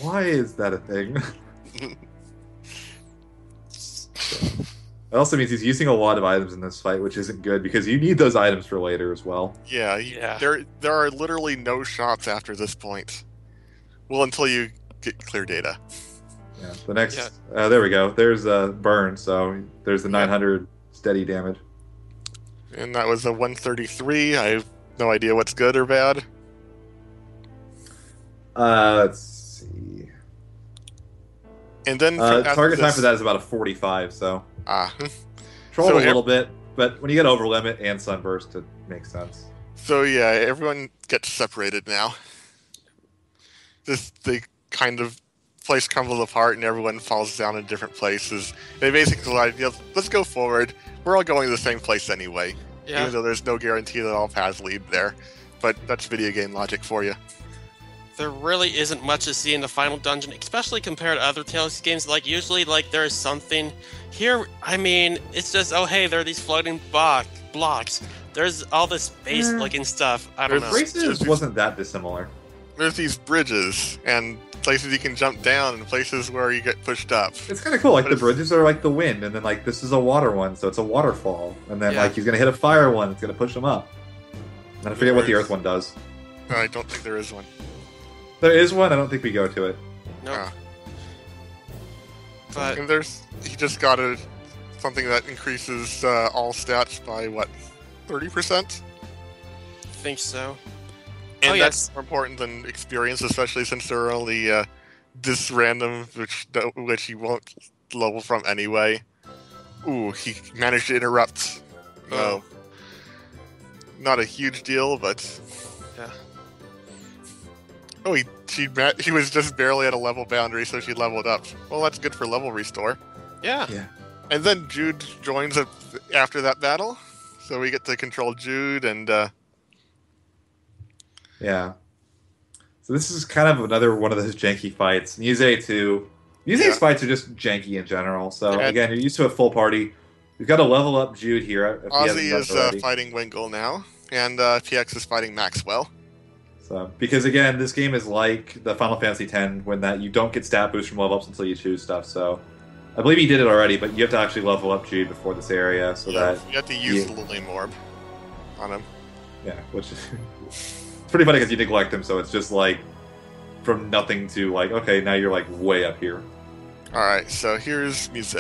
Why is that a thing? It also means he's using a lot of items in this fight, which isn't good because you need those items for later as well. Yeah. There are literally no shots after this point. Well, until you get clear data. Yeah, the next... there we go. There's a burn, so there's the 900 steady damage. And that was a 133. I have no idea what's good or bad. Let's see. And then target time for that is about a 45, so... Trolled a little bit, but when you get over limit and Sunburst, it makes sense. So yeah, everyone gets separated now. The kind of place crumbles apart and everyone falls down in different places. They basically like, let's go forward. We're all going to the same place anyway. Yeah. Even though there's no guarantee that all paths lead there. But that's video game logic for you. There really isn't much to see in the final dungeon, especially compared to other Tales games. Like, usually, like, there is something. Here, I mean, it's just, oh, hey, there are these floating blocks. There's all this space-looking stuff. I don't know. Races wasn't that dissimilar. There's these bridges, and places you can jump down, and places where you get pushed up. It's kind of cool. Like, the bridges are like the wind, and then, like, this is a water one, so it's a waterfall. And then, like, he's going to hit a fire one, it's going to push him up. And I forget what the earth one does. I don't think there is one. There is one, I don't think we go to it. No. But and he just got something that increases all stats by, what, 30%? I think so. And that's more important than experience, especially since there are only this random, which he won't level from anyway. Ooh, he managed to interrupt. Oh. Not a huge deal, but... Yeah. Oh, he was just barely at a level boundary, so she leveled up. Well, that's good for level restore. Yeah. And then Jude joins after that battle, so we get to control Jude, and... Yeah. So this is kind of another one of those janky fights. Muse too. Muse's fights are just janky in general. So again, you're used to a full party. You've got to level up Jude here. Ozzy is fighting Wingle now, and PX is fighting Maxwell. So because again, this game is like the Final Fantasy X, when that you don't get stat boost from level ups until you choose stuff. So I believe he did it already, but you have to actually level up Jude before this area, so that you have to use the Lilium Orb on him. Yeah, which is it's pretty funny because you neglect him, so it's just like from nothing to like, okay, now you're like way up here. Alright, so here's Muse.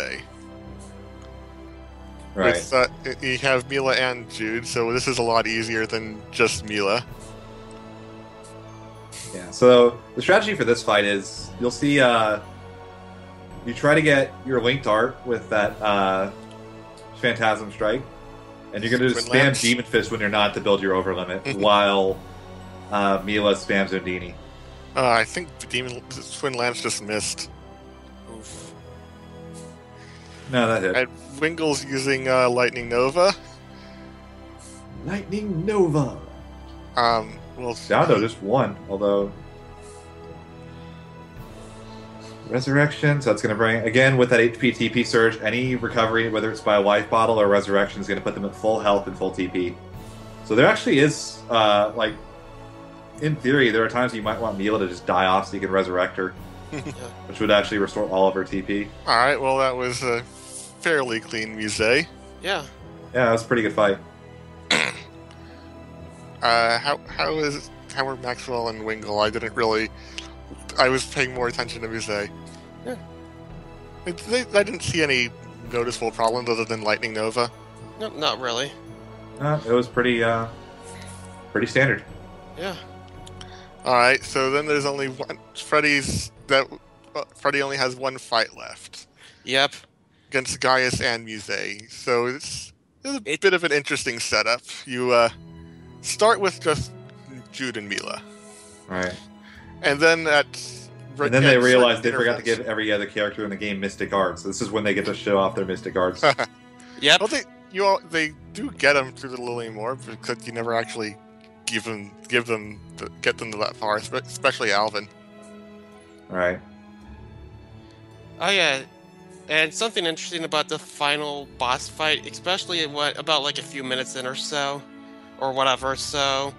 Right. With, you have Milla and Jude, so this is a lot easier than just Milla. Yeah, so the strategy for this fight is you'll see you try to get your linked art with that Phantasm Strike, and you're going to just spam Demon Fist when you're not to build your over limit, while Milla spams Undini. I think Twin Lance just missed. Oof. No, that hit. And Wingle's using Lightning Nova. Lightning Nova! Well, Down to just one, although... Resurrection, so that's going to bring, again, with that HP TP surge, any recovery, whether it's by a life bottle or resurrection, is going to put them at full health and full TP. So there actually is, like, in theory, there are times you might want Milla to just die off so you can resurrect her, which would actually restore all of her TP. Alright, well, that was a fairly clean Muse. Yeah. Yeah, that was a pretty good fight. How were Maxwell and Wingle? I was paying more attention to Muse. Yeah. I didn't see any noticeable problems other than Lightning Nova. No, not really. It was pretty standard. Yeah. Alright, so then there's only one. Freddy only has one fight left. Yep. Against Gaius and Muse. So it's a bit of an interesting setup. You start with just Jude and Milla. Right. And then they realized they forgot to give every other character in the game Mystic Arts. So this is when they get to show off their Mystic Arts. Yep. Well, they do get them through the Lilium Orb, because you never actually get them to that far, especially Alvin. Right. Oh yeah, and something interesting about the final boss fight, especially about like a few minutes in or so, or whatever. So,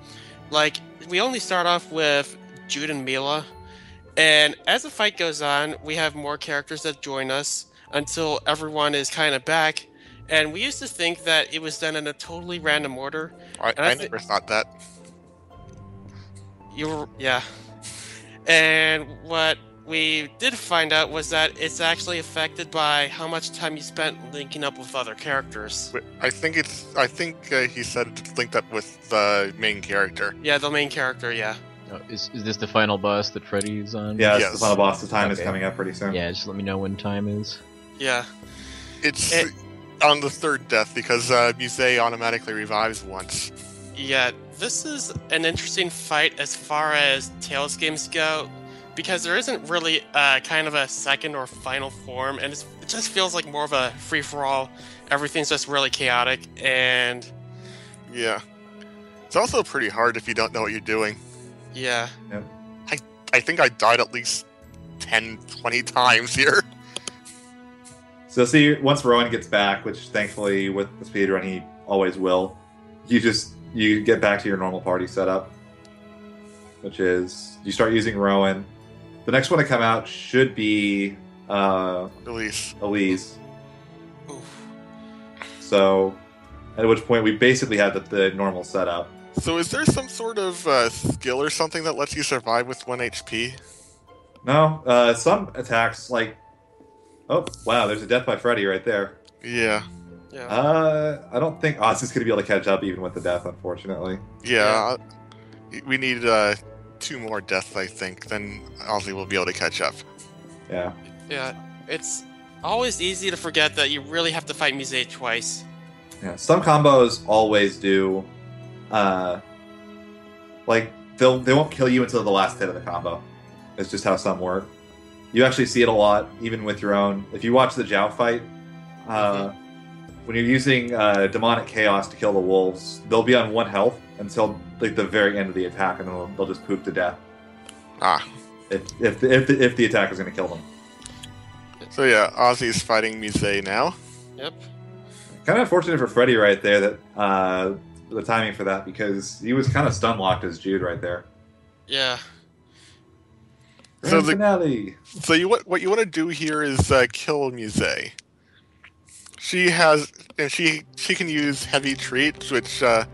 like, we only start off with Jude and Milla, and as the fight goes on, we have more characters that join us until everyone is kind of back. And we used to think that it was done in a totally random order. I never thought that. Yeah. And what we did find out was that it's actually affected by how much time you spent linking up with other characters. I think he said it's linked up with the main character. Yeah, the main character, yeah. Oh, is this the final boss that Freddy's on? Yeah, Yes. it's the final boss. The time is coming up pretty soon. Yeah, just let me know when time is. Yeah. It's on the third death, because Muse automatically revives once. Yeah, this is an interesting fight as far as Tales games go, because there isn't really kind of a second or final form, and it just feels like more of a free-for-all. Everything's just really chaotic, and... Yeah. It's also pretty hard if you don't know what you're doing. Yeah. Yep. I think I died at least 10, 20 times here. So see, once Rowan gets back, which thankfully with the speedrun he always will, you get back to your normal party setup, which is you start using Rowan. The next one to come out should be Elise. Oof. So at which point we basically have the normal setup. So is there some sort of skill or something that lets you survive with 1 HP? No, some attacks like... Oh, wow, there's a death by Freddy right there. Yeah. Yeah. I don't think Oz is going to be able to catch up even with the death, unfortunately. Yeah. We need 2 more deaths, I think. Then Ozzy will be able to catch up. Yeah. Yeah. It's always easy to forget that you really have to fight Muse twice. Yeah. Some combos always do... like, they won't kill you until the last hit of the combo. It's just how some work. You actually see it a lot, even with your own. If you watch the Jiao fight, when you're using Demonic Chaos to kill the wolves, they'll be on 1 health until like the very end of the attack, and then they'll just poof to death. If the attack is going to kill them. So yeah, Ozzy's fighting Muse now. Yep. Kind of unfortunate for Freddy right there that the timing for that, because he was kind of stun locked as Jude right there. Yeah. So finale. What you want to do here is kill Muse. She can use heavy treats, which I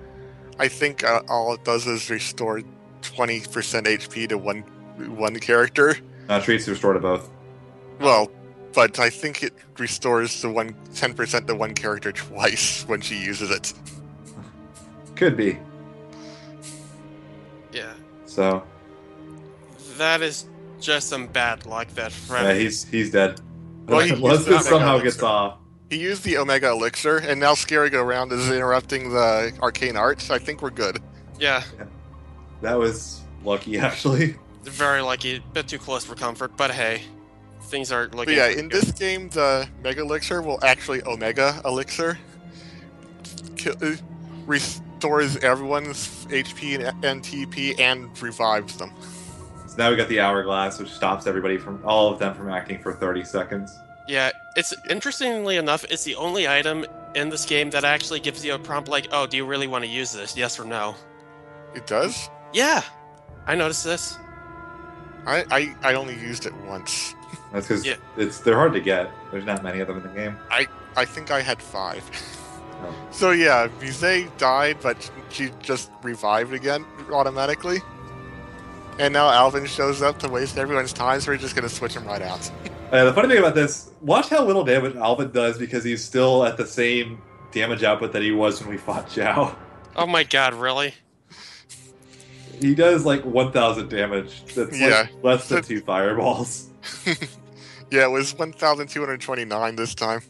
think all it does is restore 20% HP to one character. Treats restore to both. Well, but I think it restores 10% to one character twice when she uses it. Could be. Yeah. So. That is just some bad luck that Freddy... Yeah, he's dead. Well, Unless this somehow gets off. He used the Omega Elixir, and now scaring around is interrupting the Arcane Arts. I think we're good. Yeah. That was lucky, actually. Very lucky. A bit too close for comfort, but hey. Things are looking... But yeah, in this game, the Mega Elixir will actually Omega Elixir. Restores everyone's HP and TP and revives them. So now we got the hourglass, which stops all of them from acting for 30 seconds. Yeah, it's interestingly enough, it's the only item in this game that actually gives you a prompt like, "Oh, do you really want to use this? Yes or no?" It does? Yeah, I noticed this. I only used it once. That's because they're hard to get. There's not many of them in the game. I think I had 5. Oh. So yeah, Mise died, but she just revived again automatically. And now Alvin shows up to waste everyone's time, so we're just going to switch him right out. The funny thing about this, watch how little damage Alvin does because he's still at the same damage output that he was when we fought Jiao. Oh my god, really? He does like 1,000 damage. That's like less than 2 fireballs. Yeah, it was 1,229 this time.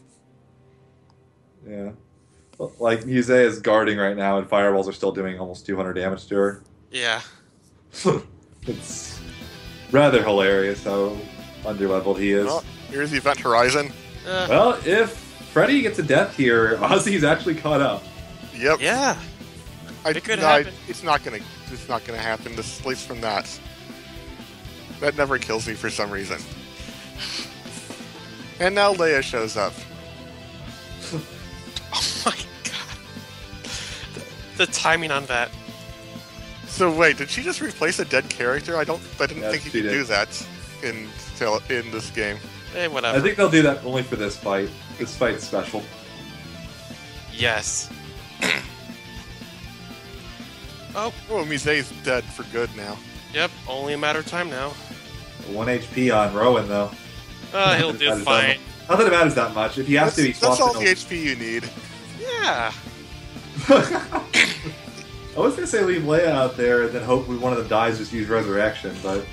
Yeah. Like, Muse is guarding right now, and fireballs are still doing almost 200 damage to her. Yeah. It's rather hilarious how underleveled he is. Well, here's the Event Horizon. Well, if Freddy gets a death here, Ozzy's actually caught up. Yep. Yeah. It could happen. It's not gonna happen. At least from that. That never kills me for some reason. And now Leia shows up. Oh my god. The timing on that. So wait, did she just replace a dead character? I didn't think you could do that in this game. Eh, whatever. I think they'll do that only for this fight. This fight's special. Yes. Oh, Mise's dead for good now. Yep, only a matter of time now. 1 HP on Rowan, though. He'll do fine. Not that it matters that much. If he has to, he swaps. That's all the HP you need. Yeah. I was gonna say leave Leia out there and then hope one of them dies, just use Resurrection, but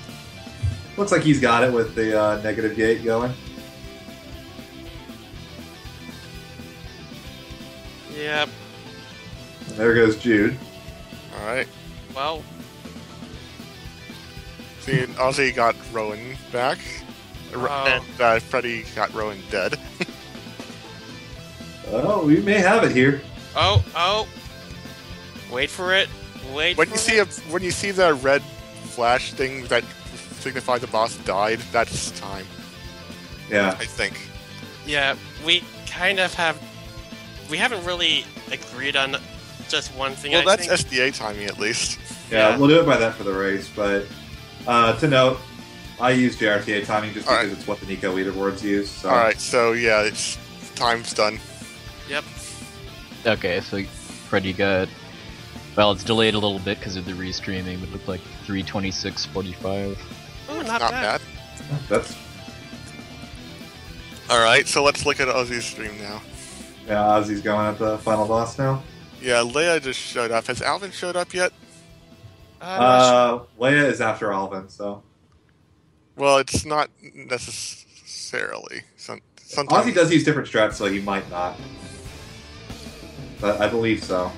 looks like he's got it with the negative gate going. Yep. And there goes Jude. Alright. Well. See, Ozzy got Rowan back. And Freddy got Rowan dead. Oh, we may have it here. Oh. Wait for it. When you see the red flash thing that signifies the boss died, that's time. Yeah. I think. Yeah, we kind of have. We haven't really agreed on just one thing. Well, that's SDA timing at least. Yeah, we'll do it by that for the race, but to note, I use JRTA timing just because it's what the Nico leaderboards use. So. Alright, so yeah, it's time's done. Yep. Okay, so Freddy got... Well, it's delayed a little bit because of the restreaming, but it looked like 3:26:45. Oh, not bad. That's... Alright, so let's look at Ozzy's stream now. Yeah, Ozzy's going at the final boss now. Yeah, Leia just showed up. Has Alvin showed up yet? Leia is after Alvin, so... Well, it's not necessarily. Sometimes... Ozzy does use different strats, so he might not. But I believe so.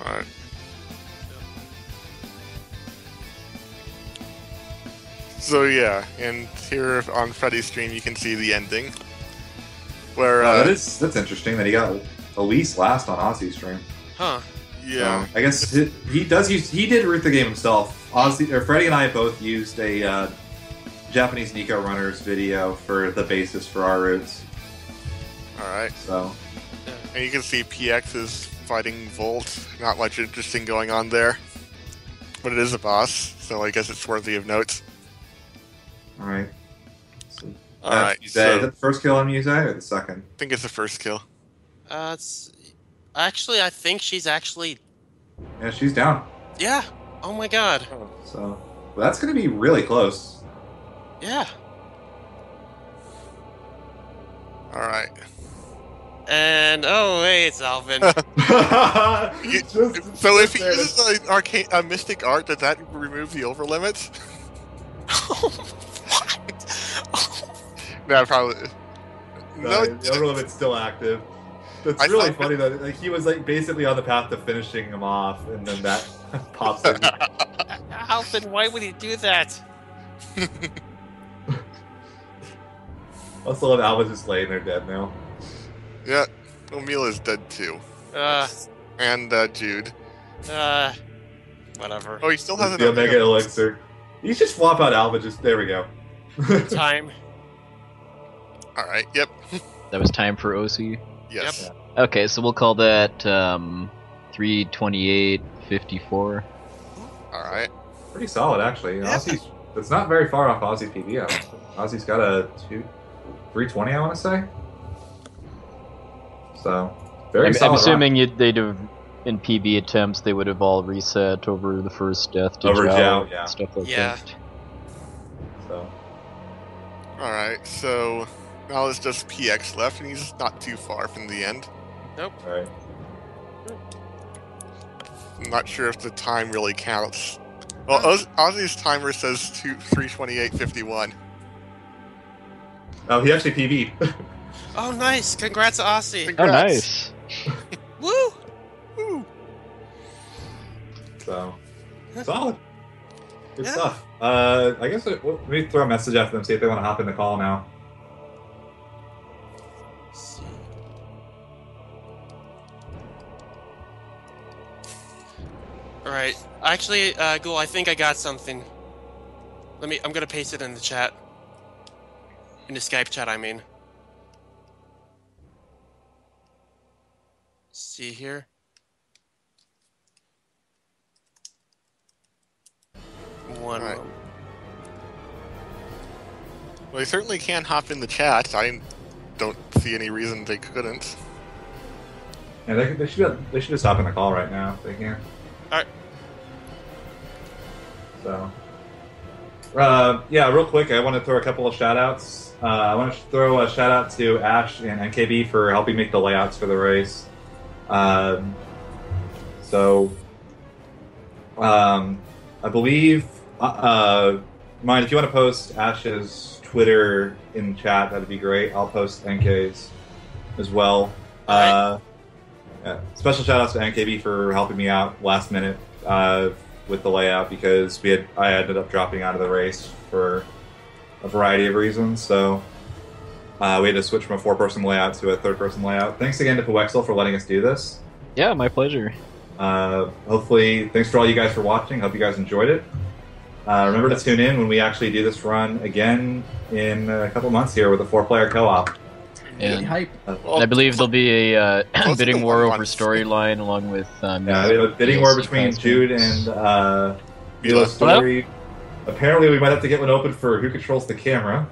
Alright. So yeah, and here on Freddy's stream you can see the ending. Where that's interesting that he got Elise last on Ozzy's stream. Huh. Yeah. I guess he did root the game himself. Freddy and I both used a Japanese Nico Runners video for the basis for our roots. Alright. So. And you can see PX is fighting Volt. Not much interesting going on there. But it is a boss, so I guess it's worthy of note. Alright. So, Alright. Is that the first kill on Muse or the second? I think it's the first kill. Actually, I think she's actually... Yeah, she's down. Yeah. Oh my god. So, well, that's going to be really close. Yeah. Alright. And, oh, hey, it's Alvin. So if he uses a mystic art, does that remove the over limits? What? No, probably. No, the over limit's still active. It's really funny that he was basically on the path to finishing him off, and then that pops in. Alvin, why would he do that? Also love Alvin just laying there dead now. Yeah, well, Milla's dead too. And Jude. Whatever. Oh, he still has The Omega Elixir. You should swap out Alpha. Just there we go. Time. All right. Yep. That was time for OC. Yes. Yep. Okay, so we'll call that 328.54. All right. Pretty solid, actually. Yeah. Aussie's. It's not very far off Aussie's PB. I don't think. Aussie's got a 320, I want to say. So very solid. I'm assuming they'd have, in PB attempts, they would have all reset over the first death to Over Jiao, Jiao, yeah. stuff like Yeah. that. So All right. So now it's just PX left, and he's not too far from the end. Nope. all right. I'm not sure if the time really counts. Well, Ozzy's timer says 328.51. Oh, he actually PB'd. Oh, nice. Congrats, Aussie. Oh, Congrats. nice. Woo! Woo. So solid. Good Yeah. stuff. I guess let me throw a message after them, see if they want to hop in the call now. Alright. Actually, Ghoul, I think I got something. I'm gonna paste it in the chat. In the Skype chat, I mean. See here? One Alright. moment. Well, they certainly can hop in the chat. I don't see any reason they couldn't. Yeah, they should just hop in the call right now if they can. Alright. So, yeah, real quick, I want to throw a couple of shout-outs. I want to throw a shout-out to Ash and NKB for helping make the layouts for the race. I believe, mind, if you want to post Ash's Twitter in chat, that'd be great. I'll post NK's as well. Yeah. Special shout-outs to NKB for helping me out last minute with the layout, because I ended up dropping out of the race for a variety of reasons. So we had to switch from a 4-person layout to a 3rd-person layout. Thanks again to Powexel for letting us do this. Yeah, my pleasure. Hopefully, thanks for all you guys for watching. Hope you guys enjoyed it. Remember to tune in when we actually do this run again in a couple months here with a 4-player co-op. Really And hype. I believe there'll be a Most bidding of the war one over months. storyline along with Yeah, we have a bidding war between Jude and Milla's story. Apparently, we might have to get one open for who controls the camera.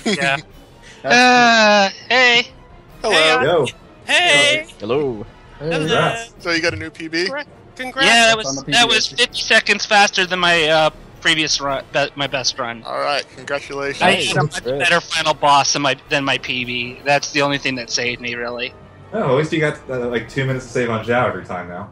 Yeah. Hey. Hello. Yo, Hey! Hello. congrats. So you got a new PB? Congrats! Yeah, That's on the that PB. was 50 seconds faster than my previous run, my best run. All right. Congratulations. I Nice. had a much better final boss than my PB. That's the only thing that saved me, really. Oh, at least you got like 2 minutes to save on Jiao every time now.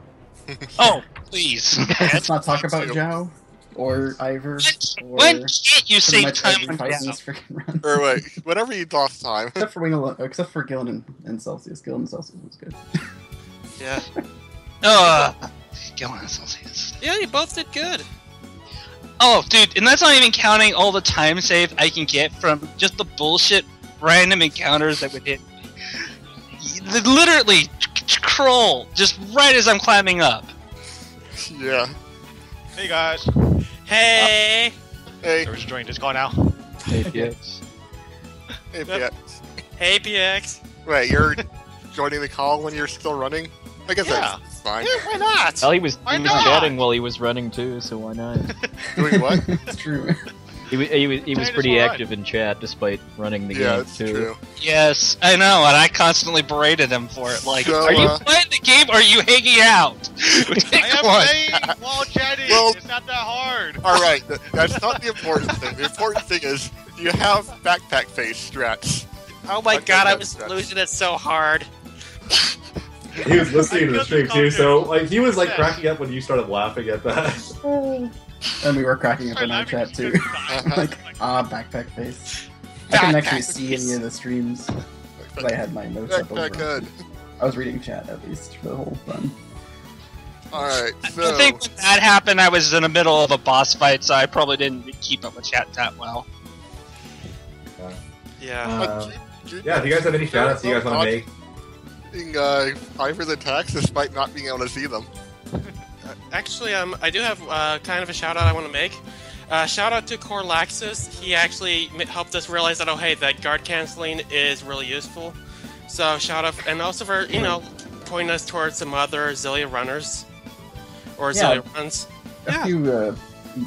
Oh, please. Let's not talk about Jiao or Ivar or When can't you pretty save much time every on fight in Jiao? this freaking run. Or wait, whatever you lost time. Except for Gillen and Celsius. Gillen and Celsius was good. Yeah. Go on, Celsius. Yeah, you both did good. Oh, dude, and that's not even counting all the time save I can get from just the bullshit random encounters that would hit me. Literally, crawl just right as I'm climbing up. Yeah. Hey guys. Hey! Hey. We're just joining this call now. APX. Hey, yeah. Hey, PX! Wait, you're joining the call when you're still running? I guess Yeah. that's fine. Yeah, why not? Well, he was Why not? chatting while he was running too, so why not? Doing what? It's true. He was Trying pretty to run. active in chat despite running the Yeah, game that's too. true. Yes, I know, and I constantly berated him for it. Like, So, are you playing the game or are you hanging out? I am One. playing while chatting. Well- It's not that hard. All right, that's not the important thing. The important thing is, do you have backpack face strats? Oh my Okay, god, I that's- was losing it so hard. He was listening to the I stream couldn't too, so come like he was like Yes. cracking up when you started laughing at that. And we were cracking up Sorry, in our laughing chat too. because Like, backpack face. I couldn't actually see any of the streams, but I had my notes up over. Backpack good. I was reading chat at least for the whole run. All right, I so think when that happened, I was in the middle of a boss fight, so I probably didn't keep up with chat that well. Yeah. Yeah, if you guys have any shout outs you guys want to make, hitting Ivar's attacks despite not being able to see them. Actually, I do have kind of a shout out I want to make. Shout out to Corlaxis. He actually helped us realize that, oh hey, that guard canceling is really useful. So shout out, and also for pointing us towards some other Xillia runners or Xillia runs. A few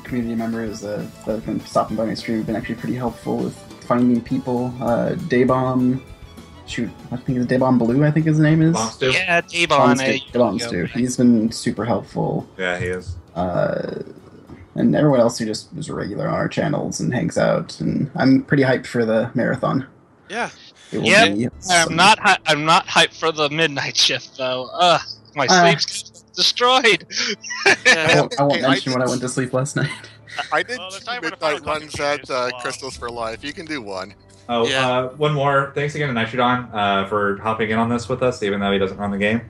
community members that have been stopping by my stream have been actually pretty helpful with finding people. Daybomb, I think it's Daybomb Blue, I think his name is. Yeah, Daybomb. Too. He's been super helpful. Yeah, he is. And everyone else who just is regular on our channels and hangs out. And I'm pretty hyped for the marathon. Yeah. I'm not hyped for the midnight shift though. My sleep's destroyed. I won't mention when I went to sleep last night. I did midnight runs at Crystals for Life. You can do one. Oh, one more. Thanks again to Nitrodon for hopping in on this with us, even though he doesn't run the game.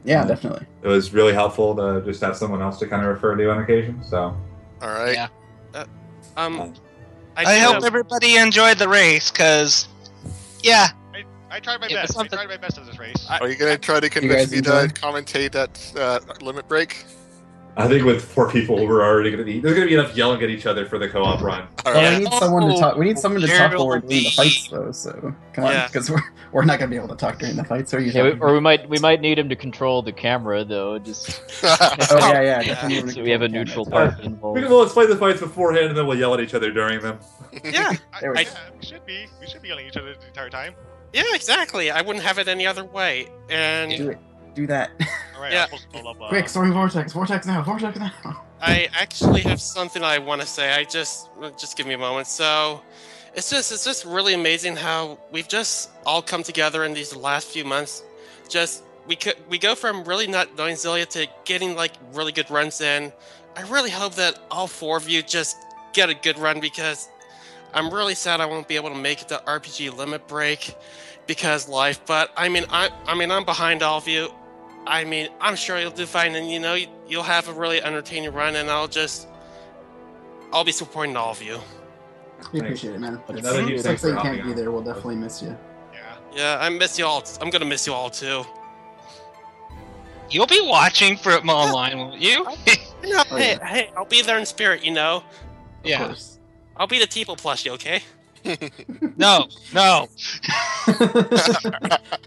Yeah, definitely. It was really helpful to just have someone else to kind of refer to on occasion. So, all right. Yeah. I hope everybody enjoyed the race, cause I tried my best. I tried my best in this race. Are you gonna try to convince me to commentate at Limit Break? I think with 4 people, we're already going to be. There's going to be enough yelling at each other for the co-op run. Well, we need someone to talk. We need someone to talk while we're doing the fights, though. So come on, because we're not going to be able to talk during the fights. Or we might need him to control the camera though. Just definitely. So we have a neutral party involved. Let's play the fights beforehand, and then we'll yell at each other during them. Yeah, we should be yelling at each other the entire time. Yeah, exactly. I wouldn't have it any other way. And do that. All right, Yeah. Quick, storm vortex now. I actually have something I want to say. Just give me a moment. So, it's just really amazing how we've just all come together in these last few months. We go from really not knowing Xillia to getting like really good runs in. I really hope that all 4 of you just get a good run, because I'm really sad I won't be able to make it to RPG Limit Break because life. But I'm behind all of you. I'm sure you'll do fine, and you'll have a really entertaining run, and I'll be supporting all of you. We appreciate it, man. Another huge Sucks thanks that for you can't hopping be on. there. We'll definitely miss you. Yeah, I miss you all. I'm gonna miss you all too. You'll be watching from online, won't you? Hey, I'll be there in spirit. Of Yeah. course. I'll be the Teeple plushie, okay? No.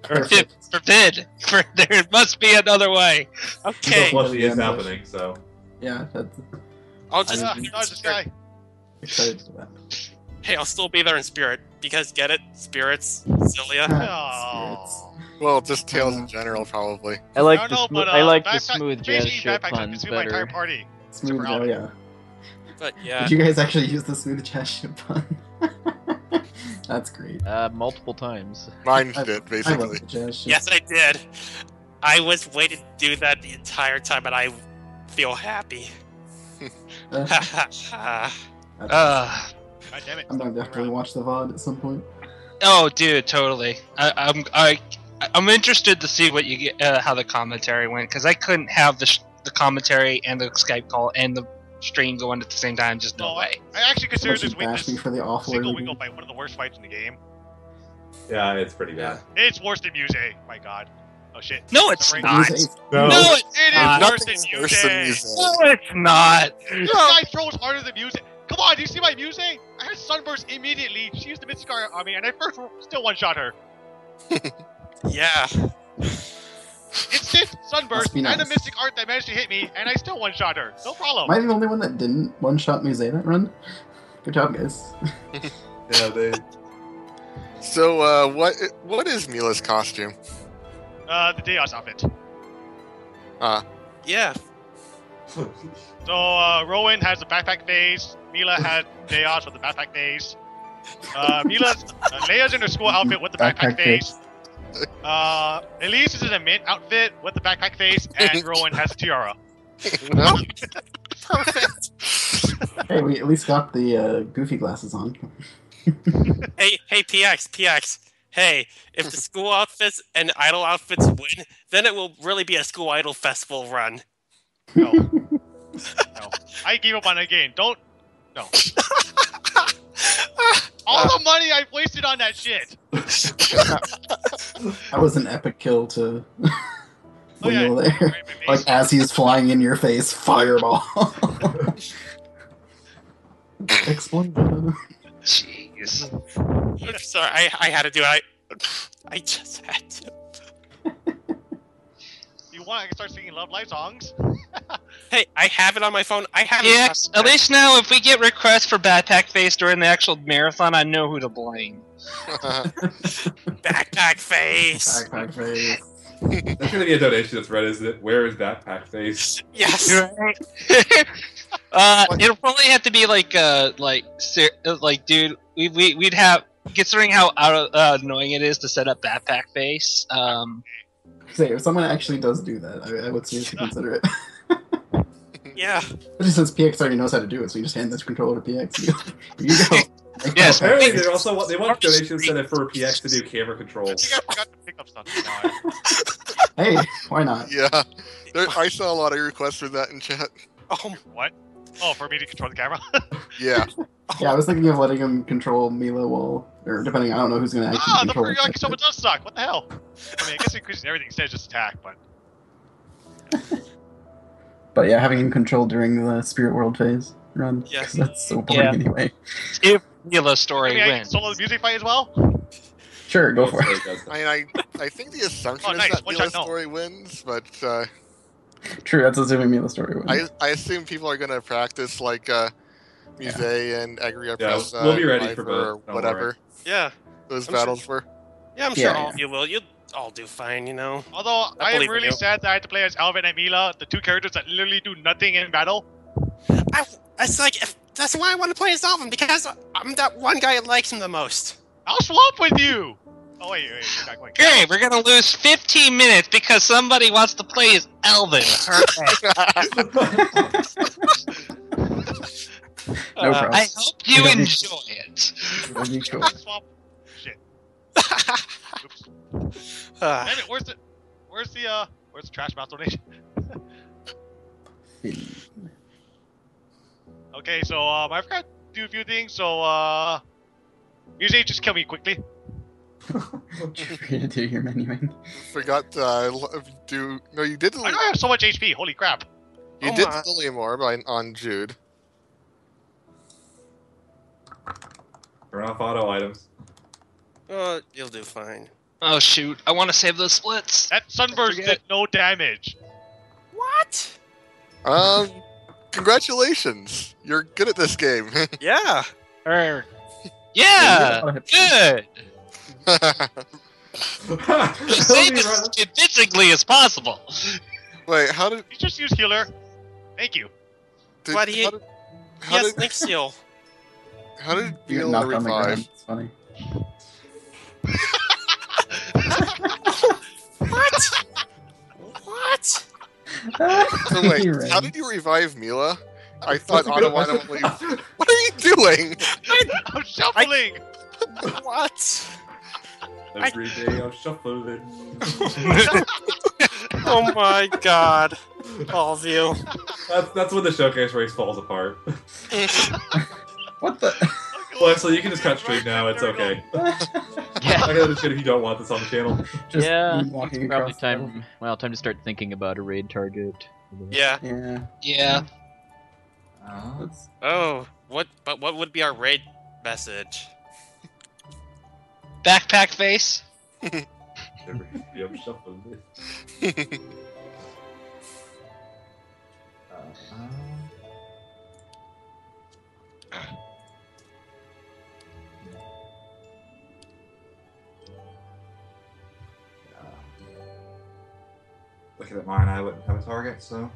Perfect. Forbid. There must be another way. Okay. Plus, he is happening. So, Yeah, that's I'll just Dodge this guy. excited for that. Hey, I'll still be there in spirit, because get it, spirits, Xillia. Oh. Well, just Tails in general, probably. I like I the don't know, but I like the backpack- smooth jazz basically, ship backpack puns consumed my entire better. party. Smooth, Super yeah. But yeah, Did you guys actually use the smooth jazz ship pun? That's great. Multiple times. Mine I did, love basically. the jazz ship. yes, I did. I was waiting to do that the entire time, and I feel happy. That's- God damn it. I'm gonna definitely watch the VOD at some point. Oh, dude, totally. I'm interested to see what you get, how the commentary went, because I couldn't have the commentary and the Skype call and the stream going at the same time. Just no way. I actually consider Unless you this bash me for the awful single review. wingle fight one of the worst fights in the game. yeah, it's pretty bad. It's worse than Muse. My god. Oh shit. No, it's The ring- not. Use No, It is not. worse than Nothing's worse than Muse. Muse. No, it's not. This guy throws harder than Muse. Come on, do you see my Muse? I had Sunburst immediately. She used the Mystic Art on me, and I first still one-shot her. Yeah. Instant Sunburst Must be nice. and a Mystic Art that managed to hit me, and I still one-shot her. No problem. Am I the only one that didn't one-shot Muse that run? Good job, guys. Yeah, they. So, what is Mila's costume? The Deos outfit. Yeah. So, Rowan has the backpack phase. Mila had Deos with the backpack phase. Leia's in her school outfit with the backpack phase. Elise is in a mint outfit with the backpack face, and Rowan has a tiara. Perfect. Hey, we at least got the goofy glasses on. Hey, PX. Hey, if the school outfits and idol outfits win, then it will really be a school idol festival run. No. No. I gave up on that game. Don't. No. All the money I've wasted on that shit. That was an epic kill to Oh, yeah. wheel there. Right, my Like, as he's flying in your face, fireball. Explosion. Jeez. I'm sorry, I had to do it. I just had to. You want I can start singing Love Life songs? Hey, I have it on my phone. I have Yeah, it. at least now if we get requests for Backpack Face during the actual marathon, I know who to blame. Backpack face. Backpack face. That's gonna be a donation that's read, isn't it? Where is Backpack Face? Yes. It'll probably have to be like dude, we'd have, considering how annoying it is to set up Backpack Face. Say, if someone actually does do that, I would seriously consider it. Yeah. Especially since PX already knows how to do it, so you just hand this controller to PX. Here you go. Yes. Apparently, they want donation incentive for PX to do camera I controls. think I forgot to pick up something. Hey, why not? Yeah, I saw a lot of requests for that in chat. Oh, What? Oh, for me to control the camera? Yeah, Yeah, I was thinking of letting him control Milla while, or depending, I don't know who's going to actually Ah, the control Free it. Consummate does suck. What the hell? I mean, I guess it increases everything instead of just attack, but... But yeah, having him control during the Spirit World phase run, Yeah. 'cause that's so boring Yeah. anyway. If Milla's story I mean, I can wins. solo the music fight as well? Sure, go for it. I think the assumption Oh, nice. is that One Milla's shot, no. story wins, but True, that's assuming Milla's story wins. I assume people are gonna practice like Muse and Agria Yeah, Press. we'll be ready for Ivar, both, or don't whatever yeah. those I'm battles were. Yeah, I'm sure Yeah, all yeah. of you will. You'll all do fine, you know. Although, I am believe in really you. sad that I have to play as Alvin and Milla, the two characters that literally do nothing in battle. It's like, that's why I want to play as Alvin, because I'm that one guy that likes him the most. I'll swap with you! Oh, wait, you're not going. Okay, we're gonna lose 15 minutes because somebody wants to play as Elvin. Perfect. No problem. I hope you We don't need- enjoy it. That'd be cool. Swap. Shit. Oops. Ah, Damn it, where's the trash mouth donation? Okay, so, I forgot to do a few things, so, Muse, just kill me quickly. Free to do your menuing. Forgot to do. No, you did. I know I have so much HP, holy crap. You Oh did my. Xillia more on Jude. Turn off auto items. you'll do fine. Oh shoot, I want to save those splits. That sunburst Forget. did no damage. What? Congratulations! You're good at this game. Yeah. Yeah, good. Save it as Wait, convincingly as possible. Wait, how did? You just use healer. Thank you. But he- how did, He how has did, Link Seal. how did You get Milla knocked on the revive? ground. It's funny. What? What? So wait, You're right. how did you revive Milla? I thought That's a good automatically. question. What are you doing? I'm shuffling! What? Every day I'm shuffling. Oh my god. All of you. That's when the showcase race falls apart. What the? Well, so you can just cut stream now. It's okay. Yeah. I got shit if you don't want this on the channel. Just Yeah, walking it's probably across the level. time. Well, time to start thinking about a raid target. Yeah. Yeah. Yeah. That's, Oh, what? But what would be our raid message? Backpack face. Every day I'm shuffling. Looking at mine, I wouldn't have a target, so.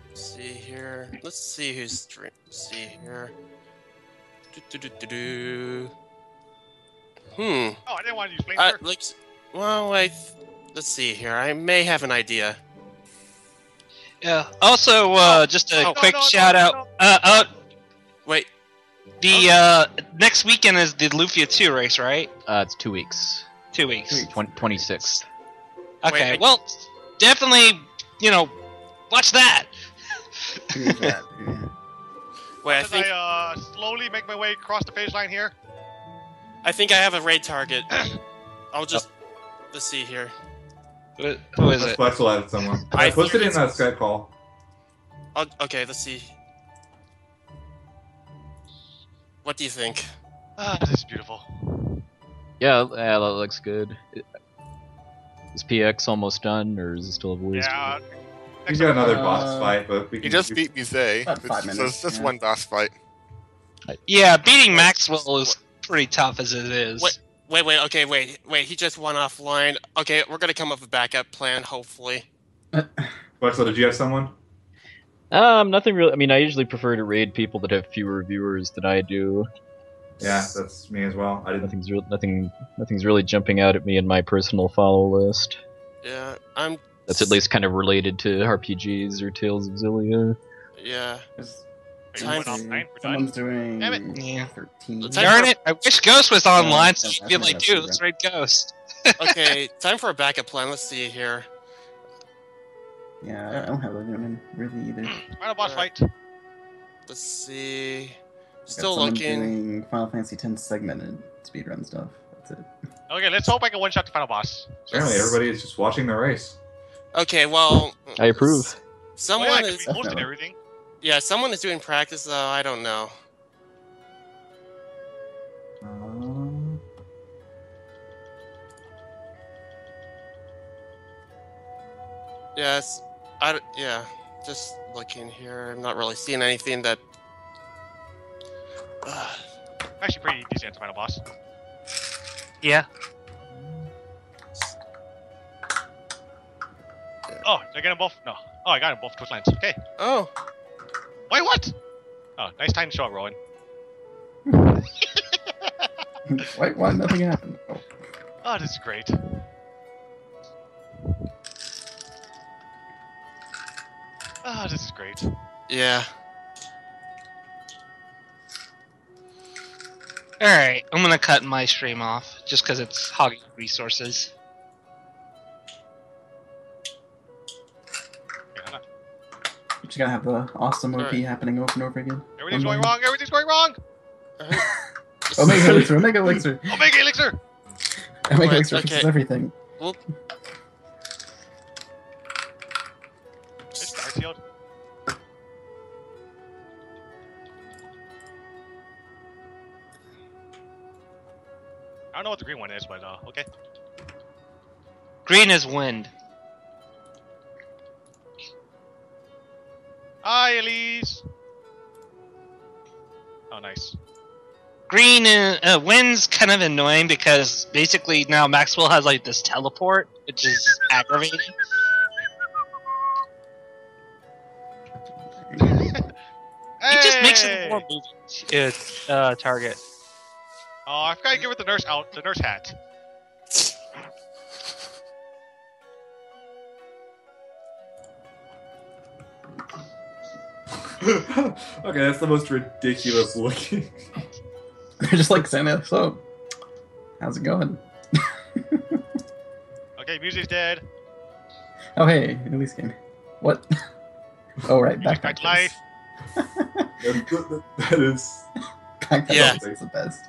Let's see here. Let's see who's stream. See here. Do. Hmm. Oh, I didn't want to use flamethrower. Like, well, let's see here. I may have an idea. Yeah. Also, just a Oh. quick No, shout no, out. Wait. The next weekend is the Lufia 2 race, right? It's 2 weeks. 2 weeks. 26th. Okay. Wait, well, definitely, watch that. do that. Yeah. Wait. As I slowly make my way across the finish line here. I think I have a raid target. I'll just. Let's see here. Who is Let's it? Flexel added someone. I I posted think in that Skype call. Oh, okay, let's see. What do you think? This is beautiful. Yeah, that looks good. Is PX almost done, or is it still a ways? Yeah. He's got another Uh, boss fight, but we He can just beat Muse. About 5 minutes, That's yeah. one boss fight. Yeah, beating Maxwell is pretty tough as it is. Wait, he just went offline. Okay, we're gonna come up with a backup plan, hopefully. Flexel, did you have someone? Nothing really. I mean, I usually prefer to raid people that have fewer viewers than I do. Yeah, that's me as well. I didn't. Nothing's really jumping out at me in my personal follow list. Yeah, That's at least kind of related to RPGs or Tales of Xillia. Yeah. Time Time- off 9. We're done. Someone's doing Damn it. Yeah. 13. Time Darn for- it! I wish Ghost was online, so Yeah, she'd be like, that's dude, right. let's raid Ghost. Okay, time for a backup plan. Let's see here. Yeah, I don't have anyone really either. Final boss fight. Let's see. Got Still someone looking. doing Final Fantasy X segmented speedrun stuff. That's it. Okay, let's hope I can one-shot the final boss. Apparently, everybody is just watching the race. Okay, well. I approve. Someone Well, yeah, 'cause is. we hosted Definitely. everything. Yeah, someone is doing practice though. I don't know. Yes. Yeah. Just looking here. I'm not really seeing anything that. Actually, pretty decent final boss. Yeah. Oh, did I get them both? No. Oh, I got them both twist lines. Okay. Oh. Wait, what? Oh, nice time to show up, Rowan. Why nothing happened? Oh. Oh, this is great. Oh, this is great. Yeah. Alright, I'm gonna cut my stream off, just because it's hogging resources. Okay, hold on. You're just gonna have the awesome OP Alright. happening over and over again. Everything's going wrong. Everything's going wrong. Omega Elixir, Omega Elixir! Omega Elixir. Omega Right, Elixir fixes okay. everything. Well, It's Starfield. I don't know what the green one is, but okay. Green is wind. Hi, Elise. Oh, nice. Green wind's kind of annoying because basically now Maxwell has like this teleport, which is aggravating. It just makes it more moving target. Oh, I forgot to give it the nurse hat. Okay, that's the most ridiculous looking. They're just like Santa, so how's it going? Okay, music's dead. Oh hey, Elise game. What? Oh right, Music backpack back to life. That is. Backpack Yeah. is the best.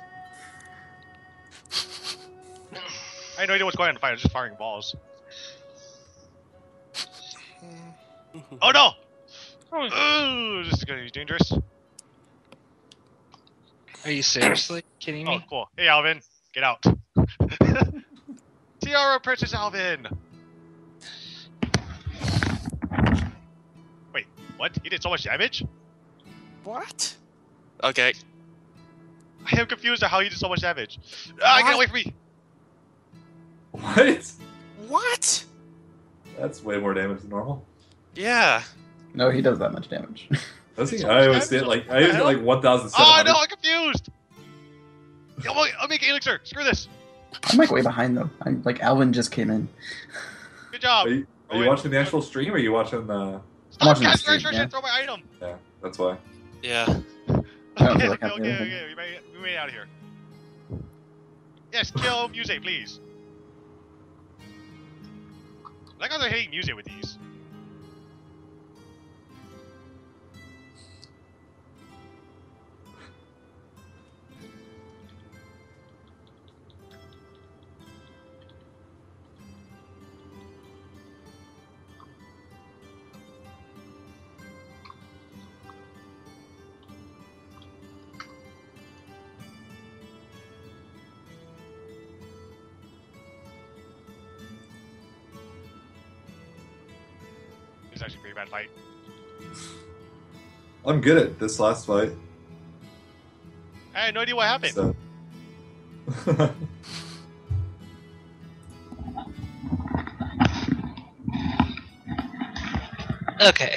I had no idea what's going on in the fight. I was just firing balls. Oh no! Oh, this is gonna be dangerous. Are you seriously kidding Oh, me? cool. Hey, Alvin, get out. Tiara, Princess Alvin. Wait, what? He did so much damage? what? Okay. I am confused at how he did so much damage. Ah, get away from me! What? What? That's way more damage than normal. Yeah. No, he does that much damage. Does he? So I much always damage? did like What the hell? 1,700. Oh no, I'm confused! I'll make Elixir. Screw this. I'm like way behind though. I'm like Alvin just came in. Good job. Are you Rowan. watching the actual stream or are you watching the? Stop watching the casting stream, restriction. yeah. Throw my item. Yeah, that's why. Yeah. I don't Okay, feel like okay, I'm okay, doing okay. We made it out of here. Yes, kill Muse, please. I like how they're hitting Muse with these. was actually a pretty bad fight. I'm good at this last fight. I had no idea what happened. So. Okay,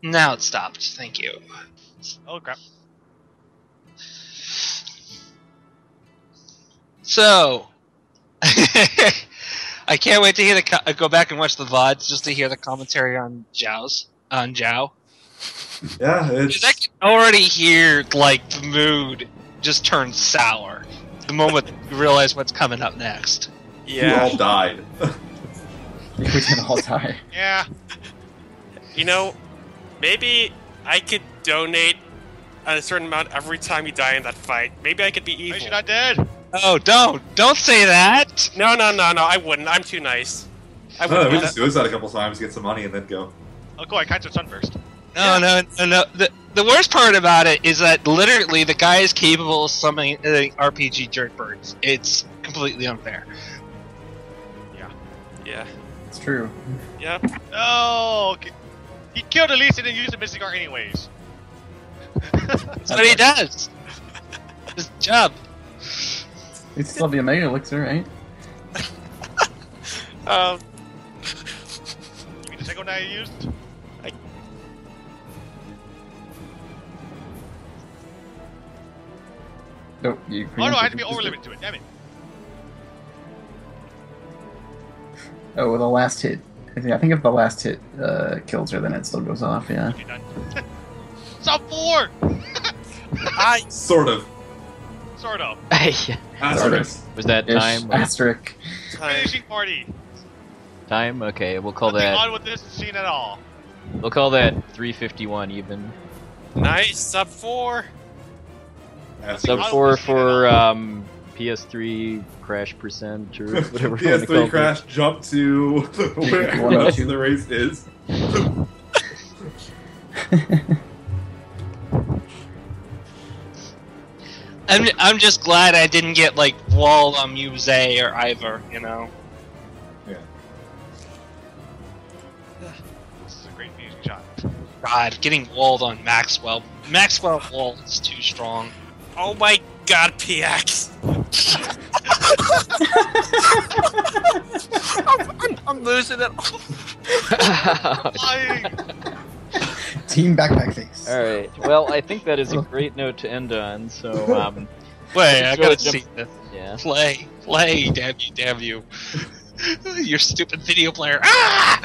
now it stopped. Thank you. Oh crap. So, I can't wait to hear go back and watch the VODs just to hear the commentary on Jiao. Yeah, Because I can already hear like the mood just turn sour the moment you realize what's coming up next. we all died. We did all die. Yeah. You know, maybe I could donate a certain amount every time you die in that fight. Maybe I could be At evil. least you're not dead. Oh, don't say that. No, I wouldn't. I'm too nice. I No, wouldn't we do just that. suicide a couple times, get some money, and then go. Oh cool, I canceled Sunburst. No. The worst part about it is that literally the guy is capable of summoning RPG jerkbirds. It's completely unfair. Yeah. It's true. Yep. Oh, okay. He killed Elise and then used the Mystic Art anyways. That's what he does. His job. It's still the Omega Elixir, right? Um. You mean the second one I used? Nope, you. Oh no, I had to be over limit to it. Damn it. Oh, well, the last hit. I think if the last hit kills her, then it still goes off. Yeah. Okay, done. Sub 4. Sort of. Sort of. Asterisk. Was that Ish. time? Asterisk. Finishing party. Time? Okay, we'll call Nothing that. odd with this scene at all. We'll call that 351 even. Nice. Sub 4. Sub I 4 was thinking for PS3 crash percent or whatever you want to call PS3 it. crash, jump to where else the race is. I'm just glad I didn't get like walled on Muse or Ivar, you know. Yeah. This is a great finishing shot. God, getting walled on Maxwell. Maxwell wall is too strong. Oh my God, PX. I'm losing it. Flying. Team Backpack Face. Alright, well, I think that is a great note to end on, so, Wait, I Let's gotta go see this. yeah. Play, damn you. Your stupid video player. Ah!